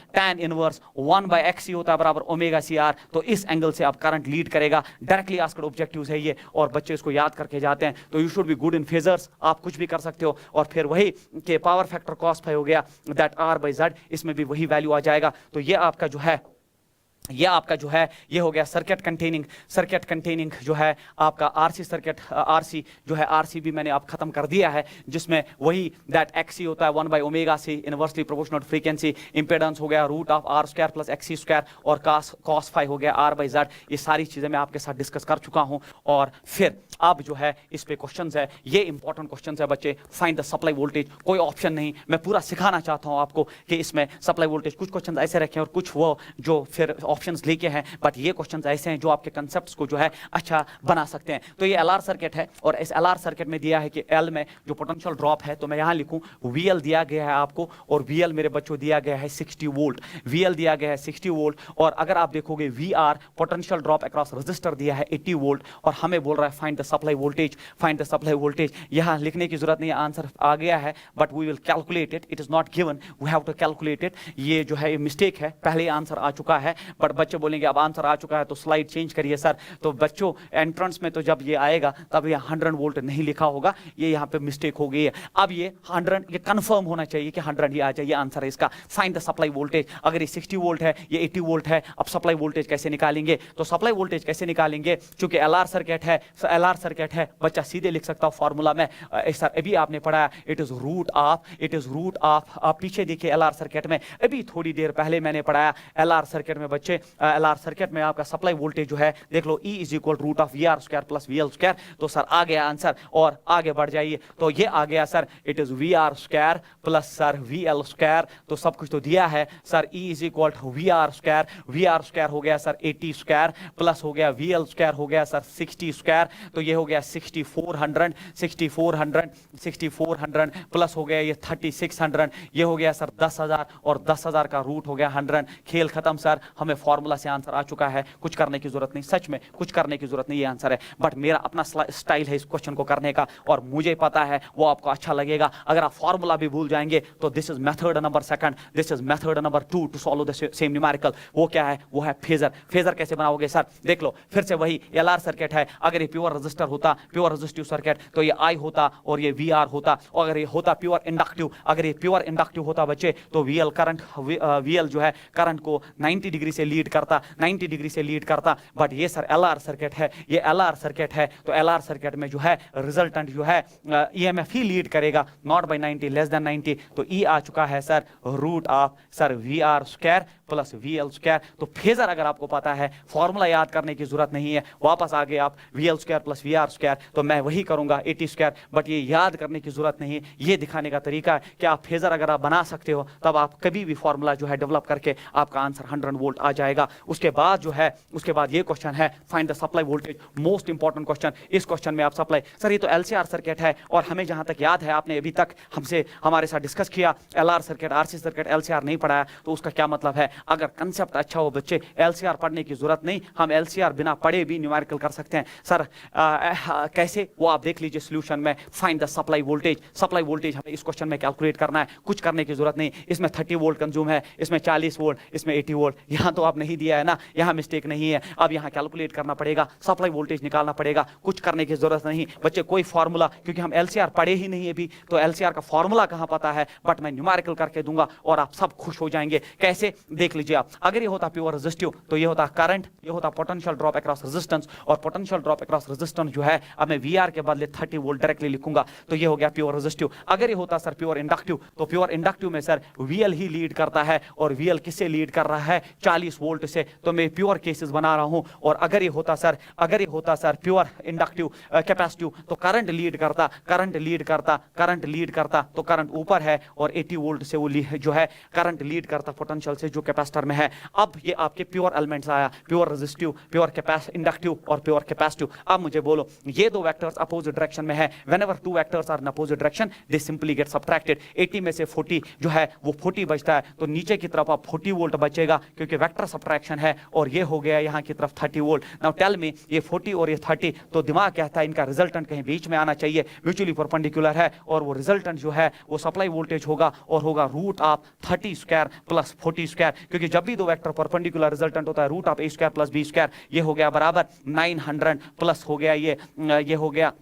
1 बाय XC होता है बराबर ओमेगा CR। तो इस एंगल से आप करंट लीड करेगा। डायरेक्टली आस्क्ड ऑब्जेक्टिव्स है ये, और बच्चे इसको याद करके जाते हैं, तो you should be good in phasors. आप कुछ भी कर सकते हो। और फिर वही के पावर फैक्टर cos phi हो गया दैट R बाय Z, इसमें भी वही वैल्यू आ जाएगा। तो ये आपका जो है, ये हो गया सर्किट कंटेनिंग जो है आपका RC सर्किट। RC जो है, RC भी मैंने अब खत्म कर दिया है, जिसमें वही दैट XC होता है 1 by omega C, inversely proportional frequency. Impedance हो गया root of R square plus XC square, और cos phi हो गया R बाय Z। ये सारी चीजें मैं आपके साथ डिस्कस कर चुका हूं। और फिर अब जो है इस पे क्वेश्चंस है, ये इंपॉर्टेंट क्वेश्चंस है बच्चे। फाइंड द सप्लाई वोल्टेज, कोई ऑप्शन नहीं, मैं पूरा सिखाना चाहता हूं आपको कि इसमें सप्लाई वोल्टेज, कुछ क्वेश्चंस ऐसे रखे और कुछ वो जो फिर ऑप्शंस लेके हैं, बट ये क्वेश्चंस ऐसे हैं जो आपके कंसेप्ट्स को जो है अच्छा बना सकते हैं। तो ये LR सर्किट है, और इस LR सर्किट में दिया है कि L में जो पोटेंशियल ड्रॉप है, तो मैं यहां लिखूं VL दिया गया है आपको, और VL मेरे बच्चों दिया गया है 60 वोल्ट। VL दिया गया है 60 वोल्ट, और अगर आप देखोगे VR potential drop across resistor दिया है 80 वोल्ट, और हमें बोल रहा है फाइंड द सप्लाई वोल्टेज। यहां लिखने की जरूरत नहीं है, आंसर आ गया है, but we will calculate it, it is not given, we have to calculate it. ये जो है मिस्टेक है, पहले आंसर आ चुका है, बट बच्चे बोलेंगे अब आंसर आ चुका है तो स्लाइड चेंज करिए सर। तो बच्चों एंट्रेंस में तो जब ये आएगा तब ये 100 वोल्ट नहीं लिखा होगा, ये यहाँ पे मिस्टेक हो गई है। अब ये 100, ये कंफर्म होना चाहिए कि 100 ही आ जाए, ये आंसर है इसका। फाइंड द सप्लाई वोल्टेज, अगर ये 60 वोल्ट है, ये 80 वोल्ट है, अब सप्लाई वोल्टेज कैसे निकालेंगे? तो सप्लाई वोल्टेज कैसे निकालेंगे, क्योंकि LR सर्किट है, बच्चा सीधे लिख सकता हूं फॉर्मूला में, सर अभी आपने पढ़ा, इट इज रूट ऑफ। आप पीछे देखिए LR सर्किट में, अभी थोड़ी देर पहले मैंने पढ़ाया LR सर्किट में बच्चे, LR सर्किट में आपका सप्लाई वोल्टेज जो है देख लो, E is equal root of VR square plus VL square. तो सर आ गया आंसर, और आगे बढ़ जाइए, तो ये आ गया sir, it is VR square plus sir VL square, तो सब कुछ तो दिया है sir. E is equal to VR square हो गया सर 80 स्क्वायर, प्लस हो गया VL स्क्वायर हो गया सर 60 स्क्वायर, तो ये हो गया 6400 प्लस हो गया ये 3600, ये हो गया सर 10,000, और 10,000 का रूट हो गया 100। खेल खत्म सर, हमें फॉर्मूला से आंसर आ चुका है, कुछ करने की जरूरत नहीं, सच में कुछ करने की जरूरत नहीं, ये आंसर है। बट मेरा अपना स्टाइल है इस क्वेश्चन को करने का, और मुझे पता है वो आपको अच्छा लगेगा। अगर आप फॉर्मूला भी भूल जाएंगे तो this is method number 2, this is method number 2 to solve the same numerical. वो क्या है? वो है फेजर कैसे बनाओगे सर? देख लो, फिर से वही LR सर्किट है, अगर ये प्योर रेजिस्टर होता, प्योर रेजिस्टिव सर्किट, तो ये I होता और ये VR होता, और अगर ये होता प्योर इंडक्टिव, अगर ये प्योर इंडक्टिव होता बच्चे, तो VL जो है करंट को 90 डिग्री से लीड करता, बट ये सर LR सर्किट है, ये LR सर्किट है, तो LR सर्किट में जो है रिजल्टेंट जो है EMF ही लीड करेगा, नॉट बाय 90, लेस देन 90। तो E आ चुका है sir root of sir VR square plus VL²। तो फेजर अगर आपको पता है, फॉर्मूला याद करने की जरूरत नहीं है, वापस आ गए आप VL² प्लस VR², तो मैं वही करूंगा AT², बट ये याद करने की जरूरत नहीं, ये दिखाने का तरीका है कि आप फेजर अगर आप बना सकते हो तब आप कभी भी फॉर्मूला जो है डेवलप करके आपका आंसर 100 वोल्ट आ जाएगा। उसके बाद जो है, उसके बाद ये क्वेश्चन है find the supply voltage, most important question. इस क्वेश्चन में आप सप्लाई, सर ये तो LCR सर्किट है और हमें जहां तक याद है आपने अभी तक हमारे साथ डिस्कस किया LR circuit, RC circuit, LCR नहीं पढ़ाया, तो उसका क्या मतलब है? अगर कंसेप्ट अच्छा हो बच्चे, LCR पढ़ने की जरूरत नहीं, हम LCR बिना पढ़े भी न्यूमेरिकल कर सकते हैं। सर कैसे, वो आप देख लीजिए सोल्यूशन में। Find the supply voltage, supply voltage हमें इस क्वेश्चन में कैलकुलेट करना है, कुछ करने की जरूरत नहीं। इसमें 30 वोल्ट कंज्यूम है, इसमें 40 वोल्ट, इसमें 80 वोल्ट, यहाँ तो आप नहीं दिया है ना, यहाँ मिस्टेक नहीं है। अब यहाँ कैलकुलेट करना पड़ेगा, सप्लाई वोल्टेज निकालना पड़ेगा, कुछ करने की जरूरत नहीं बच्चे। कोई फॉर्मूला, क्योंकि हम LCR पढ़े ही नहीं अभी, तो LCR का फॉर्मूला कहाँ पता है, बट मैं न्यूमेरिकल करके दूंगा और आप सब खुश हो जाएंगे। कैसे, देख लीजिए आप। अगर ये होता प्योर रेजिस्टिव तो ये होता करंट, ये होता पोटेंशियल ड्रॉप अक्रॉस रेजिस्टेंस, और पोटेंशियल ड्रॉप अक्रॉस रेजिस्टेंस जो है, अब मैं VR के बदले 30 वोल्ट डायरेक्टली लिखूंगा, तो ये हो गया प्योर रेजिस्टिव। अगर ये होता सर प्योर इंडक्टिव, तो प्योर इंडक्टिव में सर VL ही लीड करता है, और VL किससे लीड कर रहा है? 40 वोल्ट से, तो मैं प्योर केसेस बना रहा हूं। और अगर ये होता सर प्योर इंडक्टिव कैपेसिटिव, तो करंट लीड करता, तो करंट ऊपर है, और 80 वोल्ट से वो जो है करंट लीड करता पोटेंशियल से जो कैपेसिटर में है। अब ये आपके प्योर एलिमेंट्स आया, प्योर रेजिस्टिव, प्योर इंडक्टिव और प्योर कैपेसिटिव। अब मुझे बोलो, ये दो वेक्टर्स अपोजिट डायरेक्शन में है, whenever two vectors are in opposite direction they simply get subtracted. 80 में से 40 जो है वो 40 बचता है, तो नीचे की तरफ आप 40 वोल्ट बचेगा, क्योंकि वेक्टर सबट्रैक्शन है, और ये हो गया यहाँ की तरफ 30 वोल्ट। नाउ टेल मी, ये 40 और ये 30, तो दिमाग कहता है इनका रिजल्टेंट कहीं बीच में आना चाहिए, म्यूचुअली परपेंडिकुलर है, और वो रिजल्टेंट जो है वो सप्लाई वोल्टेज होगा, और होगा रूट ऑफ 30² प्लस 40², क्योंकि जब भी दो वेक्टर परपेंडिकुलर रिजल्टेंट होता है root of A² plus B², ये हो गया बराबर 900 प्लस हो गया ये हो गया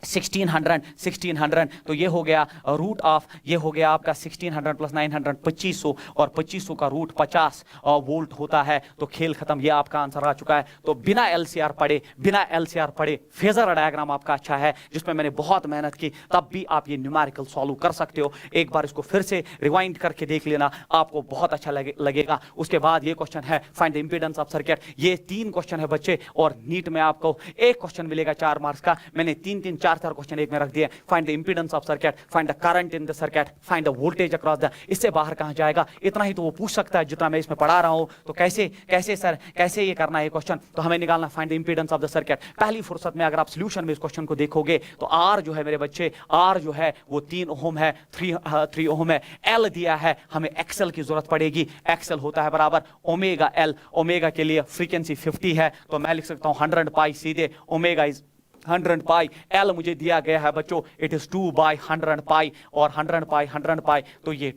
1600, तो ये हो गया रूट ऑफ, ये हो गया आपका 1600 प्लस 900 2500, और 2500 का रूट 50 वोल्ट होता है। तो खेल खत्म, ये आपका आंसर आ चुका है। तो बिना LCR पढ़े फेजर डायग्राम आपका अच्छा है, जिसमें मैंने बहुत मेहनत की, तब भी आप ये न्यूमेरिकल सॉल्व कर सकते हो। एक बार इसको फिर से रिवाइंड करके देख लेना, आपको बहुत अच्छा लगेगा। उसके बाद ये क्वेश्चन है find the impedance of circuit. ये 3 क्वेश्चन है बच्चे, और नीट में आपको एक क्वेश्चन मिलेगा 4 मार्क्स का। मैंने 3 4 क्वेश्चन एक में रख दिए। Find the impedance of circuit, find the current in the circuit, find the voltage across the. इससे बाहर कहां जाएगा? इतना ही तो वो पूछ सकता है जितना मैं इसमें पढ़ा रहा हूं। तो कैसे सर कैसे ये करना है क्वेश्चन? तो हमें निकालना find the impedance of the circuit. पहली फुर्सत में अगर आप सॉल्यूशन में इस क्वेश्चन को देखोगे तो R जो है मेरे बच्चे, R जो है वो 3 ओम है, 3 ओम है। L दिया है, हमें XL की जरूरत पड़ेगी। XL होता है बराबर ओमेगा L। ओमेगा के लिए फ्रीक्वेंसी 50 है, तो मैं लिख सकता हूं 100 पाई सीधे, ओमेगा इज 100 पाई। L मुझे दिया गया है बच्चों, इट इज 2/100 पाई, और 100 पाई, तो ये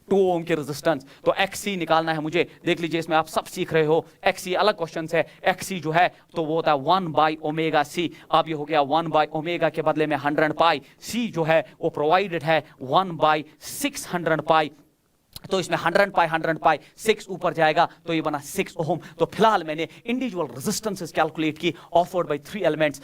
2 ओम के रेजिस्टेंस। तो XC निकालना है मुझे। देख लीजिए, इसमें आप सब सीख रहे हो, XC अलग क्वेश्चन है। XC जो है तो वो होता है 1/ओमेगा C। अब ये हो गया 1/ओमेगा के बदले में 100 पाई। C जो है वो प्रोवाइडेड है 1/600 पाई, तो इसमें 100 पाई 6 ऊपर जाएगा, तो ये बना 6 ओम। तो फिलहाल मैंने इंडिविजुअल रेजिस्टेंसेस कैलकुलेट की, ऑफर्ड बाय 3 एलिमेंट्स।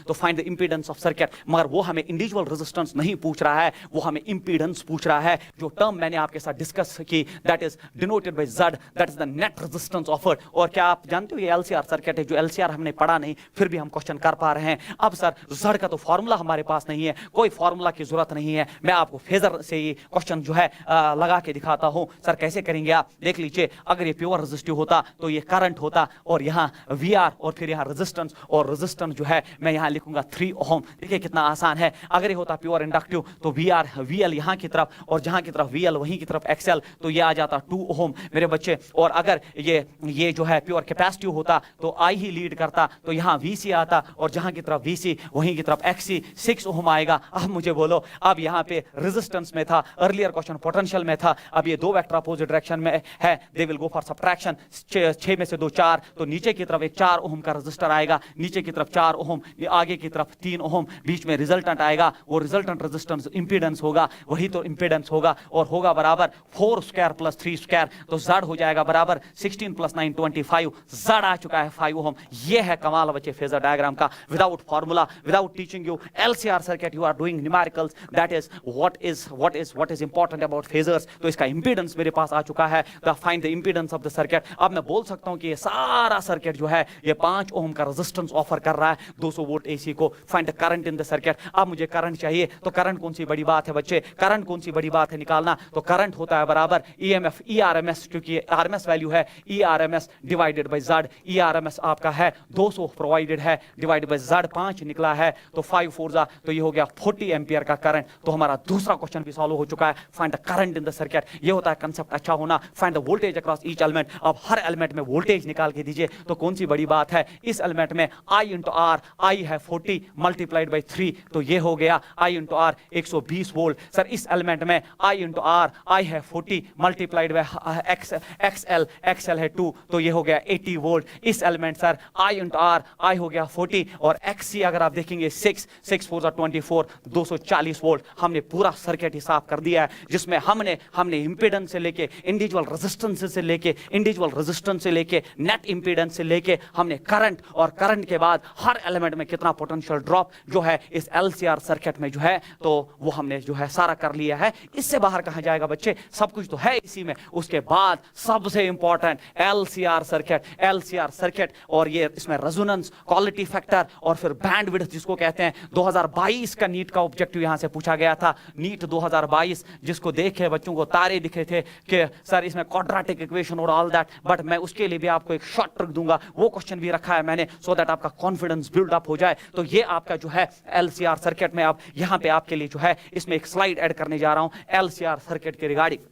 तो find the impedance of circuit. मगर वो हमें इंडिविजुअल रेजिस्टेंस नहीं पूछ रहा है, वो हमें इंपीडेंस पूछ रहा है। जो टर्म मैंने आपके साथ डिस्कस की, that is denoted by Z, that is the net resistance offered. और क्या आप जानते हो ये LCR सर्किट है, जो LCR हमने पढ़ा नहीं, फिर भी हम क्वेश्चन कर पा रहे हैं। अब सर Z का तो फॉर्मूला हमारे पास नहीं है, कोई फॉर्मूला की जरूरत नहीं है, मैं आपको फेजर से ये क्वेश्चन जो है लगा के दिखाता हूं। सर कैसे करेंगे आप? देख लीजिए, अगर ये प्योर रेजिस्टिव होता तो ये करंट होता, और यहाँ VR, और फिर यहाँ रेजिस्टेंस, और रेजिस्टेंस जो है मैं यहाँ लिखूंगा 3 ओम। देखिए कितना आसान है। अगर ये होता प्योर इंडक्टिव तो VL यहाँ की तरफ, और जहाँ की तरफ VL वहीं की तरफ XL, तो ये आ जाता 2 ओम मेरे बच्चे। और अगर ये जो है प्योर कैपेसिटिव होता तो I ही लीड करता, तो यहाँ VC आता, और जहाँ की तरफ VC वहीं की तरफ XC 6 ओम आएगा। अब मुझे बोलो, अब यहाँ पे रेजिस्टेंस में था, अर्लियर क्वेश्चन पोटेंशियल में था, अब ये 2 वेक्टर अपोजिट डायरेक्शन में है, they will go for subtraction. 6 में से 2 4, तो नीचे की तरफ एक 4 ओम का रेजिस्टर आएगा, नीचे की तरफ 4 ओम, आगे की तरफ 3 ओम, बीच में रिजल्टेंट आएगा, वो रिजल्टेंट रेजिस्टेंस इंपीडेंस होगा, वही तो इंपीडेंस होगा, और होगा बराबर 4² प्लस 3², तो Z हो जाएगा बराबर 16 प्लस 9 25। Z आ चुका है 5 ओम। ये है कमाल बच्चे फेजर डायग्राम का, without formula, without teaching you LCR circuit, you are doing numericals. That is what is important about phasors, तो इसका इंपीडेंस मेरे पास आ चुका है, find the impedance of the circuit. अब मैं बोल सकता हूं कि ये सारा सर्किट जो है ये 5 ओम का रेजिस्टेंस ऑफर कर रहा है 200 वोल्ट एसी को। Find the current in the circuit. अब मुझे करंट चाहिए, तो करंट कौन सी बड़ी बात है बच्चे, करंट कौन सी बड़ी बात है निकालना, तो करंट होता है बराबर ईएमएफ ईआरएमएस, क्योंकि आरएमएस वैल्यू है ईआरएमएस डिवाइडेड बाय जेड। ईआरएमएस आपका है 200 प्रोवाइडेड है, डिवाइडेड बाय जेड 5 निकला है, तो 5 4 जा, तो ये हो गया 40 एम्पियर का करंट। तो हमारा दूसरा क्वेश्चन भी सॉल्व हो चुका है। Find the current in the circuit. ये होता है कंसेप्ट अच्छा होना। Find the voltage across each element. अब हर एलिमेंट में वोल्टेज निकाल के दीजिए, तो कौन सी बड़ी बात है। इस एलिमेंट में I इंटू आर, आई है 40 मल्टीप्लाइड बाई 3, तो ये हो गया I into R 120 volt. Sir इस एलिमेंट में I इंटू आर, आई है 40 मल्टीप्लाइड बाई एक्सएल है 2, तो ये हो गया 80 वोल्ट। इस एलिमेंट सर I इंटू आर, आई हो गया 40 और XC अगर आप देखेंगे 6 4 24 240 वोल्ट। हमने पूरा सर्किट हिसाब कर दिया है, जिसमें हमने इंपीडेंस से लेके इंडिविजुअल रेजिस्टेंस से लेके नेट इंपीडेंस से लेके हमने करंट, और करंट के बाद हर एलिमेंट में कितना पोटेंशियल ड्रॉप जो है इस एलसीआर सर्किट में जो है, तो वो हमने जो है सारा कर लिया है। इससे बाहर कहां जाएगा बच्चे, सब कुछ तो है इसी में। उसके बाद सबसे इंपॉर्टेंट एलसीआर सर्किट, और ये इसमें रेजोनेंस, क्वालिटी फैक्टर और फिर बैंडविड्थ जिसको कहते हैं। 2022 का नीट का ऑब्जेक्टिव यहां से पूछा गया था, नीट 2022, जिसको देखे बच्चों को तारे दिखे थे कि सर इसमें क्वाड्रेटिक इक्वेशन और ऑल दैट, बट मैं उसके लिए भी आपको एक शॉर्ट ट्रिक दूंगा, वो क्वेश्चन भी रखा है मैंने, सो दैट आपका कॉन्फिडेंस बिल्ड अप हो जाए। तो ये आपका जो है एलसीआर सर्किट में, अब यहां पे आपके लिए जो है इसमें एक स्लाइड ऐड करने जा रहा हूं एलसीआर सर्किट के रिगार्डिंग।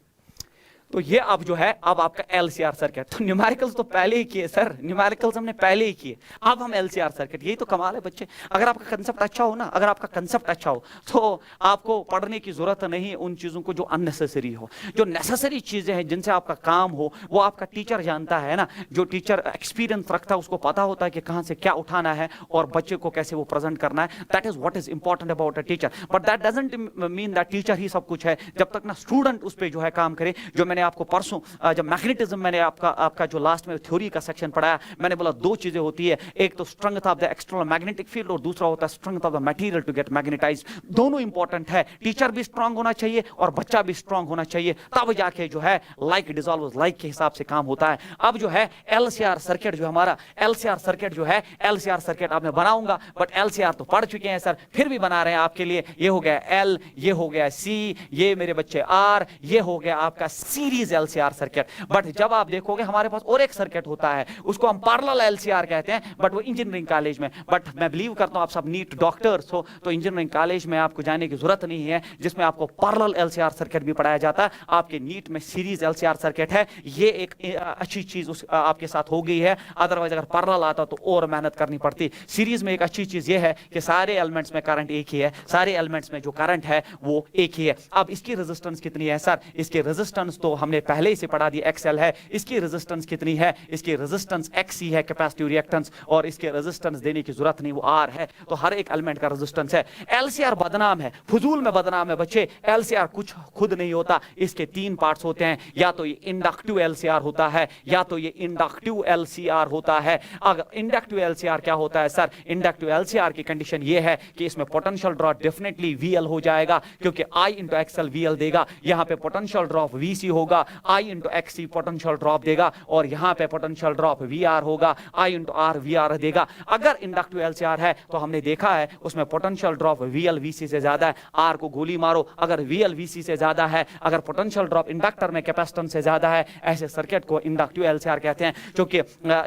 तो ये अब जो है अब आपका एलसीआर सर्किट, तो न्यूमेरिकल्स तो पहले ही किए सर, न्यूमेरिकल्स हमने पहले ही किए, अब हम एलसीआर सर्किट। यही तो कमाल है बच्चे, अगर आपका कंसेप्ट अच्छा हो ना, अगर आपका कंसेप्ट अच्छा हो तो आपको पढ़ने की जरूरत नहीं उन चीजों को जो अननेसेसरी हो। जो नेसेसरी चीजें हैं जिनसे आपका काम हो वो आपका टीचर जानता है ना, जो टीचर एक्सपीरियंस रखता है उसको पता होता है कि कहां से क्या उठाना है और बच्चे को कैसे वो प्रेजेंट करना है। That is what is important about a teacher, but that doesn't mean that teacher ही सब कुछ है। जब तक ना स्टूडेंट उस पर जो है काम करे, जो मैंने आपको परसों जब मैग्नेटिज्म मैंने आपका जो लास्ट में थ्योरी का सेक्शन पढ़ाया, मैंने बोला 2 चीजें होती है, एक तो strength of the external magnetic field और दूसरा होता है strength of the material to get magnetized. दोनों इंपॉर्टेंट है, टीचर भी स्ट्रांग होना चाहिए और बच्चा भी स्ट्रांग होना चाहिए, तब जाके जो है लाइक डिसॉल्व्स लाइक के हिसाब से काम होता है। अब जो है एलसीआर सर्किट जो हमारा एलसीआर सर्किट जो है, एलसीआर सर्किट अब मैं बनाऊंगा, बट एलसीआर तो पढ़ चुके हैं सर, फिर भी बना रहे हैं आपके लिए। ये हो गया एल, ये हो गया सी, ये मेरे बच्चे आर, ये हो गया आपका सीरीज एलसीआर सर्किट। बट जब आप देखोगे हमारे पास और एक सर्किट होता है, उसको हम पैरेलल एलसीआर कहते हैं, बट वो इंजीनियरिंग कॉलेज में, बट मैं बिलीव करता हूं आप सब नीट डॉक्टर्स हो तो इंजीनियरिंग कॉलेज में आपको जाने की जरूरत नहीं है, जिसमें आपको पैरेलल एलसीआर सर्किट भी पढ़ाया जाता है। आपके नीट में सीरीज एलसीआर सर्किट है, ये एक अच्छी चीज आपके साथ हो गई है, अदरवाइज अगर पैरेलल आता तो और मेहनत करनी पड़ती। सीरीज में एक अच्छी चीज ये है कि सारे एलिमेंट्स में करंट एक ही है, सारे एलिमेंट्स में जो करंट है वो एक ही है। अब इसकी रेजिस्टेंस कितनी है सर, इसकी रेजिस्टेंस तो हमने पहले ही से पढ़ा दी, एक्सएल है। इसकी रेजिस्टेंस कितनी है, इसकी रेजिस्टेंस एक्सी है, कैपेसिटिव रिएक्टेंस, और इसके रेजिस्टेंस देने की जरूरत नहीं, वो आर है। तो हर एक एलिमेंट का रेजिस्टेंस है। एलसीआर बदनाम है, फजूल में बदनाम है बच्चे। एलसीआर कुछ खुद नहीं होता, इसके 3 पार्ट्स होते हैं, या तो ये इंडक्टिव एलसीआर होता है, या तो ये इंडक्टिव एलसीआर होता है। अगर इंडक्टिव एलसीआर क्या होता है सर, इंडक्टिव एलसीआर की कंडीशन ये है कि इसमें पोटेंशियल ड्रॉप डेफिनेटली वीएल हो जाएगा, क्योंकि आई इंटू एक्सएल वीएल देगा, यहां पे पोटेंशियल ड्रॉप वीसी होगा, आई इंटू एक्सी पोटेंशियल ड्रॉप देगा, और यहां पे पोटेंशियल ड्रॉप वीआर होगा, आई इंटू आर वीआर देगा। अगर इंडक्टिव एलसीआर है तो हमने देखा है उसमें पोटेंशियल ड्रॉप वीएल वीसी से ज्यादा है। आर को गोली मारो, अगर वीएल वीसी से ज्यादा है, अगर पोटेंशियल ड्रॉप इंडक्टर में कैपेसिटेंस से ज्यादा है, ऐसे सर्किट को इंडक्टिव एलसीआर कहते हैं। क्योंकि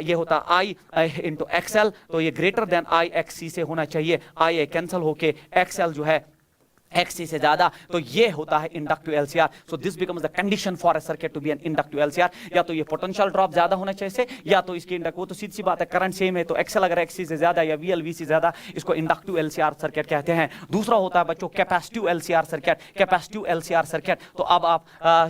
ये होता आई इंटू एक्सएल, तो ये ग्रेटर देन आई एक्सी से होना चाहिए, आई कैंसिल होके एक्सएल जो है XC से ज्यादा, तो ये होता है inductive LCR. So this becomes the condition for a circuit to be an inductive LCR. या तो ये पोटेंशियल ड्रॉप ज्यादा होना चाहिए, या तो इसकी वो तो सीधी सी बात है, करंट सेम है, तो एक्सएल अगर XC से ज्यादा या VL से ज्यादा, इसको इंडक्टिव एलसीआर सर्किट कहते हैं। दूसरा होता है बच्चों capacitive LCR circuit. Capacitive LCR circuit, तो अब आप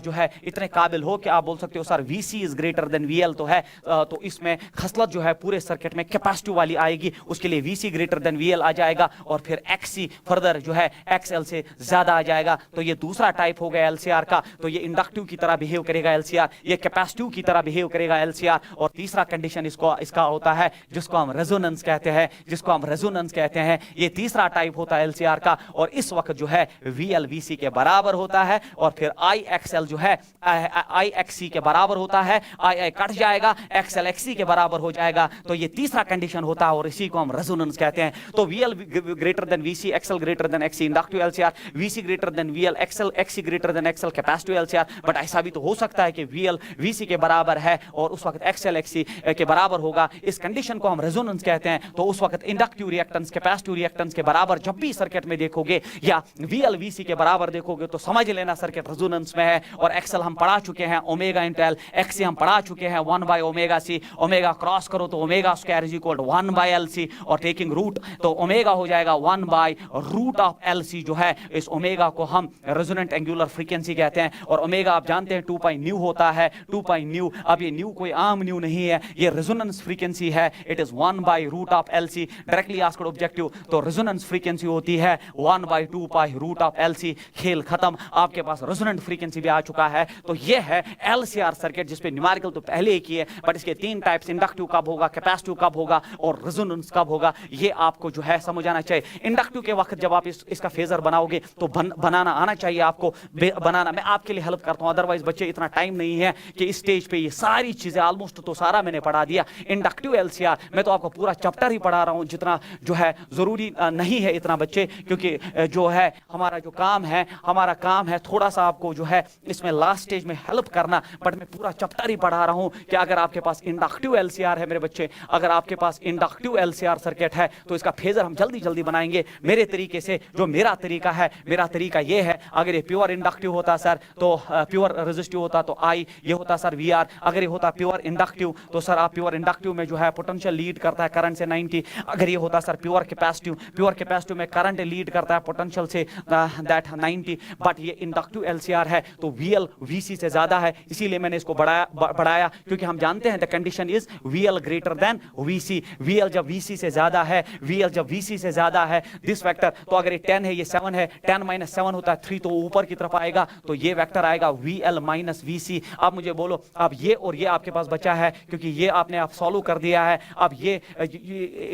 जो है इतने काबिल हो कि आप बोल सकते हो sir VC is greater than VL, तो है तो इसमें खसलत जो है पूरे सर्किट में कैपेसिटिव वाली आएगी, उसके लिए VC ग्रेटर देन VL आ जाएगा, और फिर XC फर्दर जो है XL से ज्यादा आ जाएगा। तो ये दूसरा टाइप हो गया एलसीआर का। तो ये इंडक्टिव की तरह बिहेव करेगा एलसीआर, ये कैपेसिटिव की तरह बिहेव करेगा एलसीआर। और तीसरा कंडीशन इसका होता है जिसको हम रेजोनेंस कहते हैं, जिसको हम रेजोनेंस कहते हैं। ये तीसरा टाइप होता है एलसीआर का। और इस वक्त जो है वीएल वीसी के बराबर होता है और फिर आई एक्सएल जो है आई एक्ससी के बराबर होता है। आई कट जाएगा, एक्सएल एक्ससी के बराबर हो जाएगा। तो ये तीसरा कंडीशन होता है और इसी को हम रेजोनेंस कहते हैं। तो VL greater than VC, XL greater than XC inductive LCR, VC greater than VL, XL XC greater than XL capacitive LCR. But ऐसा भी तो हो सकता है कि वीएल वीसी के बराबर है और उस वक्त एक्सएल एक्ससी के बराबर होगा। इस कंडीशन को हम रेजोनेंस कहते हैं। तो उस वक्त इंडक्टिव रिएक्टेंस कैपेसिटिव रिएक्टेंस के बराबर जब भी सर्किट में देखोगे या वीएल वीसी के बराबर देखोगे तो समझ लेना सर्किट रेजोनेंस में है। और एक्सएल हम पढ़ा चुके हैं ओमेगा इंटू एल, एक्ससी हम पढ़ा चुके हैं 1 by omega C. Omega cross करो तो omega square is equal to 1 by L C और टेकिंग रूट तो ओमेगा हो जाएगा 1 by root of L C जो है। इस ओमेगा को हम रेजोनेंट एंगुलर फ्रीक्वेंसी कहते हैं। और ओमेगा आप जानते हैं 2 पाई न्यू होता है, 2 पाई न्यू। अब ये न्यू कोई आम न्यू नहीं है, ये रेजोनेंस फ्रीक्वेंसी है। It is 1 by root of L C. Directly asked objective तो रेजोनेंस फ्रीक्वेंसी होती है 1 by 2 pi root of L C. खेल खत्म, आपके पास रेजोनेंट फ्रीक्वेंसी भी आ चुका है। तो ये है एलसीआर सर्किट जिसपे न्यूमेरिकल तो पहले ही किए, बट इसके 3 टाइप्स, इंडक्टिव कब होगा, कैपेसिटिव कब होगा और रेजोनेंस कब होगा, ये आपको जो है समझ आना चाहिए। इंडक्टिव के वक्त जब आप इसका फेजर बनाओगे तो बनाना आना चाहिए आपको बनाना। मैं आपके लिए हेल्प करता हूं, अदरवाइज बच्चे इतना टाइम नहीं है कि इस स्टेज पे ये सारी चीजें ऑलमोस्ट तो सारा मैंने पढ़ा दिया। इंडक्टिव एलसीआर मैं तो आपको पूरा चैप्टर ही पढ़ा रहा हूं, जितना जो है जरूरी नहीं है इतना बच्चे, क्योंकि जो है हमारा जो काम है, हमारा काम है थोड़ा सा आपको जो है इसमें लास्ट स्टेज में हेल्प करना। बट मैं पूरा चैप्टर ही पढ़ा रहा हूं कि अगर आपके पास इंडक्टिव एलसीआर है मेरे बच्चे, अगर आपके पास इंडक्टिव एलसीआर सर्किट है तो इसका फेजर हम जल्दी जल्दी बनाएंगे मेरे तरीके से। जो मेरा तरीका है, मेरा तरीका ये है, अगर ये प्योर इंडक्टिव होता सर तो प्योर रेजिस्टिव होता तो आई, ये होता सर वी आर। अगर ये होता प्योर इंडक्टिव तो सर आप प्योर इंडक्टिव में जो है पोटेंशियल लीड करता है करंट से 90। अगर ये होता sir pure capacitive, pure capacitive में करंट लीड करता है पोटेंशियल से दैट 90। बट ये इंडक्टिव एलसीआर है तो वीएल वीसी से ज्यादा है, इसीलिए मैंने इसको बढ़ाया क्योंकि हम जानते हैं the condition is VL greater than VC. VL जब वीसी से ज्यादा है, वीएल जब वीसी से ज्यादा है दिस वेक्टर, तो अगर ये 10 है ये 7 है, 10 माइनस 7 होता है 3, तो ऊपर की तरफ आएगा तो ये वेक्टर आएगा वीएल माइनस वीसी। अब मुझे बोलो, अब ये और ये आपके पास बचा है क्योंकि ये आपने आप सॉल्व कर दिया है। अब ये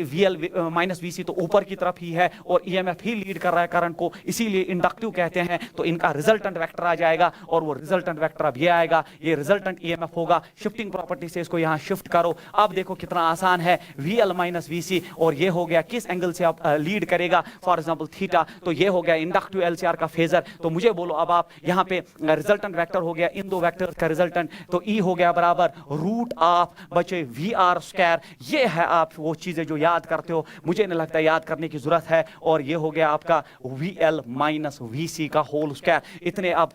वीएल माइनस वीसी तो ऊपर की तरफ ही है और ईएमएफ ही लीड कर रहा है करंट को, इसीलिए इंडक्टिव कहते हैं। तो इनका रिजल्टेंट वेक्टर आ जाएगा और वो रिजल्टेंट वेक्टर अब ये आएगा, ये रिजल्टेंट ईएमएफ होगा। शिफ्टिंग प्रॉपर्टी से इसको यहां शिफ्ट करो। अब देखो कितना आसान है, वीएल माइनस वीसी और ये हो गया किस एंगल से आप लीड करेगा, फॉर एग्जांपल थीटा। तो ये हो गया इंडक्टिव एलसीआर का फेजर। तो मुझे बोलो अब आप यहां पे रिजल्टेंट वेक्टर हो गया इन दो वेक्टर का रिजल्टेंट, तो ई हो गया बराबर रूट ऑफ बचे वी आर स्क्वायर। ये है आप वो चीजें जो याद करते हो, मुझे नहीं लगता याद करने की जरूरत है। और ये हो गया आपका वी एल माइनस वी सी का होल स्क्वायर। इतने आप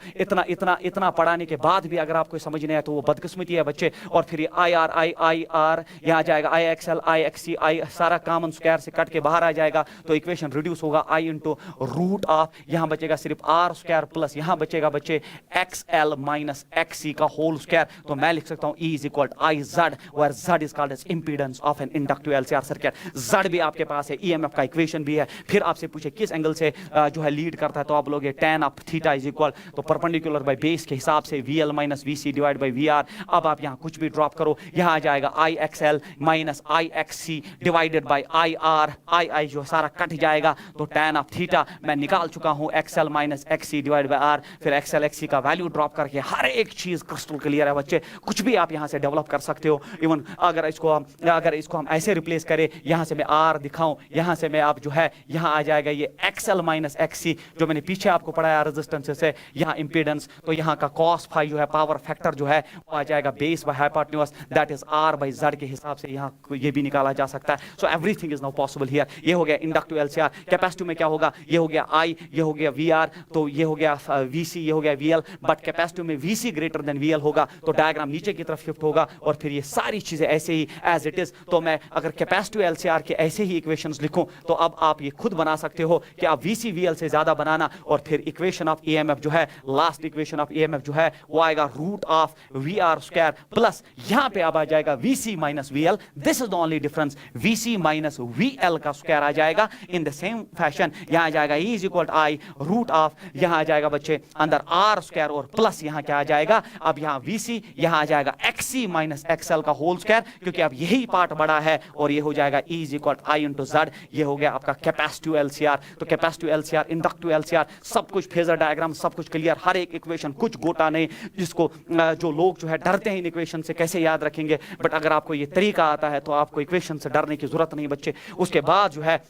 इतना पढ़ाने के बाद भी अगर आपको समझ नहीं आया तो वो बदकिस्मती है बच्चे। और फिर आई आर यहाँ जाएगा, आई एक्सएल आई एक्ससी आई सारा कॉमन स्क्वायर से कट के बाहर आ जाएगा तो इक्वेशन रिड्यूस होगा आई इंटू रूट ऑफ, यहाँ बचेगा सिर्फ आर स्क्वायर प्लस यहाँ बचेगा बच्चे X L minus X C का होल स्क्वायर। तो मैं लिख सकता हूँ E is equal I Z, where Z is called as impedance of an inductive LCR circuit. Z भी आपके पास है, ईएमएफ का इक्वेशन भी है। फिर आपसे पूछे किस एंगल से जो है लीड करता है, तो आप लोगे tan of theta is equal तो परपेंडिकुलर बाय बेस के हिसाब से V L minus V C divide by V R. अब आप यहाँ कुछ भी ड्रॉप करो, यहाँ आ जाएगा I X L minus I X C divided by I R. I जो सारा कट जाएगा तो tan ऑफ थीटा मैं निकाल चुका हूँ X L minus X C divide by R. फिर एक्स एल एक्स सी का वैल्यू ड्रॉप करके हर एक चीज क्रिस्टल क्लियर है बच्चे, कुछ भी आप यहाँ से डेवलप कर सकते हो। इवन अगर इसको हम ऐसे रिप्लेस करें, यहाँ से मैं आर दिखाऊं, यहाँ से मैं आप जो है यहाँ आ जाएगा ये एक्स एल माइनस एक्स सी जो मैंने पीछे आपको पढ़ाया रेजिस्टेंस से, यहाँ इंपीडेंस। तो यहाँ का कॉस फाई जो है पावर फैक्टर जो है वो आ जाएगा base by hypotenuse that is R by Z के हिसाब से यहाँ ये भी निकाला जा सकता है। So everything is now possible here. ये हो गया इंडक्टिव एलसीआर। कैपेसिटिव में क्या होगा, ये हो गया आई, ये हो गया वी आर, तो ये हो गया वीसी, ये हो गया वीएल। बट कैपेसिटिव में वीसी ग्रेटर देन वीएल होगा तो डायग्राम नीचे की तरफ शिफ्ट होगा और फिर ये सारी चीजें ऐसे ही एज इट इज। तो मैं अगर कैपेसिटिव एलसीआर के ऐसे ही इक्वेशंस लिखूं तो अब आप ये खुद बना सकते हो कि आप वीसी वीएल से ज्यादा बनाना और फिर इक्वेशन ऑफ ईएमएफ जो है, लास्ट इक्वेशन ऑफ ईएमएफ जो है वो आएगा root of V R square plus यहाँ पे अब आ जाएगा VC minus VL. This is the only difference, VC minus VL का स्क्वायर आ जाएगा। इन द सेम फैशन यहाँ आ जाएगा E is equal I root of, यहाँ आ जाएगा बच्चे अंदर आर स्क्वायर और प्लस यहाँ क्या आ जाएगा, अब यहाँ वीसी, यहाँ आ जाएगा एक्सी माइनस एक्सएल का होल स्क्वायर, क्योंकि अब यही पार्ट बड़ा है और ये हो जाएगा E is equal I into Z. ये हो गया आपका कैपेसिटिव एलसीआर। तो कैपेसिटिव एलसीआर, इंडक्टिव एलसीआर, सब कुछ फेजर डायग्राम, सब कुछ क्लियर, हर एक इक्वेशन, कुछ गोटा नहीं जिसको जो लोग जो है डरते हैं इन इक्वेशन से कैसे याद रखेंगे, बट अगर आपको ये तरीका आता है तो आपको इक्वेशन से डरने की जरूरत नहीं बच्चे। उसके बाद जो है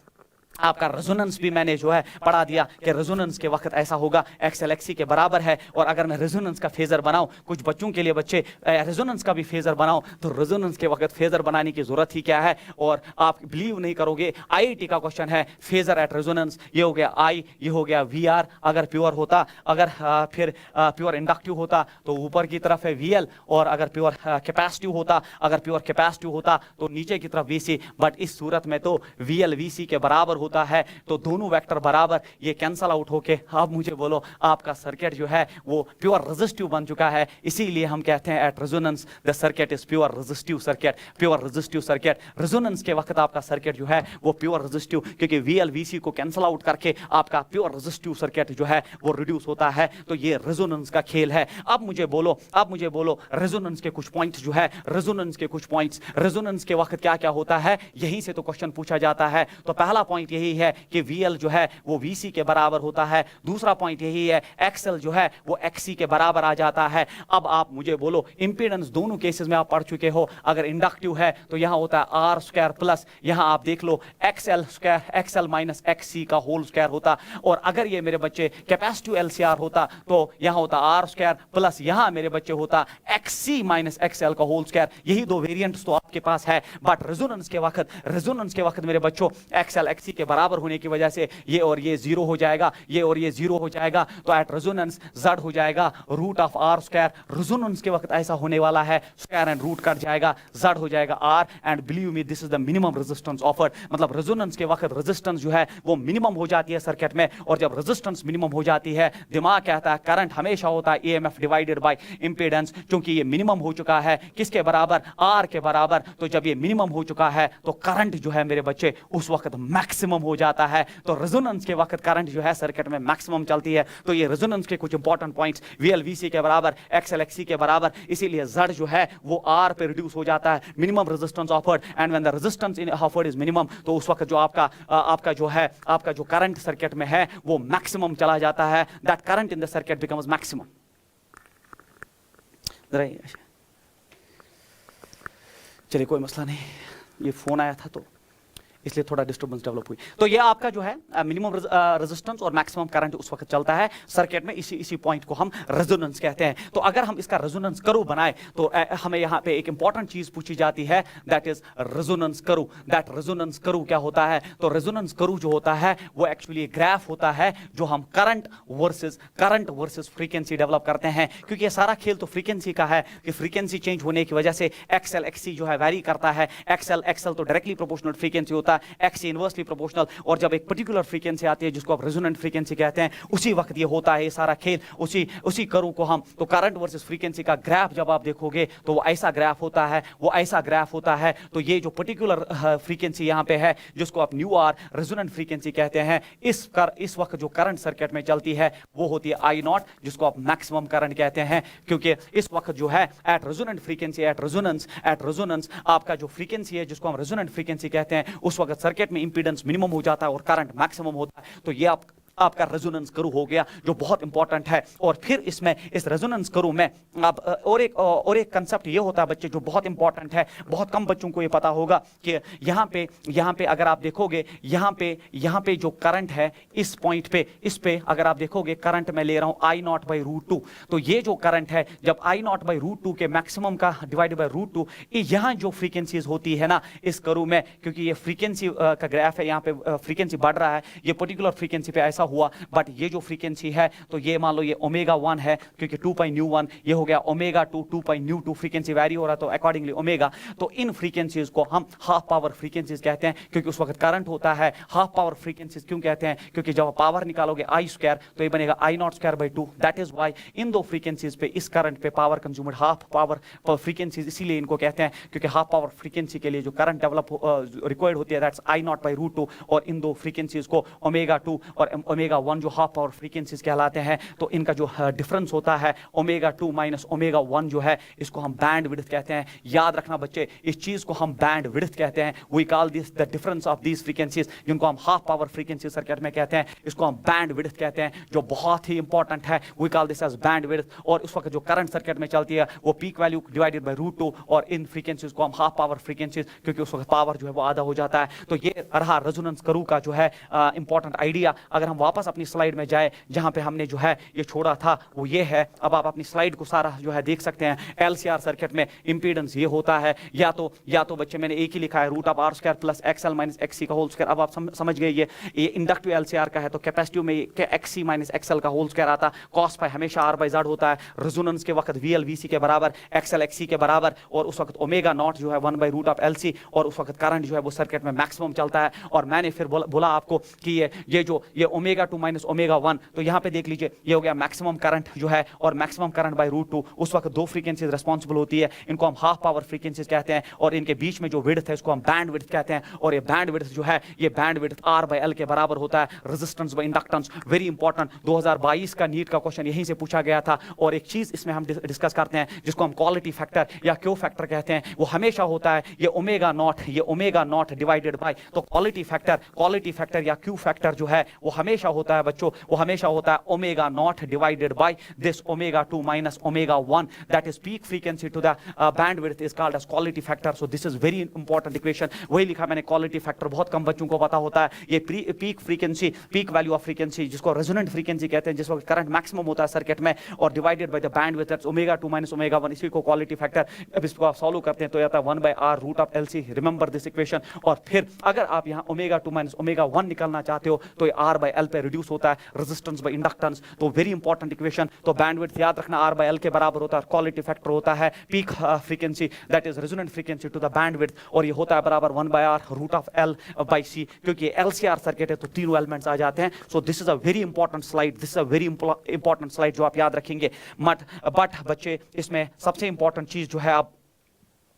आपका रेजोनेंस भी मैंने जो है पढ़ा दिया कि रेजोनेंस के वक्त ऐसा होगा एक्सएल एक्सी के बराबर है। और अगर मैं रेजोनेंस का फेजर बनाऊं, कुछ बच्चों के लिए बच्चे रेजोनेंस का भी फेजर बनाऊं, तो रेजोनेंस के वक्त फेजर बनाने की जरूरत ही क्या है। और आप बिलीव नहीं करोगे, आईआईटी का क्वेश्चन है फेजर एट रेजोनेंस, ये हो गया आई, ये हो गया वी आर अगर प्योर होता, अगर फिर प्योर इंडक्टिव होता तो ऊपर की तरफ है वीएल, और अगर प्योर कैपेसिटिव होता, अगर प्योर कैपेसिटिव होता तो नीचे की तरफ वीसी। बट इस सूरत में तो वीएल वीसी के बराबर होता है, तो दोनों वेक्टर बराबर, ये कैंसल आउट होके अब मुझे बोलो आपका सर्किट जो है वो प्योर रेजिस्टिव बन चुका है। इसीलिए हम कहते हैं at resonance the circuit is pure resistive circuit. Pure resistive circuit, resonance के वक्त आपका सर्किट जो है वो प्योर रेजिस्टिव, क्योंकि वीएल वीसी को कैंसल आउट करके आपका प्योर रेजिस्टिव सर्किट जो है वो रिड्यूस होता है। तो ये रेजोनेंस का खेल है। अब मुझे बोलो रेजोनेंस के कुछ पॉइंट्स जो है, रेजोनेंस के कुछ पॉइंट्स, रेजोनेंस के वक्त क्या क्या होता है, यहीं से तो क्वेश्चन पूछा जाता है। तो पहला पॉइंट यही है कि VL जो है वो VC के बराबर होता है। दूसरा पॉइंट यही है XL जो है वो XC के बराबर आ जाता है। अब आप मुझे बोलो इंपीडेंस दोनों केसेस में आप पढ़ चुके हो, अगर इंडक्टिव है तो यहां होता है आर स्क्वायर प्लस, यहां आप देख लो XL square, XL minus XC का होल स्क्वायर होता। और अगर ये मेरे बच्चे कैपेसिटिव LCR होता तो यहां होता आर स्क्वायर प्लस, यहां मेरे बच्चे होता XC माइनस XL का होल स्क्वायर। यही दो वेरिएंट्स तो आपके पास है। बट रेजोनेंस के वक्त मेरे बच्चों XL XC के बराबर होने की वजह से ये और ये जीरो हो जाएगा, ये और ये जीरो हो जाएगा। तो एट रेजोनेंस Z हो जाएगा root of R square. Resonance के वक्त ऐसा होने वाला है, स्क्वायर एंड रूट कट जाएगा, Z हो जाएगा R। And believe me this is the minimum resistance offered. मतलब रेजोनेंस के वक्त रेजिस्टेंस जो है वो मिनिमम हो जाती है सर्किट में, और जब रेजिस्टेंस मिनिमम हो जाती है दिमाग कहता है करंट हमेशा होता है EMF डिवाइडेड बाय इंपीडेंस। क्योंकि ये मिनिमम हो चुका है किसके बराबर, R के बराबर। तो जब ये मिनिमम हो चुका है तो करंट जो है मेरे बच्चे उस वक्त मैक्सिमम हो जाता है। तो रेजोनेंस के वक्त करंट जो है सर्किट में मैक्सिमम चलती है। तो ये रेजोनेंस के कुछ इंपॉर्टेंट पॉइंट्स, VL VC के बराबर, XL XC के बराबर, इसीलिए Z जो है वो R पे रिड्यूस हो जाता है। Minimum resistance offered, and when the resistance in offered is minimum, तो उस वक्त जो आपका जो करंट सर्किट में है वो मैक्सिमम चला जाता है। That current in the circuit becomes maximum. चलिए कोई मसला नहीं, ये फोन आया था तो इसलिए थोड़ा डिस्टर्बेंस डेवलप हुई। तो ये आपका जो है मिनिमम रेजिस्टेंस और मैक्सिमम करंट उस वक्त चलता है सर्किट में। इसी पॉइंट को हम रेजोनेंस कहते हैं। तो अगर हम इसका रेजोनेंस कर्व बनाए तो हमें यहाँ पे एक इंपॉर्टेंट चीज पूछी जाती है, that is resonance curve. That resonance curve क्या होता है? तो रेजोनेंस कर्व जो होता है वो एक्चुअली ग्राफ होता है जो हम करंट वर्सेस फ्रीक्वेंसी डेवलप करते हैं। क्योंकि ये सारा खेल तो फ्रीक्वेंसी का है कि फ्रीक्वेंसी चेंज होने की वजह से XL XC जो है वैरी करता है। XL तो डायरेक्टली प्रोपोर्शनल फ्रीक्वेंसी होता है, XC इनवर्सली प्रोपोर्शनल। और जब एक पर्टिकुलर फ्रीक्वेंसी आती है जिसको आप रेजोनेंट फ्रीक्वेंसी कहते हैं, उसी वक्त ये होता है ये सारा खेल। उसी कर्व को हम, तो करंट वर्सेस फ्रीक्वेंसी का ग्राफ जब आप देखोगे तो वो ऐसा ग्राफ होता है, तो ये जो पर्टिकुलर फ्रीक्वेंसी यहाँ पे है जिसको आप न्यू आर रेजोनेंट फ्रीक्वेंसी कहते हैं, इस वक्त जो करंट सर्किट में चलती है वो होती है I0, जिसको आप मैक्सिमम करंट कहते हैं। क्योंकि इस वक्त जो है at resonant frequency, at resonance आपका जो फ्रीक्वेंसी है जिसको हम रेजोनेंट फ्रीक्वेंसी कहते हैं, उस वक्त सर्किट में इंपीडेंस मिनिमम हो जाता है और करंट मैक्सिमम होता है। तो ये आपका रेजोनेंस कर्व हो गया जो बहुत इंपॉर्टेंट है। और फिर इसमें इस रेजोनेंस कर्व में आप और एक कंसेप्ट ये होता है बच्चे जो बहुत इंपॉर्टेंट है, बहुत कम बच्चों को ये पता होगा कि यहाँ पे अगर आप देखोगे यहाँ पे जो करंट है इस पॉइंट पे, इस पे अगर आप देखोगे करंट मैं ले रहा हूँ I0/√2। तो ये जो करंट है जब I0/√2 के मैक्सिमम का डिवाइड बाय √2, यहाँ जो फ्रीक्वेंसीज होती है ना इस कर्व में, क्योंकि ये फ्रीक्वेंसी का ग्राफ है, यहाँ पे फ्रीक्वेंसी बढ़ रहा है, ये पर्टिकुलर फ्रीक्वेंसी पे ऐसा हुआ। बट ये जो फ्रीक्वेंसी है तो ये मान लो ये ω1 है, क्योंकि 2π/ν1, ये हो गया ω2 2π/ν2, फ्रीक्वेंसी वैरी हो रहा तो अकॉर्डिंगली ओमेगा। तो इन फ्रीक्वेंसीज को हम हाफ पावर फ्रीक्वेंसीज कहते हैं, क्योंकि उस वक्त करंट होता है। हाफ पावर फ्रीक्वेंसीज क्यों कहते हैं? क्योंकि जब पावर निकालोगे I² तो ये बनेगा I0² 2। दैट इज वाई इन दो फ्रीक्वेंसीज पे, इस करंट पे power consumed half power frequencies, इसीलिए इनको कहते हैं क्योंकि हाफ पावर फ्रीक्वेंसी के लिए जो करंट डेवलप रिक्वायर्ड होती है दैट्स I0/√2। और इन दो फ्रीक्वेंसीज को ω2 और ओमेगा 1 जो हाफ पावर फ्रीक्वेंसीज कहलाते हैं, तो इनका जो डिफरेंस होता है ओमेगा 2 माइनस ओमेगा 1 जो है, इसको हम बैंड विड्थ कहते हैं। याद रखना बच्चे, इस चीज को हम बैंड विड्थ कहते हैं। We call this the difference of these frequencies, जिनको हम हाफ पावर फ्रीक्वेंसी सर्किट में कहते हैं, इसको हम बैंड विड्थ कहते हैं, जो बहुत ही इंपॉर्टेंट है। We call this as band width. और उस वक्त जो करंट सर्किट में चलती है वो पीक वैल्यू डिवाइडेड बाय √2, और इन फ्रीक्वेंसीज को हम हाफ पावर फ्रीक्वेंसीज, क्योंकि उस वक्त पावर जो है वो आधा हो जाता है। तो ये रहा रेजोनेंस कर्व का जो है इंपॉर्टेंट आइडिया। अगर हम वापस अपनी स्लाइड में जाए जहां पे हमने जो है ये छोड़ा था, वो ये है। अब आप अपनी स्लाइड को सारा जो है देख सकते हैं। LCR सर्किट में इंपीडेंस ये होता है, या तो बच्चे मैंने एक ही लिखा है √R² plus XL minus XC का होल स्क्वायर। अब आप समझ गए ये इंडक्टिव LCR का है, तो कैपेसिटिव में XC माइनस XL का होल स्क्वायर आता। cos फाई हमेशा R/Z होता है। रेजोनेंस के वक्त VL VC के बराबर, XL XC के बराबर, और उस वक्त ओमेगा नॉट जो है 1/√LC, और उस वक्त करंट जो है वो सर्किट में मैक्सिमम चलता है। और मैंने फिर बोला आपको कि ये ओमेगा 2 माइनस ओमेगा 1, तो यहाँ पे देख लीजिए ये हो गया मैक्सिमम करंट जो है, और मैक्सिमम करंट बाय √2। उस वक्त दो फ्रीक्वेंसीज रेस्पॉन्सिबल होती है, इनको हम हाफ पावर फ्रीक्वेंसीज कहते हैं, और इनके बीच में जो विड्थ है इसको हम बैंड विड्थ कहते हैं। और ये बैंड विड्थ जो है, ये बैंड विड्थ R/L के बराबर होता है, resistance bye inductance. Very important, 2022 का नीट का क्वेश्चन यहीं से पूछा गया था। और एक चीज इसमें हम डिस्कस करते हैं जिसको हम क्वालिटी फैक्टर या क्यू फैक्टर कहते हैं, वो हमेशा होता है ये ओमेगा नॉट डिवाइडेड बाय, तो क्वालिटी फैक्टर या क्यू फैक्टर जो है वो हमेशा होता है बच्चों, वो हमेशा होता है omega not divided by this omega 2 minus omega 1, that is peak frequency to the bandwidth is called as quality factor. So this is very important equation. वही लिखा मैंने क्वालिटी फैक्टर, बहुत कम बच्चों को पता होता है। ये peak frequency, peak value of frequency, जिसको रेजोनेंट फ्रीक्वेंसी कहते हैं, जिस वक्त करंट मैक्सिमम होता है सर्किट में, और divided by the bandwidth that's omega 2 minus omega 1, इसी को क्वालिटी फैक्टर। अब इसको आप सॉल्व करते हैं तो आता है 1/R√LC। Remember this equation. और फिर अगर आप यहाँ ओमेगा 2 माइनस ओमेगा 1 निकालना चाहते हो तो ये R/L पे रिड्यूस होता है, रेजिस्टेंस बाय इंडक्टेंस। तो वेरी इंपॉर्टेंट इक्वेशन। तो बैंडविड्थ याद रखना R/L के बराबर होता है, क्वालिटी फैक्टर होता है peak frequency that is resonant frequency to the bandwidth, और ये होता है बराबर 1/R√L/C। क्योंकि LCR सर्किट है तो तीनों एलिमेंट्स आ जाते हैं। सो this is a very important slide, this is a very important slide जो आप याद रखेंगे। बट बच्चे, इसमें सबसे इंपॉर्टेंट चीज जो है, अब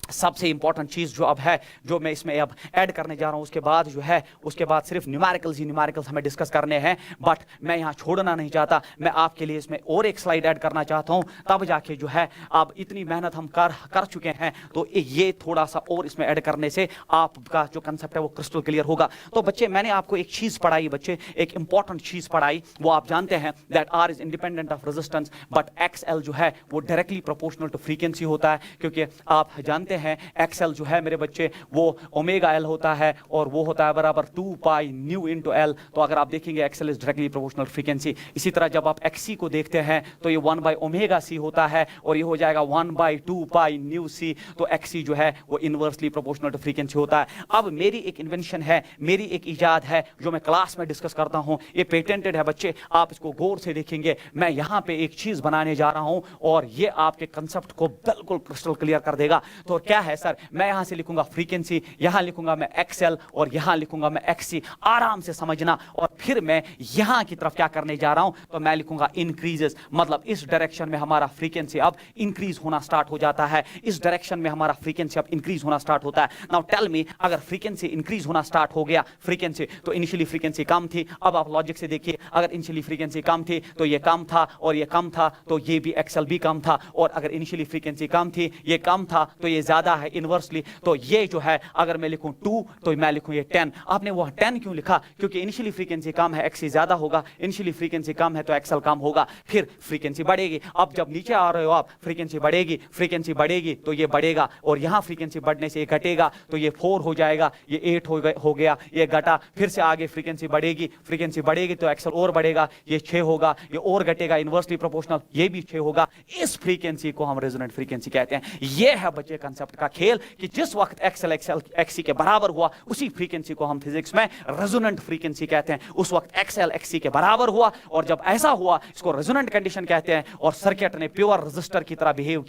सबसे इंपॉर्टेंट चीज जो अब है, जो मैं इसमें अब ऐड करने जा रहा हूं, उसके बाद जो है, उसके बाद सिर्फ न्यूमेरिकल्स हमें डिस्कस करने हैं। बट मैं यहां छोड़ना नहीं चाहता, मैं आपके लिए इसमें और एक स्लाइड ऐड करना चाहता हूं, तब जाके जो है, अब इतनी मेहनत हम कर चुके हैं, तो ये थोड़ा सा और इसमें ऐड करने से आपका जो कंसेप्ट है वो क्रिस्टल क्लियर होगा। तो बच्चे, मैंने आपको एक चीज पढ़ाई बच्चे, एक इंपॉर्टेंट चीज पढ़ाई, वो आप जानते हैं that R is independent of resistance, but XL जो है वो डायरेक्टली प्रोपोर्शनल टू फ्रीक्वेंसी होता है। क्योंकि आप जानते हैं XL जो है मेरे बच्चे वो ओमेगा L होता है, और वो होता है बराबर 2 पाई न्यू इनटू L। तो अगर आप देखेंगे XL is directly proportional frequency. इसी तरह जब आप XC को देखते हैं तो ये 1/ωc होता है, और ये हो जाएगा 1/2 पाई न्यू C। तो XC जो है वो इनवर्सली प्रोपोर्शनल टू फ्रीक्वेंसी होता है। अब मेरी एक इन्वेंशन है, मेरी एक इजाद है, जो मैं क्लास में डिस्कस करता हूं, ये पेटेंटेड है बच्चे, आप इसको गौर से देखेंगे। मैं यहां पे एक चीज बनाने जा रहा हूं, और ये आपके कंसेप्ट को बिल्कुल क्रिस्टल क्लियर कर देगा। तो क्या है सर, मैं यहां से लिखूंगा फ्रीक्वेंसी, यहां लिखूंगा मैं XL, और यहां लिखूंगा मैं XC। आराम से समझना। और फिर मैं यहां की तरफ क्या करने जा रहा हूं, तो मैं लिखूंगा इंक्रीजेस, मतलब इस डायरेक्शन में हमारा फ्रीक्वेंसी अब इंक्रीज होना स्टार्ट हो जाता है, इस डायरेक्शन में हमारा फ्रीक्वेंसी अब इंक्रीज होना स्टार्ट होता है। नाउ टेल मी, अगर फ्रीक्वेंसी इंक्रीज होना स्टार्ट हो गया, फ्रीक्वेंसी तो इनिशियली फ्रीक्वेंसी कम थी, अब आप लॉजिक से देखिए, अगर इनिशियली फ्रीक्वेंसी कम थी तो ये कम था, और ये कम था तो ये भी XL भी कम था, और अगर इनिशियली फ्रीक्वेंसी कम थी, ये कम था, तो ये ज्यादा है इनवर्सली। तो ये जो है, अगर मैं लिखूं 2 तो मैं लिखूं ये 10। आपने वो 10 क्यों लिखा? क्योंकि इनिशियली फ्रीक्वेंसी कम है, XC ज्यादा होगा, इनिशियली फ्रीक्वेंसी कम है तो XL कम होगा, फिर फ्रीक्वेंसी बढ़ेगी। अब जब नीचे आ रहे हो आप, फ्रीक्वेंसी बढ़ेगी तो ये बढ़ेगा, और यहां फ्रीक्वेंसी बढ़ने से ये घटेगा, तो ये 4 हो जाएगा, ये 8 हो गया, ये घटा, फिर से आगे फ्रीक्वेंसी बढ़ेगी तो XL और बढ़ेगा, ये 6 होगा, ये और घटेगा, इनवर्सली प्रोपोर्शनल, ये भी 6 होगा। इस फ्रीक्वेंसी को हम रेजोनेंट फ्रीक्वेंसी कहते हैं। ये है बच्चे कंसेप्ट का खेल, कि जिस वक्त XL XC के बराबर हुआ, उसी फ्रीक्वेंसी को हम फिजिक्स में रेजोनेंट फ्रीक्वेंसी कहते हैं। उस वक्त XL XC के बराबर हुआ, और जब ऐसा हुआ, इसको रेजोनेंट कंडीशन कहते हैं। और सर्किट ने प्योर रेजिस्टर की तरह बिहेव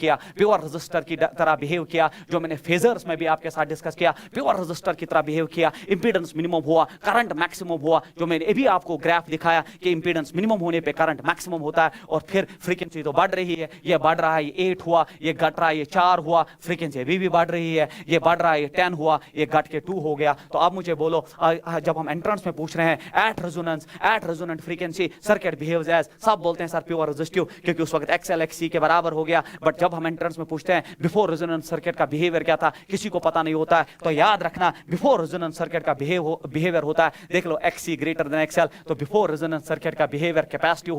किया, जो मैंने फेजर्स में भी आपके साथ डिस्कस किया, प्योर रेजिस्टर की तरह बिहेव किया। इंपीडेंस मिनिमम हुआ, करंट मैक्सिमम हुआ, जो मैंने अभी आपको ग्राफ दिखाया कि इंपीडेंस मिनिमम होने पे करंट मैक्सिमम होता है, और फिर फ्रीक्वेंसी तो बढ़ रही है, ये बढ़ रहा है, ये 8 हुआ, ये घट रहा है, ये 4 हुआ, फ्रीक्वेंसी अभी भी बढ़ रही है, ये बढ़ रहा है, ये 10 हुआ, ये घट के 2 हो गया। तो अब मुझे बोलो, जब हम एंट्रेंस में पूछ रहे हैं at resonant frequency circuit behaves as, सब बोलते हैं सर प्योर रेजिस्टिव, क्योंकि उस वक्त एक्सएल एक्ससी के बराबर हो गया। बट जब हम एंट्रेंस में पूछते हैं बिफोर रेजोनेंट सर्किट का बिहेवियर क्या था, किसी को पता नहीं होता है। तो याद रखना, बिफोर रेजोनेंट सर्किट का बिहेवियर होता है, देख लो एक्ससी ग्रेटर देन एक्सएल, तो बिफोर रेजोनेंट सर्किट का बिहेवियर कैपेसिटिव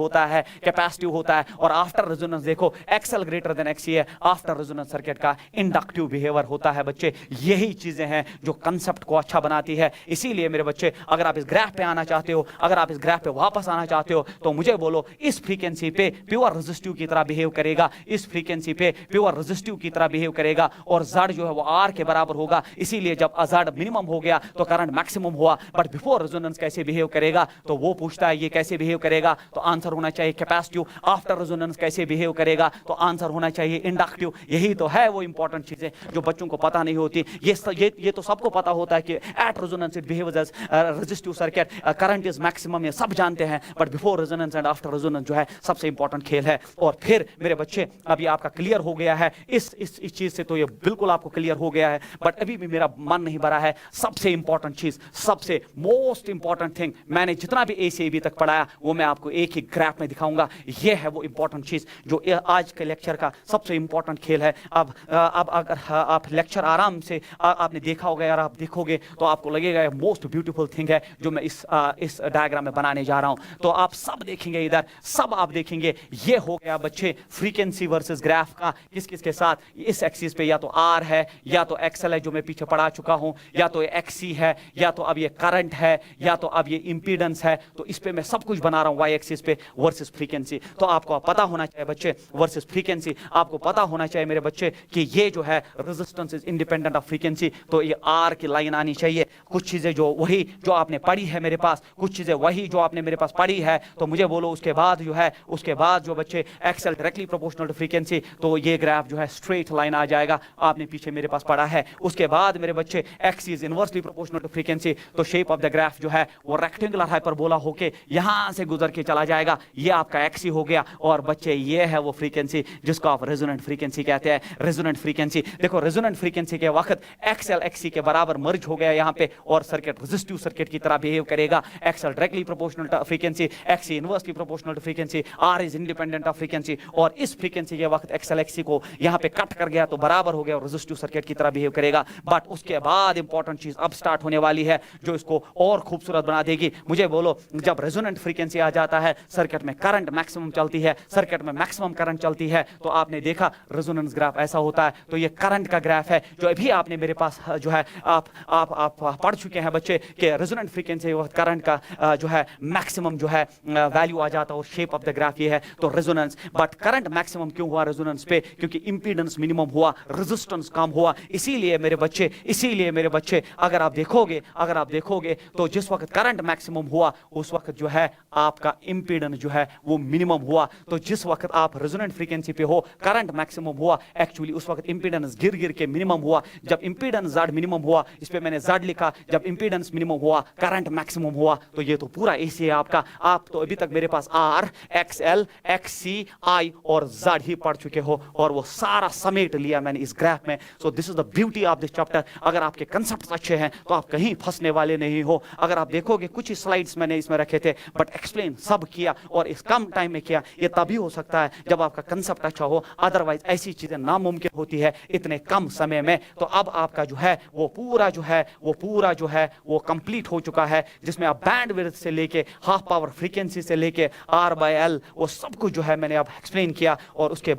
होता है, और आफ्टर रेजोनेंस देखो एक्सएल ग्रेटर देन एक्ससी है, आफ्टर रेजोनेंस सर्किट का इंडक्टिव बिहेवियर होता है। बच्चे यही चीजें हैं जो कंसेप्ट को अच्छा बनाती है। इसीलिए मेरे बच्चे, अगर आप इस ग्राफ पे आना चाहते हो, अगर आप इस ग्राफ पे वापस आना चाहते हो, तो मुझे बोलो इस फ्रीक्वेंसी पे प्योर रेजिस्टिव की तरह बिहेव करेगा, इस फ्रीक्वेंसी पे प्योर रेजिस्टिव की तरह बिहेव करेगा, और Z जो है वो R के बराबर होगा। इसीलिए जब Z मिनिमम हो गया तो करंट मैक्सिमम हुआ। बट बिफोर रेजोनेंस कैसे बिहेव करेगा, तो वो पूछता है ये कैसे बिहेव करेगा, तो आंसर होना चाहिए कैपेसिटिव। आफ्टर रेजोनेंस कैसे बिहेव करेगा, तो आंसर होना चाहिए इंडक्टिव। यही तो है वो इंपॉर्टेंट चीजें जो बच्चों को पता नहीं होती। ये तो सबको पता होता है कि at resonance it behaves as resistive circuit, current is maximum, ये सब जानते हैं। But before resonance and after resonance जो है सबसे इंपॉर्टेंट खेल है। और फिर मेरे बच्चे, अभी आपका क्लियर हो गया है इस चीज से, तो ये बिल्कुल आपको क्लियर हो गया है। बट अभी भी मेरा मन नहीं भरा है। सबसे इंपॉर्टेंट चीज, सबसे मोस्ट इंपॉर्टेंट थिंग, मैंने जितना भी ए से बी तक पढ़ाया वो मैं आपको एक ही ग्राफ में दिखाऊंगा। ये है वो इंपॉर्टेंट चीज जो आज के लेक्चर का सबसे इंपॉर्टेंट खेल है। अब अगर आप लेक्चर आराम से आपने देखा होगा, यार आप देखोगे तो आपको लगेगा ये मोस्ट ब्यूटीफुल थिंग है जो मैं इस डायग्राम में बनाने जा रहा हूं। तो आप सब देखेंगे, इधर सब आप देखेंगे। ये हो गया बच्चे फ्रीक्वेंसी वर्सेस ग्राफ का, किस किस के साथ, इस एक्सिस पे या तो आर है, या तो एक्सएल है जो मैं पीछे पढ़ा चुका हूं, या तो एक्सी है, या तो अब ये करंट है, या तो अब ये इंपीडेंस है। तो इस पे मैं सब कुछ बना रहा हूं वाई एक्सिस पे वर्सेस फ्रीक्वेंसी। तो आपको पता होना चाहिए बच्चे, वर्सेस फ्रीक्वेंसी, आपको पता होना चाहिए मेरे बच्चे कि ये जो है resistance is independent of frequency. तो ये आर की लाइन आनी चाहिए। कुछ चीजें जो वही जो आपने पढ़ी है मेरे पास, कुछ चीजें वही जो आपने मेरे पास पढ़ी है। तो मुझे बोलो उसके बाद जो है, उसके बाद जो बच्चे XL directly proportional to frequency, तो ये ग्राफ जो है स्ट्रेट लाइन आ जाएगा, आपने पीछे मेरे पास पढ़ा है। उसके बाद मेरे बच्चे X is inversely proportional to frequency, तो शेप ऑफ द ग्राफ जो है वो रेक्टेंगुलर हाइपरबोला होके यहां से गुजर के चला जाएगा। ये आपका एक्सी हो गया। और बच्चे ये है वो फ्रीक्वेंसी जिसको आप रेजोनेंट फ्रीक्वेंसी कहते हैं। रेजोनेंट फ्रीक्वेंसी देखो, रेजोनेंट फ्रीक्वेंसी के वक्त एक्सएल एक्सी के बराबर मर्ज हो गया यहां पे, और सर्किट रेजिस्टिव सर्किट की तरह बिहेव करेगा। XL directly proportional to frequency, XC inversely proportional to frequency, R is independent of frequency. और इस फ्रीक्वेंसी के वक्त एक्सएल एक्सी को यहां पे कट कर गया तो बराबर हो गया और रेजिस्टिव सर्किट की तरह बिहेव करेगा। बट उसके बाद इंपॉर्टेंट चीज अब स्टार्ट होने वाली है जो इसको और खूबसूरत बना देगी। मुझे बोलो, जब रेजोनेंट फ्रीक्वेंसी आ जाता है, सर्किट में करंट मैक्सिमम चलती है, सर्किट में मैक्सिमम करंट चलती है, तो आपने देखा रेजोनेंस ग्राफ ऐसा होता है। तो ये करंट का ग्राफ है जो अभी आपने मेरे पास जो है आप पढ़ चुके हैं बच्चे कि रेजोनेंट फ्रीक्वेंसी वक्त करंट का जो है मैक्सिमम जो है वैल्यू आ जाता है, और शेप ऑफ द ग्राफ ये है। तो रेजोनेंस, बट करंट मैक्सिमम क्यों हुआ रेजोनेंस पे? क्योंकि इंपीडेंस मिनिमम हुआ, रेजिस्टेंस कम हुआ। इसीलिए मेरे बच्चे अगर आप देखोगे तो जिस वक्त करंट मैक्सिमम हुआ उस वक्त जो है आपका इंपीडेंस जो है वो मिनिमम हुआ। तो जिस वक्त आप रेजोनेंट फ्रीक्वेंसी पे हो, करंट मैक्सिमम हुआ, एक्चुअली उस वक्त इंपीडेंस गिर के मिनिमम हुआ। जब इंपीडेंस Z मिनिमम हुआ, इस पे मैंने Z लिखा, जब इंपीडेंस मिनिमम हुआ, करंट मैक्सिमम हुआ। तो ये तो पूरा ऐसे है आपका। आप तो अभी तक मेरे पास R, XL, XC, I और Z ही पढ़ चुके हो, और वो सारा समेट लिया मैंने इस ग्राफ में। सो this is the beauty of this chapter. अगर आपके कंसेप्ट अच्छे हैं तो आप कहीं फंसने वाले नहीं हो। अगर आप देखोगे कुछ ही स्लाइड्स मैंने इसमें रखे थे, बट एक्सप्लेन सब किया, और इस कम टाइम में किया। ये तभी हो सकता है जब आपका कंसेप्ट अच्छा हो, अदरवाइज ऐसी चीजें नामुमकिन होती है इतने कम समय में। तो अब आपका जो है वो पूरा जो है वो कंप्लीट हो चुका है, जिसमें आप बैंडविड्थ से लेके हाफ पावर फ्रीक्वेंसी से लेके R/L वो सब कुछ जो है मैंने अब एक्सप्लेन किया। और उसके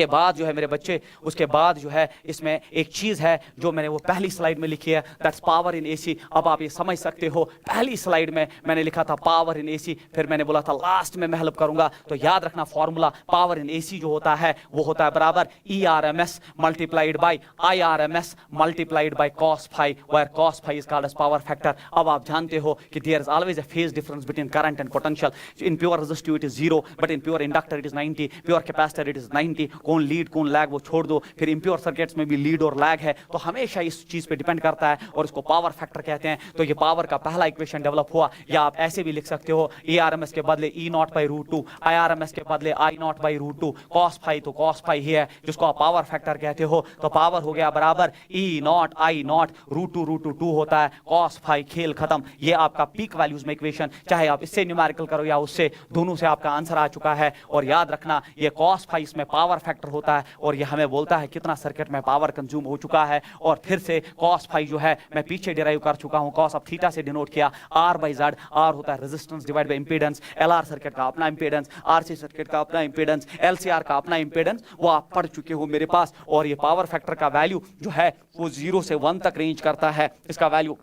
बाद जो है मेरे बच्चे, उसके बाद जो है इसमें एक चीज है जो मैंने वो पहली स्लाइड में लिखी है, दैट्स पावर इन एसी। अब आप ये समझ सकते हो, पहली स्लाइड में मैंने लिखा था पावर इन एसी, फिर मैंने बोला था लास्ट में मैं हेल्प करूंगा। तो याद रखना फॉर्मूला पावर इन एसी जो होता है वो होता है बराबर ERMS multiplied by IRMS multiplied by cos phi, where cos phi is called as power factor। अब आप जानते हो कि there is always a phase difference between current and potential। In pure resistive it is 0, but in pure inductor it is 90, pure capacitor it is 90, कि कौन lead कौन lag वो छोड़ दो, फिर इंप्योर सर्किट्स में भी लीड और लैग है, तो हमेशा इस चीज पे डिपेंड करता है और इसको पावर फैक्टर कहते हैं। तो ये पावर का पहला इक्वेशन डेवलप हुआ, या आप ऐसे भी लिख सकते हो ARMS के बदले E0/√2, IRMS के बदले I0/√2, cos phi तो cos phi ही है जिसको आप पावर फैक्टर कहते हो। तो पावर हो गया बराबर E0 I0√2 होता है cos phi, खेल खत्म। ये आपका पीक वैल्यूज में इक्वेशन, चाहे आप इससे न्यूमेरिकल करो या उससे, दोनों से आपका आंसर आ चुका है। और याद रखना ये cos phi इसमें पावर फैक्टर होता है और ये हमें बोलता है कितना सर्किट में पावर कंज्यूम हो चुका है। और फिर से cos phi जो है मैं पीछे डिराइव कर चुका हूं, cos ऑफ थीटा से डिनोट किया, R/Z, R होता है resistance divide by impedance, LR circuit का अपना इंपीडेंस, RC सर्किट का अपना इंपीडेंस, LCR का अपना इंपीडेंस, वो आप पढ़ चुके हो मेरे पास। और ये पावर फैक्टर का वैल्यू जो है वो 0 से 1 तक रेंज करता है। इसका वैल्यू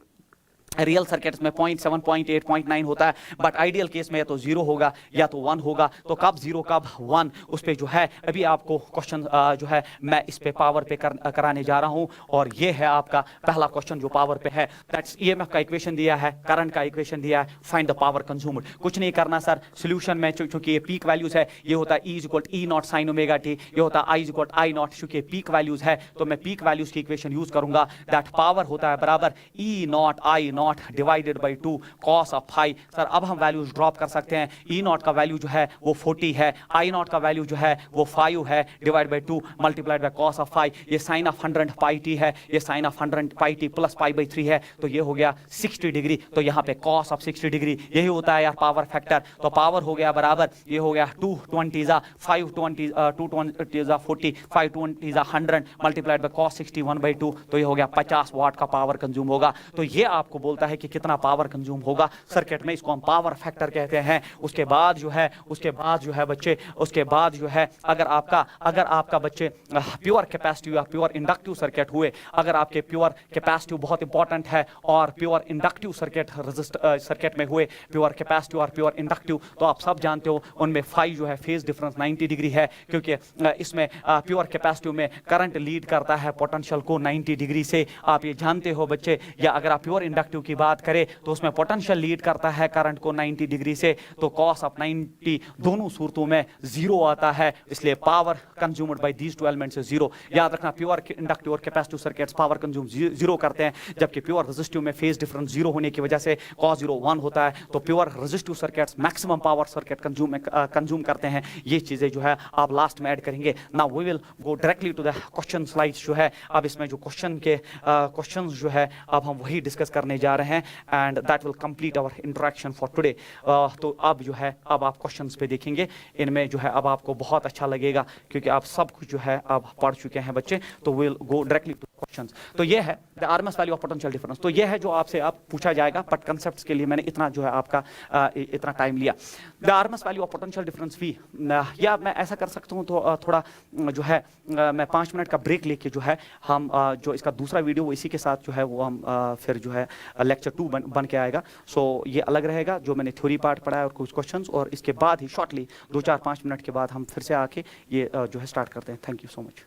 रियल सर्किट्स में 0.7, 0.8, 0.9 होता है, बट आइडियल केस में या तो 0 होगा या तो 1 होगा। तो कब 0 कब 1 उस पे जो है अभी आपको क्वेश्चन जो है मैं इस पे पावर पे कराने जा रहा हूं। और ये है आपका पहला क्वेश्चन जो पावर पे है, दैट्स EMF का इक्वेशन दिया है, करंट का इक्वेशन दिया है, फाइंड द पावर कंज्यूम्ड। कुछ नहीं करना सर, सोल्यूशन में चूंकि ये पीक वैल्यूज है, ये होता है E=E0 sin ωt, ये होता है I=I0, चूंकि पीक वैल्यूज है तो मैं पीक वैल्यूज की इक्वेशन यूज करूंगा। दैट पावर होता है बराबर E0 I0 divided by 2 cos of phi। Sir अब हम वैल्यूज ड्रॉप कर सकते हैं। E0 का वैल्यू जो है वो 40 है, I0 का वैल्यू जो है वो 5 है, divide by 2 multiplied by cos of phi। ये साइन ऑफ 100 pi t है, ये sine of 100 pi t plus π/3 है, तो ये हो गया 60 डिग्री। तो यहाँ पे cos ऑफ 60 डिग्री यही होता है यार पावर फैक्टर। तो पावर हो गया बराबर, ये हो गया 220 520 220 40 520 100 मल्टीप्लाइड बाई cos 61/2, तो ये हो गया 50 वाट का पावर कंज्यूम होगा। तो ये आपको बोलता है कि कितना पावर कंज्यूम होगा सर्किट में, इसको हम पावर फैक्टर कहते हैं। उसके बाद जो है बच्चे, उसके बाद जो है अगर आपका बच्चे प्योर कैपेसिटिव या प्योर इंडक्टिव सर्किट हुए, अगर आपके प्योर कैपेसिटिव बहुत इंपॉर्टेंट है और प्योर इंडक्टिव सर्किट में हुए, प्योर कैपेसिटिव और प्योर इंडक्टिव, तो आप सब जानते हो उनमें फाई जो है फेज डिफरेंस 90 डिग्री है, क्योंकि इसमें प्योर कैपेसिटिव में करंट लीड करता है पोटेंशियल को 90 डिग्री से, आप ये जानते हो बच्चे। या अगर आप प्योर इंडक्टिव की बात करें तो उसमें पोटेंशियल लीड करता है करंट को 90 डिग्री से, तो cos ऑफ 90 दोनों सूरतों में 0 आता है, इसलिए power consumed by these two elements is 0। याद रखना प्योर इंडक्टिव और कैपेसिटिव सर्किट्स पावर कंज्यूम 0 करते हैं, जबकि प्योर रेजिस्टिव में फेज डिफरेंस 0 होने की वजह से cos 0 1 होता है। तो pure resistive circuits maximum power circuit consume करते हैं। ये चीजें जो है आप लास्ट में ऐड करेंगे। Now we will go directly to the question slides जो है, अब इसमें जो क्वेश्चंस जो है अब हम वही डिस्कस करने जा रहे हैं, and that will complete our interaction for today. तो अब जो है अब आप क्वेश्चंस पे देखेंगे, इनमें जो है अब आपको बहुत अच्छा लगेगा क्योंकि आप सब कुछ जो है अब पढ़ चुके हैं बच्चे। तो will go directly two questions. तो ये है the RMS value of potential difference, तो ये है जो आपसे आप पूछा जाएगा, बट कंसेप्ट्स के लिए मैंने इतना जो है आपका इतना टाइम लिया। The RMS value of potential difference V, या मैं ऐसा कर सकता हूँ तो थोड़ा जो है मैं 5 मिनट का ब्रेक लेके जो है हम जो इसका दूसरा वीडियो वो इसी के साथ जो है वो हम फिर जो है लेक्चर 2 बन के आएगा। सो ये अलग रहेगा, जो मैंने थ्योरी पार्ट पढ़ा है और कुछ क्वेश्चंस, और इसके बाद ही शॉर्टली 2-4-5 मिनट के बाद हम फिर से आके ये जो है स्टार्ट करते हैं। Thank you so much.